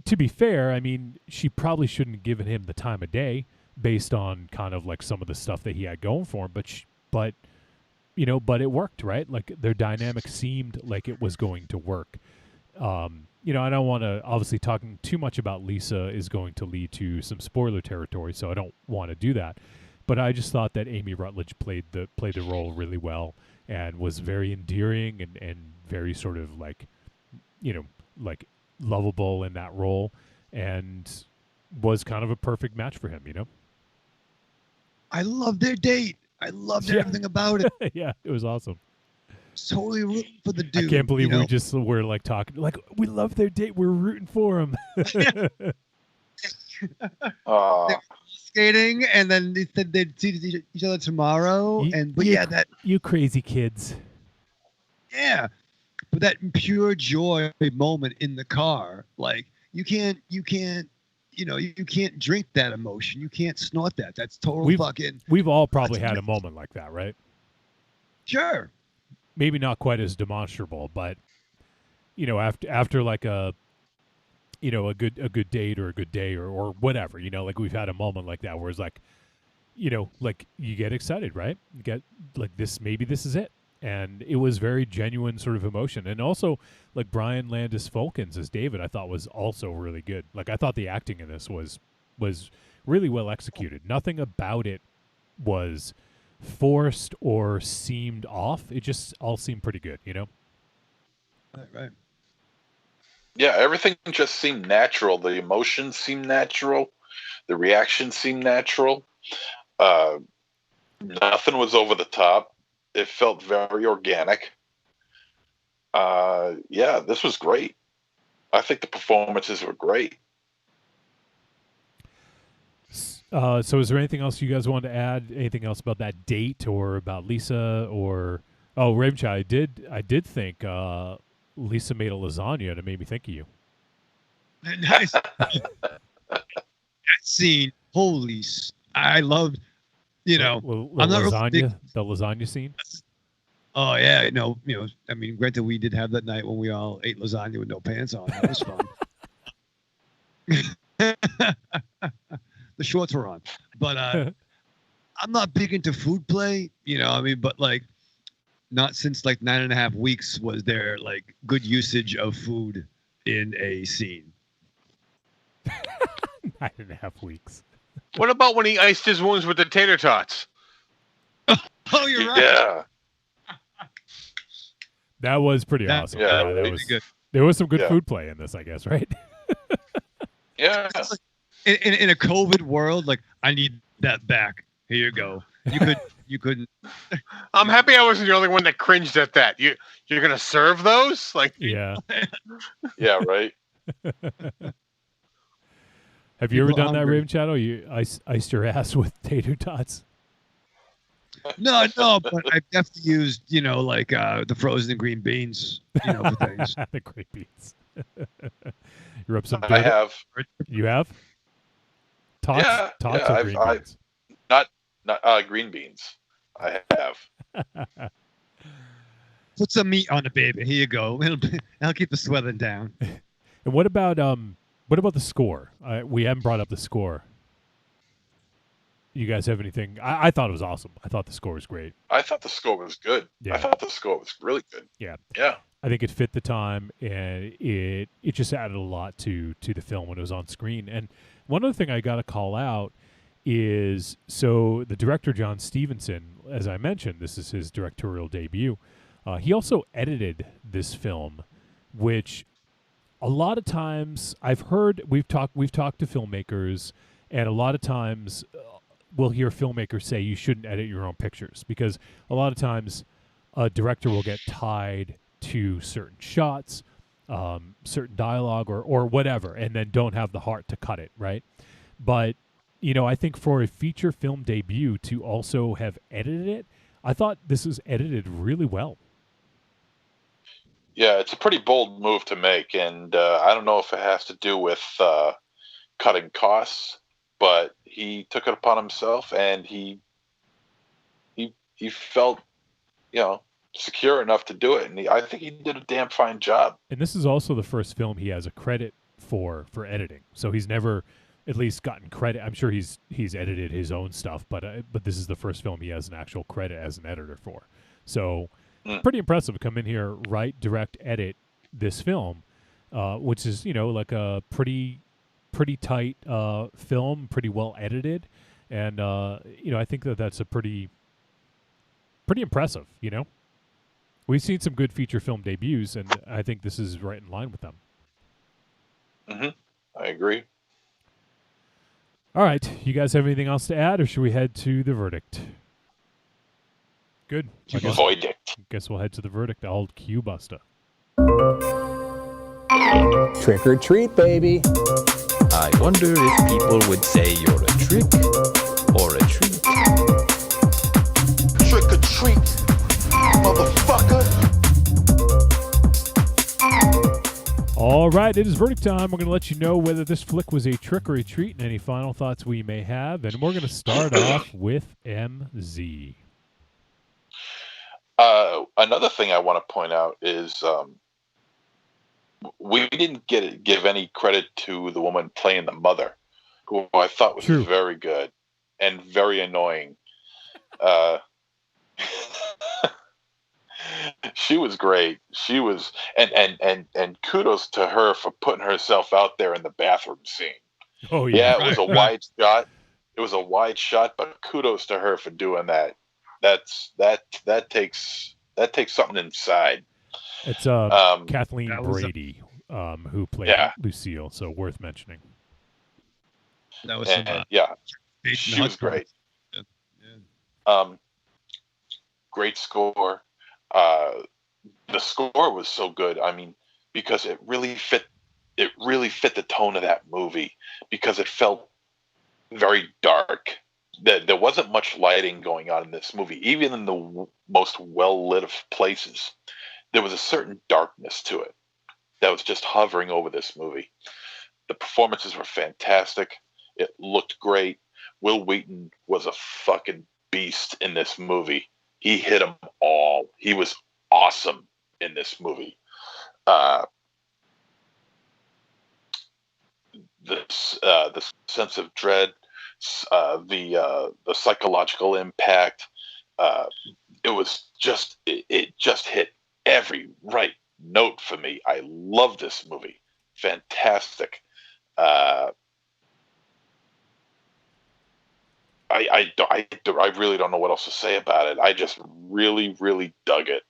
[SPEAKER 4] to be fair, I mean, she probably shouldn't have given him the time of day based on kind of like some of the stuff that he had going for him, but it worked, right? Like their dynamic seemed like it was going to work. I don't want to, obviously talking too much about Lisa is going to lead to some spoiler territory, so I don't want to do that. But I just thought that Amy Rutledge played the role really well and was very endearing and very sort of like, like lovable in that role, and was kind of a perfect match for him,
[SPEAKER 7] I love their date. I loved everything about it.
[SPEAKER 4] Yeah, it was awesome.
[SPEAKER 7] Totally rooting for the dude.
[SPEAKER 4] I can't believe we just were like talking, like, we love their date. We're rooting for him.
[SPEAKER 7] Skating, and then they said they'd see each other tomorrow.
[SPEAKER 4] You crazy kids.
[SPEAKER 7] Yeah, but that pure joy moment in the car, like you can't drink that emotion. You can't snort that. That's total fucking.
[SPEAKER 4] We've all probably had a moment like that, right?
[SPEAKER 7] Sure.
[SPEAKER 4] Maybe not quite as demonstrable, but after like a good date or a good day or whatever, like we've had a moment like that where it's like, like you get excited, right? You get like maybe this is it. And it was very genuine sort of emotion. And also like Brian Landis Fulkins as David, I thought was also really good. Like I thought the acting in this was really well executed. Nothing about it was forced or seemed off. It just all seemed pretty good,
[SPEAKER 7] Right.
[SPEAKER 2] Yeah, everything just seemed natural. The emotions seemed natural. The reactions seemed natural. Nothing was over the top. It felt very organic. This was great. I think the performances were great.
[SPEAKER 4] So is there anything else you guys wanted to add? Anything else about that date or about Lisa or Ravenchild? I did think Lisa made a lasagna and it made me think of you.
[SPEAKER 7] Nice. That scene, I loved, I'm not
[SPEAKER 4] lasagna, the lasagna scene.
[SPEAKER 7] Oh yeah, I mean, granted, we did have that night when we all ate lasagna with no pants on. That was fun. The shorts were on, but I'm not big into food play, but like, not since like 9.5 weeks was there like good usage of food in a scene.
[SPEAKER 4] 9.5 weeks.
[SPEAKER 6] What about when he iced his wounds with the tater tots?
[SPEAKER 7] Oh, you're right.
[SPEAKER 2] Yeah.
[SPEAKER 4] That was pretty awesome.
[SPEAKER 2] Yeah,
[SPEAKER 4] that was good. There was some good food play in this, I guess, right?
[SPEAKER 2] Yeah.
[SPEAKER 7] Like, in a COVID world, like, I need that back. Here you go. You couldn't.
[SPEAKER 6] I'm happy I wasn't the only one that cringed at that. You're gonna serve those? Like,
[SPEAKER 4] yeah.
[SPEAKER 2] Yeah, right.
[SPEAKER 4] Have you ever done that, Raven Shadow? You iced your ass with tater tots?
[SPEAKER 7] No, but I've definitely used, like the frozen green beans, for things.
[SPEAKER 4] The green beans. You're up some dirt.
[SPEAKER 2] I have.
[SPEAKER 4] You have? Tots?
[SPEAKER 2] Yeah,
[SPEAKER 4] Tots or green beans?
[SPEAKER 2] Not green beans. I have.
[SPEAKER 7] Put some meat on it, baby. Here you go. I'll keep the swelling down.
[SPEAKER 4] And what about the score? We haven't brought up the score. You guys have anything? I thought it was awesome. I thought the score was great.
[SPEAKER 2] I thought the score was good.
[SPEAKER 4] Yeah.
[SPEAKER 2] I thought the score was really good.
[SPEAKER 4] Yeah.
[SPEAKER 2] Yeah.
[SPEAKER 4] I think it fit the time, and it just added a lot to the film when it was on screen. And one other thing I got to call out is, so the director, John Stevenson, as I mentioned, this is his directorial debut. He also edited this film, which a lot of times I've heard, we've talked to filmmakers, and a lot of times we'll hear filmmakers say you shouldn't edit your own pictures, because a lot of times a director will get tied to certain shots, certain dialogue, or whatever, and then don't have the heart to cut it, right? But, I think for a feature film debut to also have edited it, I thought this was edited really well.
[SPEAKER 2] Yeah, it's a pretty bold move to make, and I don't know if it has to do with cutting costs, but he took it upon himself, and he felt, secure enough to do it, and I think he did a damn fine job.
[SPEAKER 4] And this is also the first film he has a credit for editing, so he's never at least gotten credit. I'm sure he's edited his own stuff, but this is the first film he has an actual credit as an editor for. So pretty impressive to come in here, write, direct, edit this film, which is like a pretty tight film, pretty well edited, and I think that's a pretty impressive. We've seen some good feature film debuts, and I think this is right in line with them.
[SPEAKER 2] I agree.
[SPEAKER 4] All right, you guys have anything else to add, or should we head to the verdict? Good.
[SPEAKER 2] Verdict.
[SPEAKER 4] Guess we'll head to the verdict. Old Q Buster.
[SPEAKER 10] Trick or treat, baby.
[SPEAKER 12] I wonder if people would say you're a trick or a treat.
[SPEAKER 3] Trick or treat, motherfucker.
[SPEAKER 4] All right, it is verdict time. We're going to let you know whether this flick was a trick or a treat and any final thoughts we may have. And we're going to start off with MZ.
[SPEAKER 2] Another thing I want to point out is we didn't give any credit to the woman playing the mother, who I thought was very good and very annoying. She was great. She was, and kudos to her for putting herself out there in the bathroom scene.
[SPEAKER 4] Oh yeah,
[SPEAKER 2] it was a wide shot. It was a wide shot, but kudos to her for doing that. That takes something inside.
[SPEAKER 4] It's Kathleen Brady who played Lucille, so worth mentioning.
[SPEAKER 7] That was
[SPEAKER 2] she was great. Yeah. Great score. The score was so good. I mean, because it really fit the tone of that movie, because it felt very dark. There wasn't much lighting going on in this movie. Even in the most well-lit of places, there was a certain darkness to it that was just hovering over this movie. The performances were fantastic. It looked great. Will Wheaton was a fucking beast in this movie. He hit them all. He was awesome in this movie. The sense of dread, the psychological impact. It just hit every right note for me. I love this movie. Fantastic. I really don't know what else to say about it. I just really, really dug it.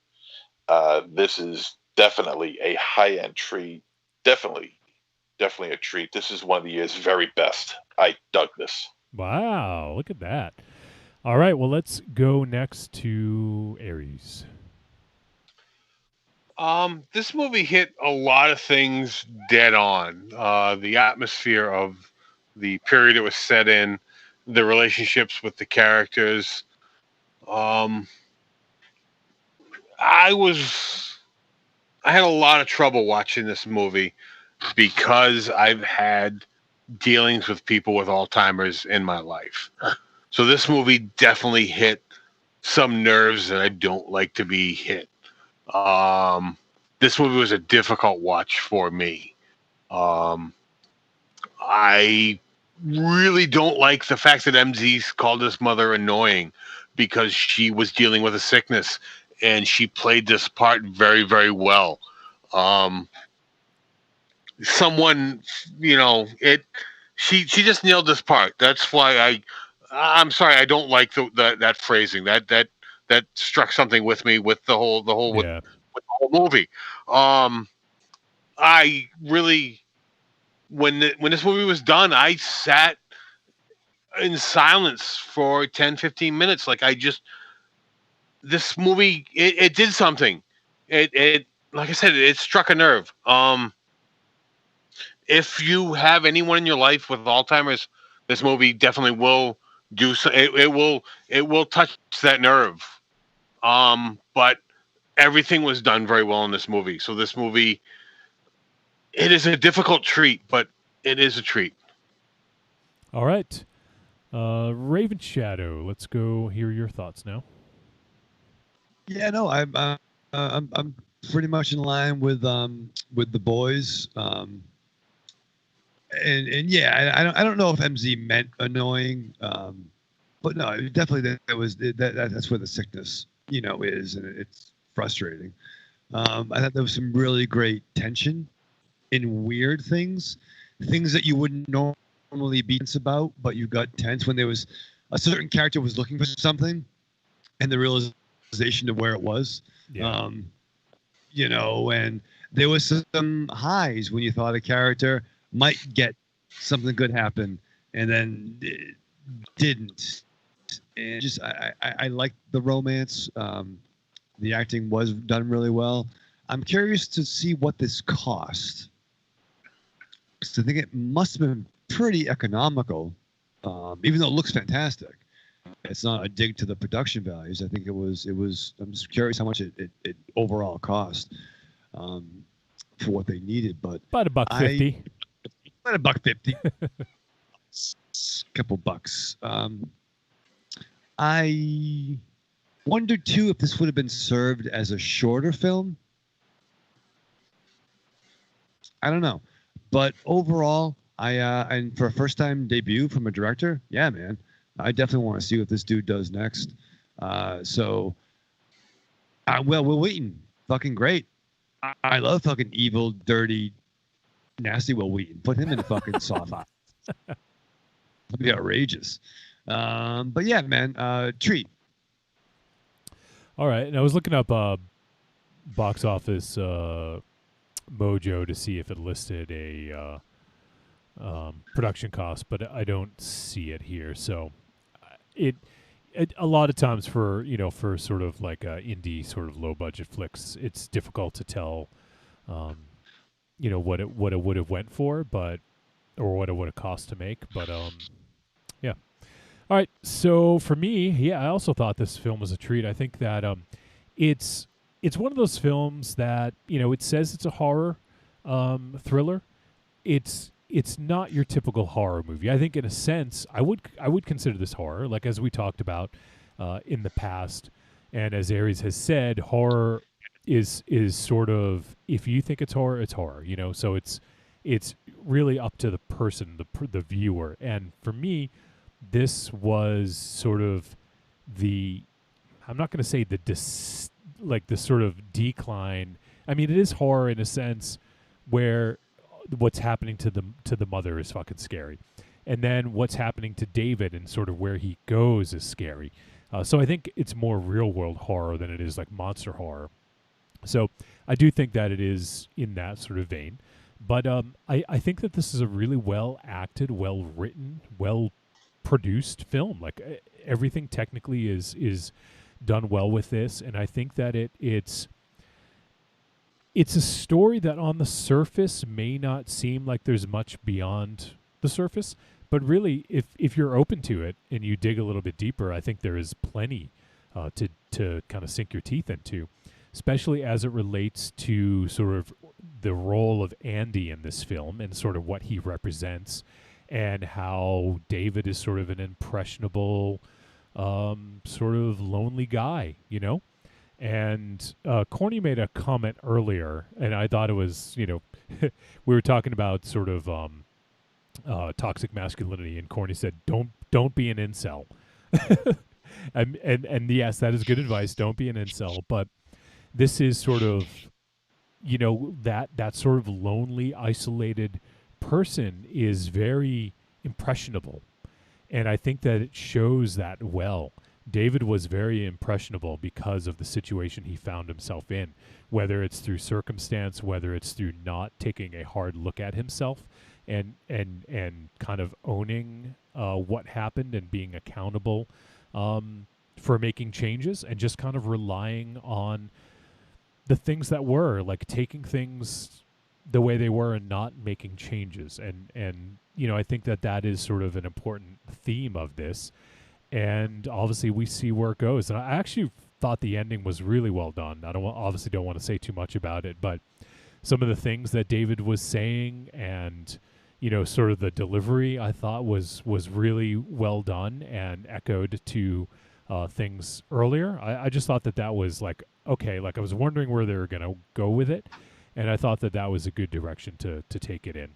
[SPEAKER 2] This is definitely a high-end treat. Definitely a treat. This is one of the year's very best. I dug this.
[SPEAKER 4] Wow, look at that. All right, well, let's go next to Aries.
[SPEAKER 6] This movie hit a lot of things dead on. The atmosphere of the period it was set in, the relationships with the characters. I had a lot of trouble watching this movie because I've had dealings with people with Alzheimer's in my life. So this movie definitely hit some nerves that I don't like to be hit. This movie was a difficult watch for me. I really don't like the fact that MZ called his mother annoying because she was dealing with a sickness and she played this part very, very well. She just nailed this part. That's why I'm sorry, I don't like that phrasing. That struck something with me with the whole movie. I really, when this movie was done, I sat in silence for 10, 15 minutes. Like I just this movie it did something. It like I said, it struck a nerve. If you have anyone in your life with Alzheimer's, this movie definitely will do so. It will touch that nerve. But everything was done very well in this movie. So this movie, it is a difficult treat, but it is a treat.
[SPEAKER 4] All right. Raven Shadow, let's go hear your thoughts now.
[SPEAKER 7] Yeah, no, I'm pretty much in line with the boys. And yeah, I don't know if MZ meant annoying, but no, definitely that's where the sickness is, and it's frustrating. I thought there was some really great tension in weird things that you wouldn't normally be tense about, but you got tense when there was a certain character was looking for something, and the realization of where it was.
[SPEAKER 4] Yeah.
[SPEAKER 7] And there was some highs when you thought a character might get something good happen, and then it didn't. And just I like the romance. The acting was done really well. I'm curious to see what this cost. So I think it must have been pretty economical, even though it looks fantastic. It's not a dig to the production values. I think it was. I'm just curious how much it overall cost for what they needed. But
[SPEAKER 4] about $1.50.
[SPEAKER 7] About $1.50. Couple bucks. I wondered too if this would have been served as a shorter film. I don't know, but overall, and for a first time debut from a director, yeah, man, I definitely want to see what this dude does next. Will Wheaton, fucking great. I love fucking evil, dirty, nasty Will Wheaton. Put him in a fucking soft eye. That'd be outrageous. But yeah, man, treat.
[SPEAKER 4] All right, and I was looking up box office Mojo to see if it listed a production cost, but I don't see it here. So it a lot of times for sort of like indie sort of low budget flicks, it's difficult to tell what it would have went for, or what it would have cost to make, but yeah. All right, so for me, yeah, I also thought this film was a treat. I think that it's one of those films that it says it's a horror thriller. It's not your typical horror movie. I think in a sense, I would consider this horror, like as we talked about in the past, and as Aries has said, horror is sort of, if you think it's horror, it's horror. So it's really up to the person, the viewer. And for me, this was sort of I'm not going to say the sort of decline. I mean, it is horror in a sense where what's happening to the mother is fucking scary, and then what's happening to David and sort of where he goes is scary. So I think it's more real world horror than it is like monster horror. So I do think that it is in that sort of vein. But I think that this is a really well acted, well written, well produced film. Like everything technically is done well with this, and I think that it's a story that on the surface may not seem like there's much beyond the surface, but really if you're open to it and you dig a little bit deeper, I think there is plenty to kind of sink your teeth into, especially as it relates to sort of the role of Andy in this film and sort of what he represents, and how David is sort of an impressionable, sort of lonely guy, And Corny made a comment earlier, and I thought it was, we were talking about sort of toxic masculinity, and Corny said, "Don't be an incel." and yes, that is good advice. Don't be an incel, but this is sort of, that sort of lonely, isolated person is very impressionable, and I think that it shows that well. David was very impressionable because of the situation he found himself in, whether it's through circumstance, whether it's through not taking a hard look at himself and kind of owning what happened and being accountable for making changes and just kind of relying on the things that were, like taking things the way they were and not making changes. And I think that is sort of an important theme of this. And obviously we see where it goes. And I actually thought the ending was really well done. I obviously don't want to say too much about it, but some of the things that David was saying and sort of the delivery, I thought was really well done and echoed to things earlier. I just thought that was like, okay, like I was wondering where they were going to go with it, and I thought that was a good direction to take it in.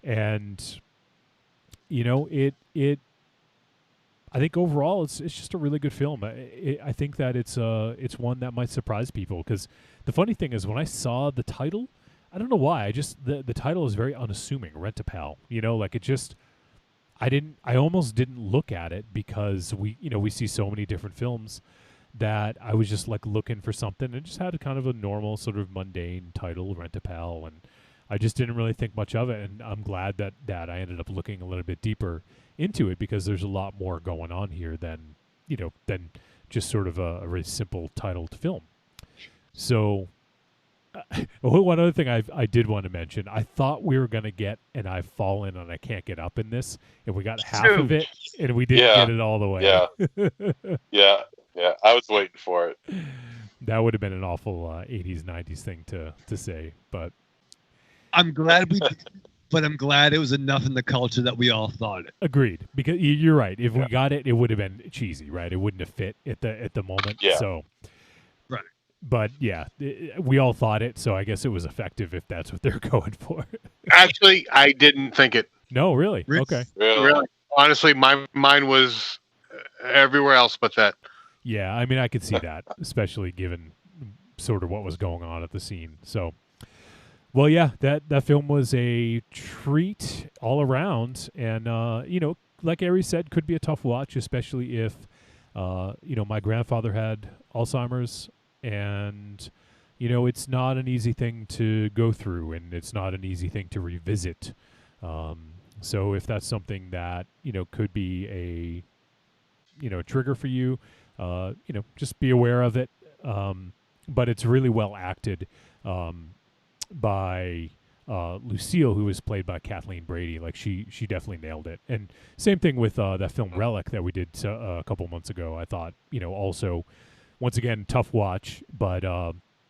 [SPEAKER 4] And it I think overall it's just a really good film. I think that it's one that might surprise people, because the funny thing is when I saw the title, I don't know why, the title is very unassuming, Rent-A-Pal. Like it just, I almost didn't look at it, because we see so many different films that I was just like looking for something and just had a kind of a normal sort of mundane title, Rent-A-Pal, and I just didn't really think much of it. And I'm glad that I ended up looking a little bit deeper into it, because there's a lot more going on here than just sort of a very simple titled film. So one other thing I did want to mention, I thought we were going to get an I've Fallen and I Can't Get Up in this, and we got half of it, and we didn't get it all the way.
[SPEAKER 2] Yeah, I was waiting for it.
[SPEAKER 4] That would have been an awful 80s, 90s thing to say, but
[SPEAKER 7] I'm glad we did, but I'm glad it was enough in the culture that we all thought it.
[SPEAKER 4] Agreed, because you're right. If we got it, it would have been cheesy, right? It wouldn't have fit at the moment.
[SPEAKER 2] Yeah.
[SPEAKER 4] So,
[SPEAKER 7] right.
[SPEAKER 4] But yeah, we all thought it, so I guess it was effective if that's what they're going for.
[SPEAKER 6] Actually, I didn't think it.
[SPEAKER 4] No, really? Okay.
[SPEAKER 6] Really? Honestly, my mind was everywhere else but that.
[SPEAKER 4] Yeah, I mean, I could see that, especially given sort of what was going on at the scene. So, well, yeah, that film was a treat all around, and like Ari said, could be a tough watch, especially if my grandfather had Alzheimer's, and it's not an easy thing to go through, and it's not an easy thing to revisit. So if that's something that could be a trigger for you, just be aware of it. But it's really well acted by Lucille, who was played by Kathleen Brady. Like she definitely nailed it. And same thing with that film Relic that we did a couple months ago. I thought also, once again, tough watch, but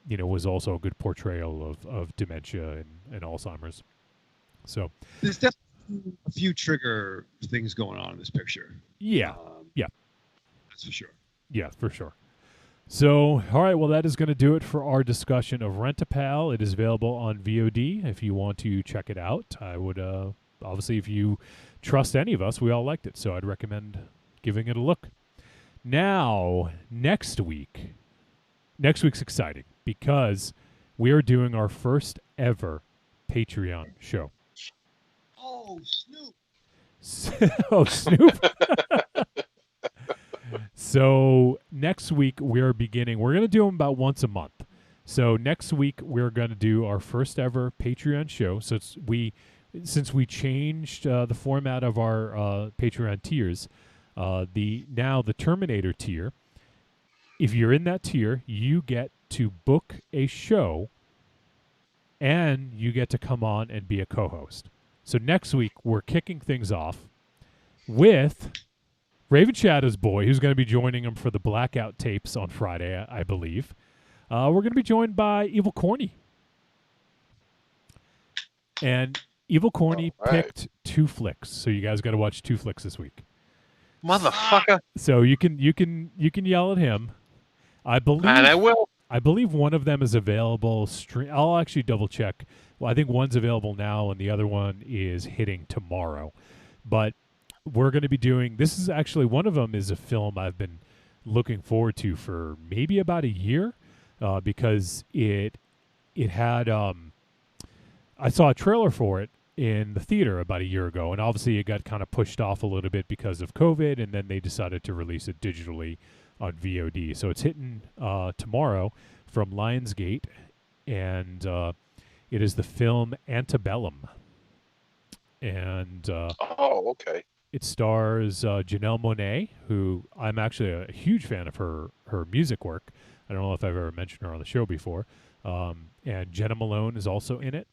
[SPEAKER 4] was also a good portrayal of dementia and Alzheimer's. So
[SPEAKER 7] there's definitely a few trigger things going on in this picture.
[SPEAKER 4] Yeah, yeah,
[SPEAKER 7] that's for sure.
[SPEAKER 4] Yeah, for sure. So, all right, well, that is going to do it for our discussion of Rent-A-Pal. It is available on VOD if you want to check it out. I would, obviously, if you trust any of us, we all liked it, so I'd recommend giving it a look. Now, next week's exciting, because we are doing our first ever Patreon show.
[SPEAKER 7] Oh, Snoop.
[SPEAKER 4] Oh, Snoop. So next week we're going to do them about once a month. So next week we're going to do our first ever Patreon show. So since we changed the format of our Patreon tiers, the Terminator tier, if you're in that tier, you get to book a show and you get to come on and be a co-host. So next week we're kicking things off with Raven Shadow's boy, who's going to be joining him for the Blackout tapes on Friday, I believe. We're going to be joined by Evil Corny. And Evil Corny picked 2 flicks, so you guys got to watch 2 flicks this week.
[SPEAKER 6] Motherfucker.
[SPEAKER 4] So you can yell at him. I believe,
[SPEAKER 6] and I will.
[SPEAKER 4] I believe one of them is available. I'll actually double check. Well, I think one's available now, and the other one is hitting tomorrow. But we're going to be doing, this is actually, one of them is a film I've been looking forward to for maybe about a year, because it had, I saw a trailer for it in the theater about a year ago, and obviously it got kind of pushed off a little bit because of COVID, and then they decided to release it digitally on VOD. So it's hitting tomorrow from Lionsgate, and it is the film Antebellum. And
[SPEAKER 2] okay.
[SPEAKER 4] It stars Janelle Monáe, who I'm actually a huge fan of her music work. I don't know if I've ever mentioned her on the show before. And Jenna Malone is also in it.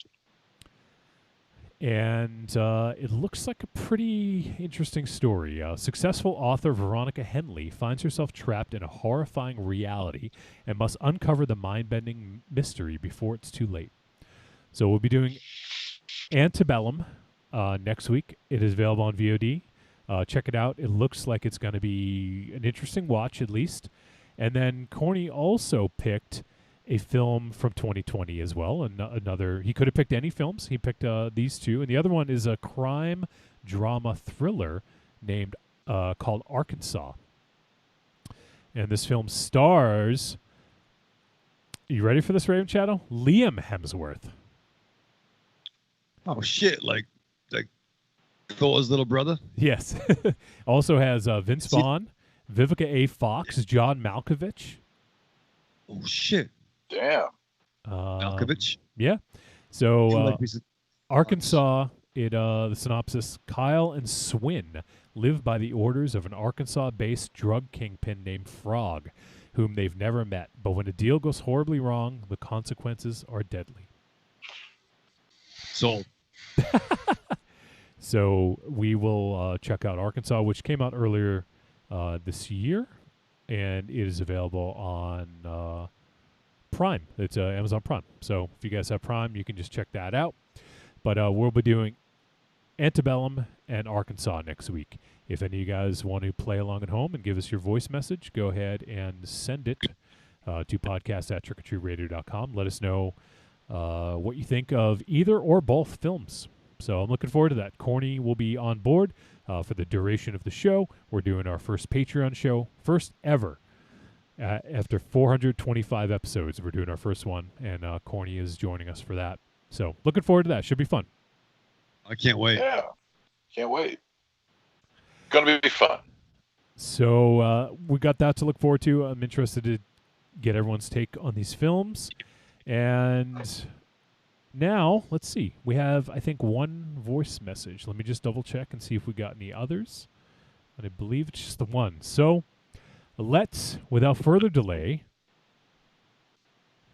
[SPEAKER 4] And it looks like a pretty interesting story. Successful author Veronica Henley finds herself trapped in a horrifying reality and must uncover the mind-bending mystery before it's too late. So we'll be doing Antebellum next week. It is available on VOD. Check it out. It looks like it's going to be an interesting watch, at least. And then Corny also picked a film from 2020 as well. Another, he could have picked any films. He picked these two, and the other one is a crime drama thriller named called Arkansas. And this film stars. You ready for this, Raven Shadow? Liam Hemsworth.
[SPEAKER 7] Oh shit! Like Thor's little brother.
[SPEAKER 4] Yes. Also has Vince Vaughn, Vivica A. Fox, John Malkovich.
[SPEAKER 7] Oh shit!
[SPEAKER 2] Damn.
[SPEAKER 7] Malkovich.
[SPEAKER 4] Yeah. So Arkansas. The synopsis: Kyle and Swin live by the orders of an Arkansas-based drug kingpin named Frog, whom they've never met. But when a deal goes horribly wrong, the consequences are deadly.
[SPEAKER 7] Sold.
[SPEAKER 4] So we will check out Arkansas, which came out earlier this year, and it is available on Prime. It's Amazon Prime. So if you guys have Prime, you can just check that out. But we'll be doing Antebellum and Arkansas next week. If any of you guys want to play along at home and give us your voice message, go ahead and send it to podcast@trickortreatradio.com. Let us know what you think of either or both films. So I'm looking forward to that. Corny will be on board for the duration of the show. We're doing our first Patreon show, first ever. After 425 episodes, we're doing our first one, and Corny is joining us for that. So looking forward to that. Should be fun.
[SPEAKER 7] I can't wait.
[SPEAKER 2] Yeah, can't wait. Gonna be fun.
[SPEAKER 4] So we got that to look forward to. I'm interested to get everyone's take on these films. And now, let's see. We have, I think, one voice message. Let me just double check and see if we got any others. And I believe it's just the one. So let's, without further delay,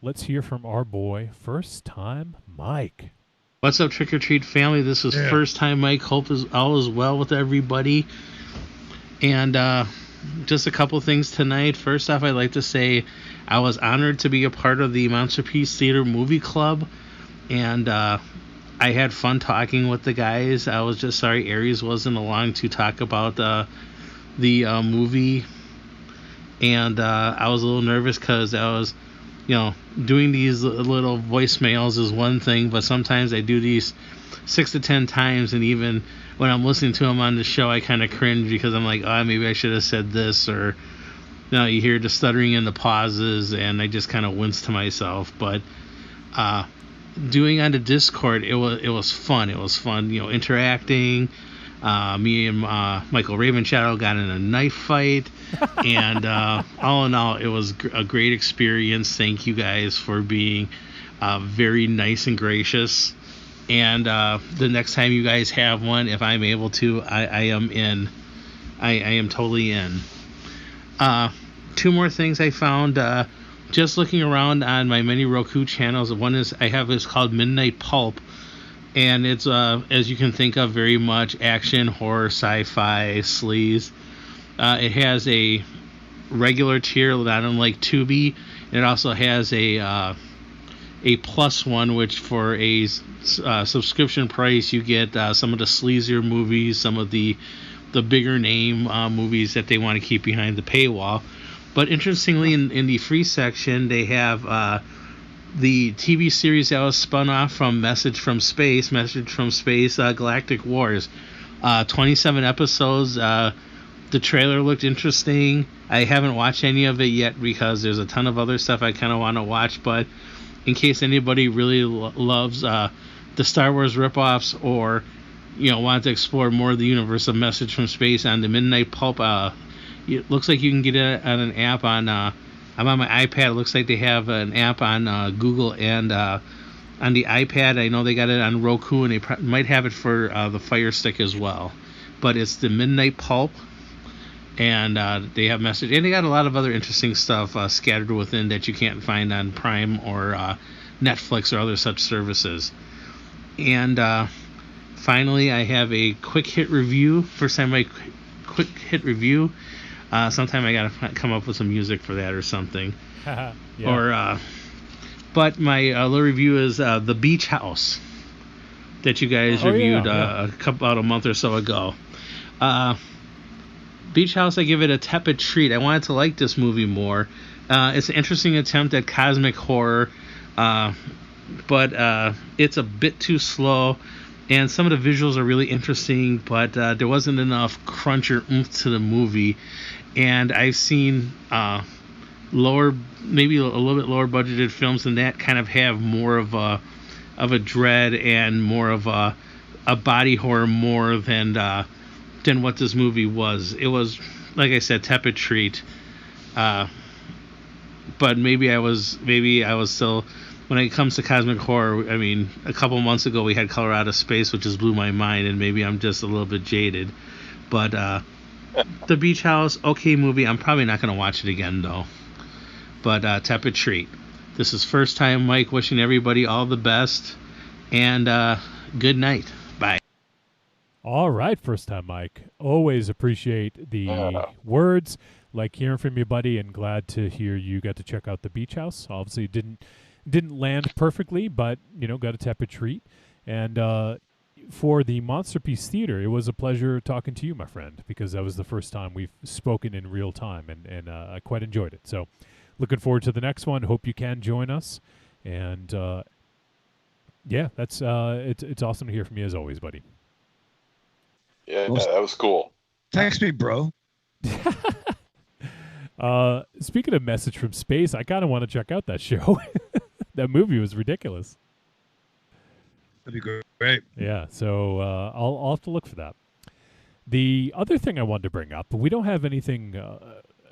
[SPEAKER 4] let's hear from our boy, First Time Mike.
[SPEAKER 13] What's up, Trick or Treat family? This is First Time Mike. Hope all is well with everybody. And just a couple things tonight. First off, I'd like to say I was honored to be a part of the Masterpiece Theater Movie Club. And I had fun talking with the guys. I was just sorry Aries wasn't along to talk about the movie. And I was a little nervous because I was, doing these little voicemails is one thing, but sometimes I do these 6 to 10 times, and even when I'm listening to them on the show, I kind of cringe because I'm like, maybe I should have said this, or you hear the stuttering in the pauses, and I just kind of wince to myself. But doing on the Discord, it was fun. It was fun, interacting. Me and Michael Raven Shadow got in a knife fight, and all in all, it was a great experience. Thank you guys for being very nice and gracious. And the next time you guys have one, if I'm able to, I am in. I am totally in. Two more things I found. Just looking around on my many Roku channels. One is called Midnight Pulp. And it's, as you can think of, very much action, horror, sci-fi, sleaze. It has a regular tier, not unlike Tubi. It also has a plus one, which for a subscription price, you get some of the sleazier movies, some of the bigger name movies that they want to keep behind the paywall. But interestingly, in the free section, they have the TV series that was spun off from Message from Space, Galactic Wars. 27 episodes. The trailer looked interesting. I haven't watched any of it yet because there's a ton of other stuff I kind of want to watch, but in case anybody really loves the Star Wars ripoffs, or want to explore more of the universe of Message from Space on the Midnight Pulp, it looks like you can get it on an app on I'm on my iPad. It looks like they have an app on Google and on the iPad. I know they got it on Roku, and they might have it for the Fire Stick as well. but it's the Midnight Pulp, and they have message, and they got a lot of other interesting stuff scattered within that you can't find on Prime or Netflix or other such services. And finally, I have a quick hit review. First time I quick hit review. Sometime I gotta come up with some music for that or something.
[SPEAKER 4] Yeah.
[SPEAKER 13] Or but my little review is The Beach House that you guys reviewed about a month or so ago. Beach House, I give it a tepid treat. I wanted to like this movie more. It's an interesting attempt at cosmic horror, but it's a bit too slow, and some of the visuals are really interesting, but there wasn't enough crunch or oomph to the movie. And I've seen maybe a little bit lower budgeted films than that kind of have more of a dread and more of a body horror more than what this movie was. It was, like I said, tepid treat. But maybe I was still, when it comes to cosmic horror, I mean, a couple months ago we had Colorado Space, which just blew my mind, and maybe I'm just a little bit jaded. But The Beach House, okay movie. I'm probably not going to watch it again, though. But tepid treat. This is First Time Mike wishing everybody all the best, and good night. Bye.
[SPEAKER 4] All right, First Time Mike. Always appreciate the words. Like hearing from you, buddy, and glad to hear you got to check out The Beach House. Obviously, it didn't land perfectly, but, got a tepid treat. And for the Monster Piece Theater, it was a pleasure talking to you, my friend, because that was the first time we've spoken in real time, and I quite enjoyed it. So looking forward to the next one. Hope you can join us. And, that's it's awesome to hear from you as always, buddy.
[SPEAKER 2] Yeah, that was cool.
[SPEAKER 7] Text me, bro.
[SPEAKER 4] Speaking of Message from Space, I kind of want to check out that show. That movie was ridiculous.
[SPEAKER 7] That'd be great.
[SPEAKER 4] Yeah, so I'll have to look for that. The other thing I wanted to bring up, we don't have anything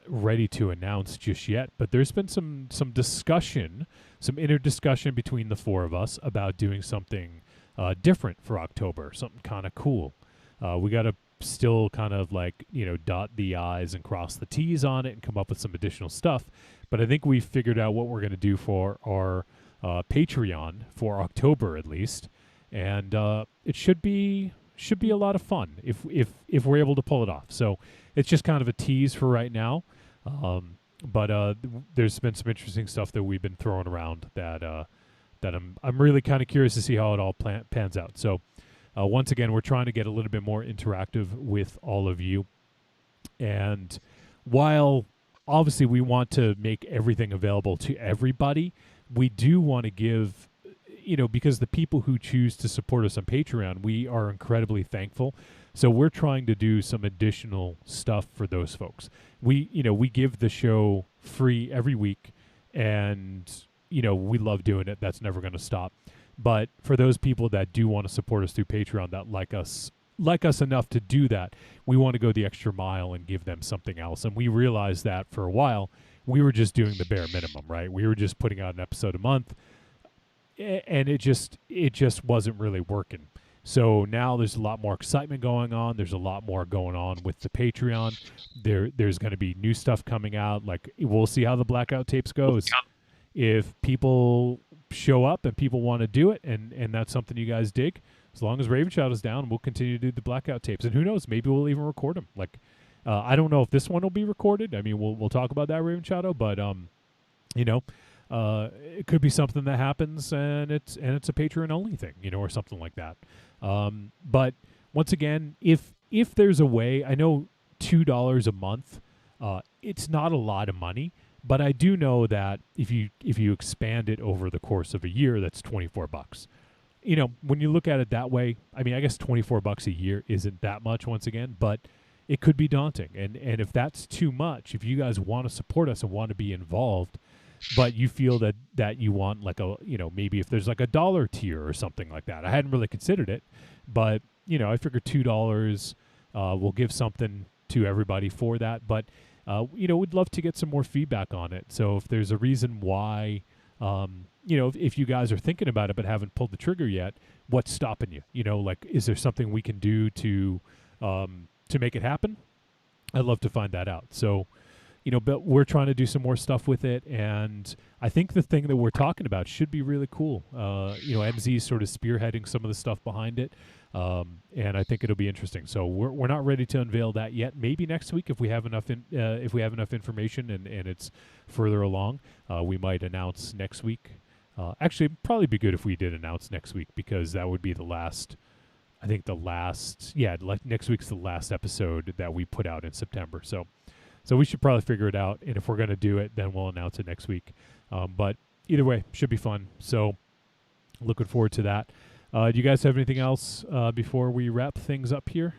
[SPEAKER 4] ready to announce just yet, but there's been some discussion, some inner discussion between the four of us about doing something different for October, something kind of cool. We got to still kind of dot the I's and cross the T's on it and come up with some additional stuff. But I think we figured out what we're going to do for our Patreon for October at least, and it should be a lot of fun if we're able to pull it off. So it's just kind of a tease for right now, but there's been some interesting stuff that we've been throwing around that I'm really kind of curious to see how it all pans out. So. Once again, we're trying to get a little bit more interactive with all of you. And while obviously we want to make everything available to everybody, we do want to give, because the people who choose to support us on Patreon, we are incredibly thankful. So we're trying to do some additional stuff for those folks. We give the show free every week, and, we love doing it. That's never going to stop. But for those people that do want to support us through Patreon, that like us enough to do that, we want to go the extra mile and give them something else. And we realized that for a while, we were just doing the bare minimum, right? We were just putting out an episode a month, and it just wasn't really working. So now there's a lot more excitement going on. There's a lot more going on with the Patreon. There's going to be new stuff coming out. Like, we'll see how the Blackout Tapes goes. If people show up and people want to do it, and that's something you guys dig, as long as Raven Shadow's down, we'll continue to do the Blackout Tapes. And who knows, maybe we'll even record them. I don't know if this one will be recorded. I mean, we'll talk about that, Raven Shadow, but it could be something that happens, and it's a Patreon only thing, or something like that. But once again, if there's a way, I know $2 a month, it's not a lot of money. But I do know that if you expand it over the course of a year, that's $24. When you look at it that way, I mean, I guess $24 a year isn't that much once again, but it could be daunting. And if that's too much, if you guys want to support us and want to be involved, but you feel that you want maybe if there's like a $1 tier or something like that. I hadn't really considered it, but I figure $2 will give something to everybody for that. But we'd love to get some more feedback on it. So if there's a reason why, if you guys are thinking about it but haven't pulled the trigger yet, what's stopping you? Is there something we can do to to make it happen, I'd love to find that out. So, but we're trying to do some more stuff with it, and I think the thing that we're talking about should be really cool. MZ is sort of spearheading some of the stuff behind it, and I think it'll be interesting. So we're not ready to unveil that yet. Maybe next week if we have enough information and it's further along, we might announce next week. Actually, it'd probably be good if we did announce next week, because that would be the last. I think next week's the last episode that we put out in September. So we should probably figure it out, and if we're going to do it, then we'll announce it next week. But either way, should be fun. So looking forward to that. Do you guys have anything else before we wrap things up here?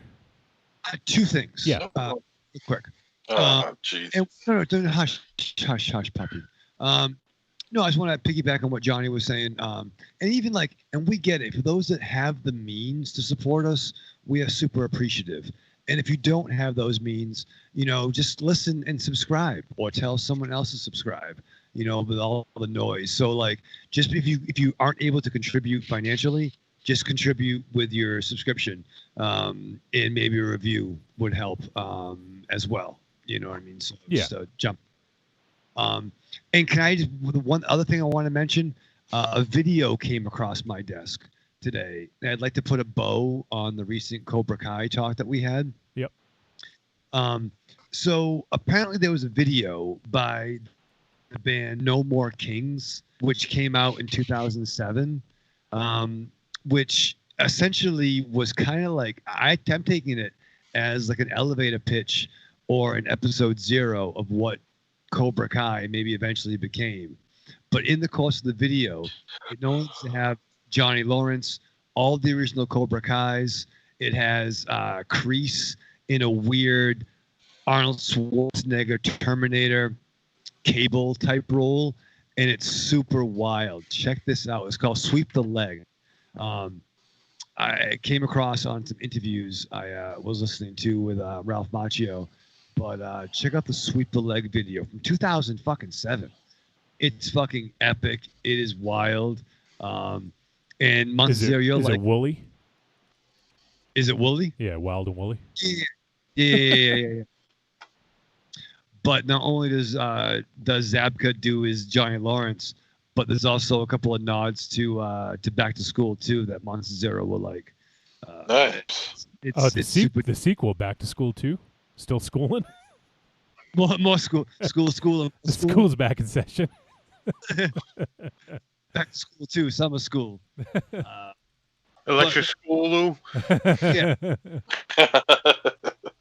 [SPEAKER 7] 2 things.
[SPEAKER 4] Yeah.
[SPEAKER 7] Quick.
[SPEAKER 2] Jeez.
[SPEAKER 7] Hush, puppy. No, I just want to piggyback on what Johnny was saying. And even and we get it. For those that have the means to support us, we are super appreciative. And if you don't have those means, just listen and subscribe, or tell someone else to subscribe, with all the noise. So just if you aren't able to contribute financially, just contribute with your subscription, and maybe a review would help as well. You know what I mean? So just jump. And can I just, one other thing I want to mention, a video came across my desk today. And I'd like to put a bow on the recent Cobra Kai talk that we had.
[SPEAKER 4] Yep.
[SPEAKER 7] So apparently there was a video by the band No More Kings, which came out in 2007, which essentially was kind of I'm taking it as an elevator pitch or an episode 0 of what Cobra Kai maybe eventually became. But in the course of the video, it knows to have Johnny Lawrence, all the original Cobra Kais. It has Kreese in a weird Arnold Schwarzenegger Terminator Cable type role, and it's super wild. Check this out. It's called Sweep the Leg. I came across on some interviews I was listening to with Ralph Macchio, but check out the Sweep the Leg video from 2007. It's fucking epic. It is wild. And Montezario,
[SPEAKER 4] is it Wooly?
[SPEAKER 7] Is it Wooly?
[SPEAKER 4] Yeah, Wild and Wooly.
[SPEAKER 7] Yeah. But not only does Zabka do his Johnny Lawrence, but there's also a couple of nods to Back to School too that Montezario will like.
[SPEAKER 2] Nice.
[SPEAKER 4] The sequel, Back to School 2, still schooling.
[SPEAKER 7] More school.
[SPEAKER 4] School's back in session.
[SPEAKER 7] Back to School 2, summer school.
[SPEAKER 6] Electric School, Lou.
[SPEAKER 7] Yeah.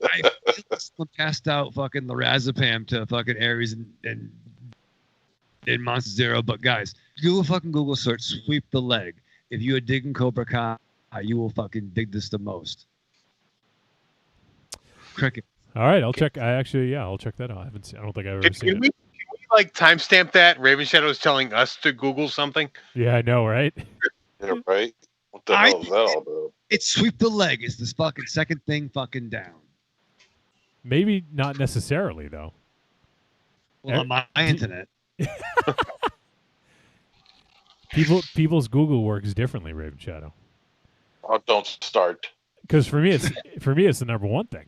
[SPEAKER 7] I feel someone passed out fucking Lorazepam to fucking Aries and Monster, but guys, Google search Sweep the Leg. If you are digging Cobra Kai, you will fucking dig this the most. Cricket.
[SPEAKER 4] All right, I'll check. I'll check that out. I don't think I've ever seen it.
[SPEAKER 6] Can we timestamp that? Raven Shadow is telling us to Google something.
[SPEAKER 4] Yeah, I know, right?
[SPEAKER 2] Yeah, right. What the hell is that all about?
[SPEAKER 7] It's Sweep the Leg. It's this fucking second thing fucking down.
[SPEAKER 4] Maybe not necessarily though.
[SPEAKER 7] Well, on my internet.
[SPEAKER 4] People's Google works differently, Raven Shadow.
[SPEAKER 2] Oh, don't start.
[SPEAKER 4] Because for me, it's the number one thing.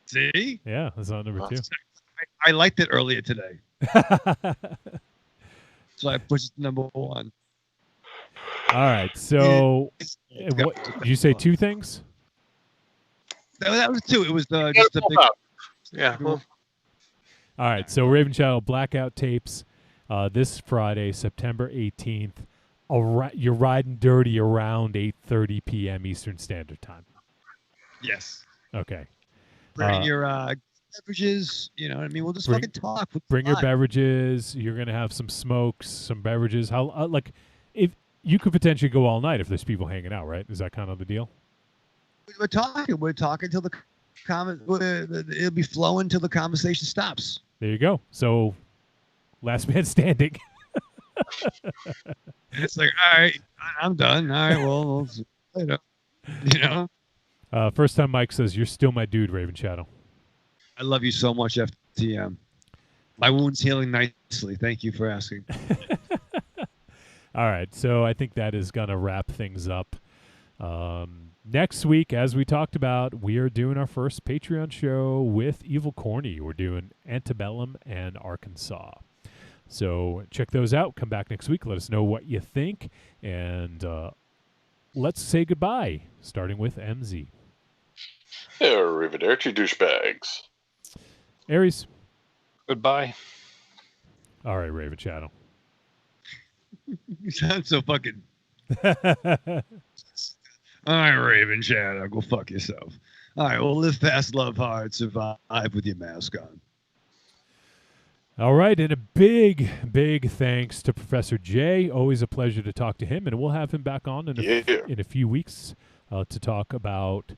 [SPEAKER 7] See?
[SPEAKER 4] Yeah, that's not number 2.
[SPEAKER 7] I liked it earlier today. So I pushed it to number 1.
[SPEAKER 4] All right. So, what did you say? 2 things?
[SPEAKER 7] That was 2. It was just the big.
[SPEAKER 6] Yeah.
[SPEAKER 4] All right. So Raven Shadow Blackout tapes this Friday, September 18th. You're riding dirty around 8:30 p.m. Eastern Standard Time.
[SPEAKER 7] Yes.
[SPEAKER 4] Okay.
[SPEAKER 7] Bring your beverages. You know what I mean? We'll just fucking talk.
[SPEAKER 4] Bring your beverages. You're gonna have some smokes, some beverages. How if you could potentially go all night if there's people hanging out, right? Is that kind of the deal?
[SPEAKER 7] We're talking till the it'll be flowing till the conversation stops.
[SPEAKER 4] There you go. So, last man standing.
[SPEAKER 7] It's like, all right, I'm done. All right, well, we'll see you later. You know.
[SPEAKER 4] First time Mike says, "You're still my dude, Raven Shadow."
[SPEAKER 7] I love you so much, FTM. My wound's healing nicely. Thank you for asking.
[SPEAKER 4] All right, so I think that is gonna wrap things up. next week, as we talked about, we are doing our first Patreon show with Evil Corny. We're doing Antebellum and Arkansas. So check those out. Come back next week. Let us know what you think. And let's say goodbye, starting with MZ.
[SPEAKER 2] Arrivederci, douchebags.
[SPEAKER 4] Aries.
[SPEAKER 6] Goodbye.
[SPEAKER 4] All right, Raven Shadow.
[SPEAKER 7] You sound so fucking... All right, Raven Shadow, go fuck yourself. All right, well, live fast, love hard, survive with your mask on.
[SPEAKER 4] All right, and a big, big thanks to Professor J. Always a pleasure to talk to him, and we'll have him back on in a few weeks to talk about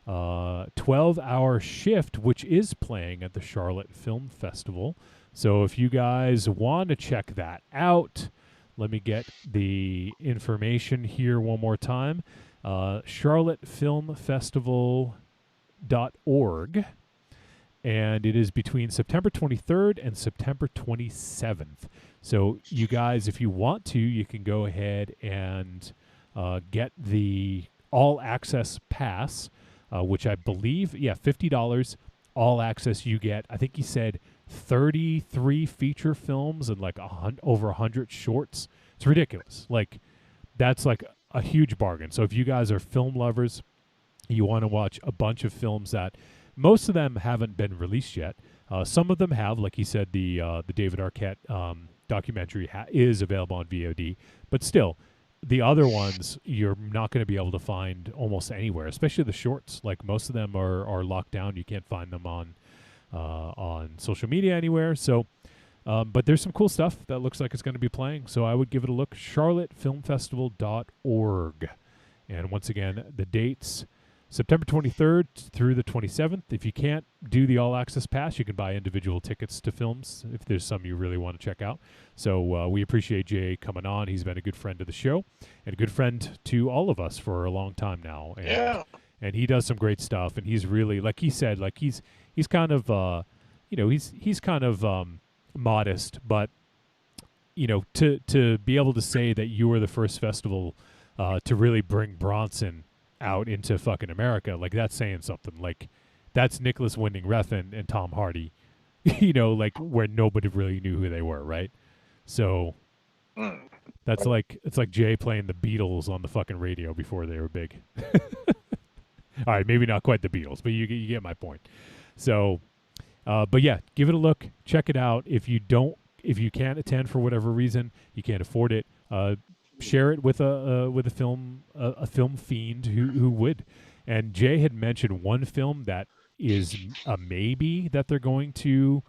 [SPEAKER 4] 12-Hour Shift, which is playing at the Charlotte Film Festival. So if you guys want to check that out, let me get the information here one more time. charlottefilmfestival.org, and it is between September 23rd and September 27th. So you guys, if you want to, you can go ahead and get the all-access pass, which I believe, $50 all-access you get. I think he said 33 feature films and like over 100 shorts. It's ridiculous. Like, that's like a huge bargain. So if you guys are film lovers, you want to watch a bunch of films that most of them haven't been released yet. Some of them have, like he said, the David Arquette documentary is available on VOD, but still, the other ones you're not going to be able to find almost anywhere, especially the shorts. Like, most of them are locked down. You can't find them on social media anywhere. So, but there's some cool stuff that looks like it's going to be playing. So I would give it a look. charlottefilmfestival.org. And once again, the dates, September 23rd through the 27th. If you can't do the all-access pass, you can buy individual tickets to films if there's some you really want to check out. So we appreciate Jay coming on. He's been a good friend of the show and a good friend to all of us for a long time now. And, and he does some great stuff. And he's really, like he said, like he's kind of, he's kind of modest, but, to be able to say that you were the first festival to really bring Bronson out into fucking America, like, that's saying something. Like, that's Nicholas Winding Refn and Tom Hardy, like, where nobody really knew who they were, right? So that's like, it's like Jay playing the Beatles on the fucking radio before they were big. All right, maybe not quite the Beatles, but you get my point. So, but yeah, give it a look, check it out. If you can't attend for whatever reason, you can't afford it, share it with a film fiend who would. And Jay had mentioned one film that is a maybe that they're going to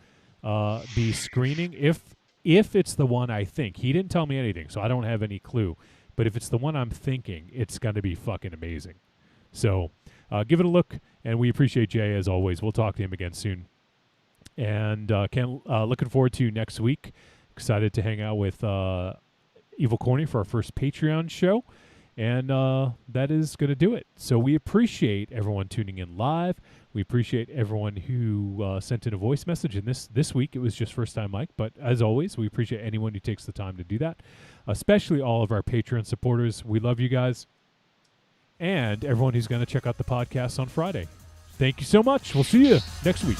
[SPEAKER 4] be screening. If it's the one I think, he didn't tell me anything, so I don't have any clue. But if it's the one I'm thinking, it's going to be fucking amazing. So give it a look, and we appreciate Jay as always. We'll talk to him again soon. And looking forward to next week. Excited to hang out with Evil Corny for our first Patreon show. And that is going to do it. So we appreciate everyone tuning in live. We appreciate everyone who sent in a voice message. And this week, it was just First Time Mike. But as always, we appreciate anyone who takes the time to do that, especially all of our Patreon supporters. We love you guys. And everyone who's going to check out the podcast on Friday. Thank you so much. We'll see you next week.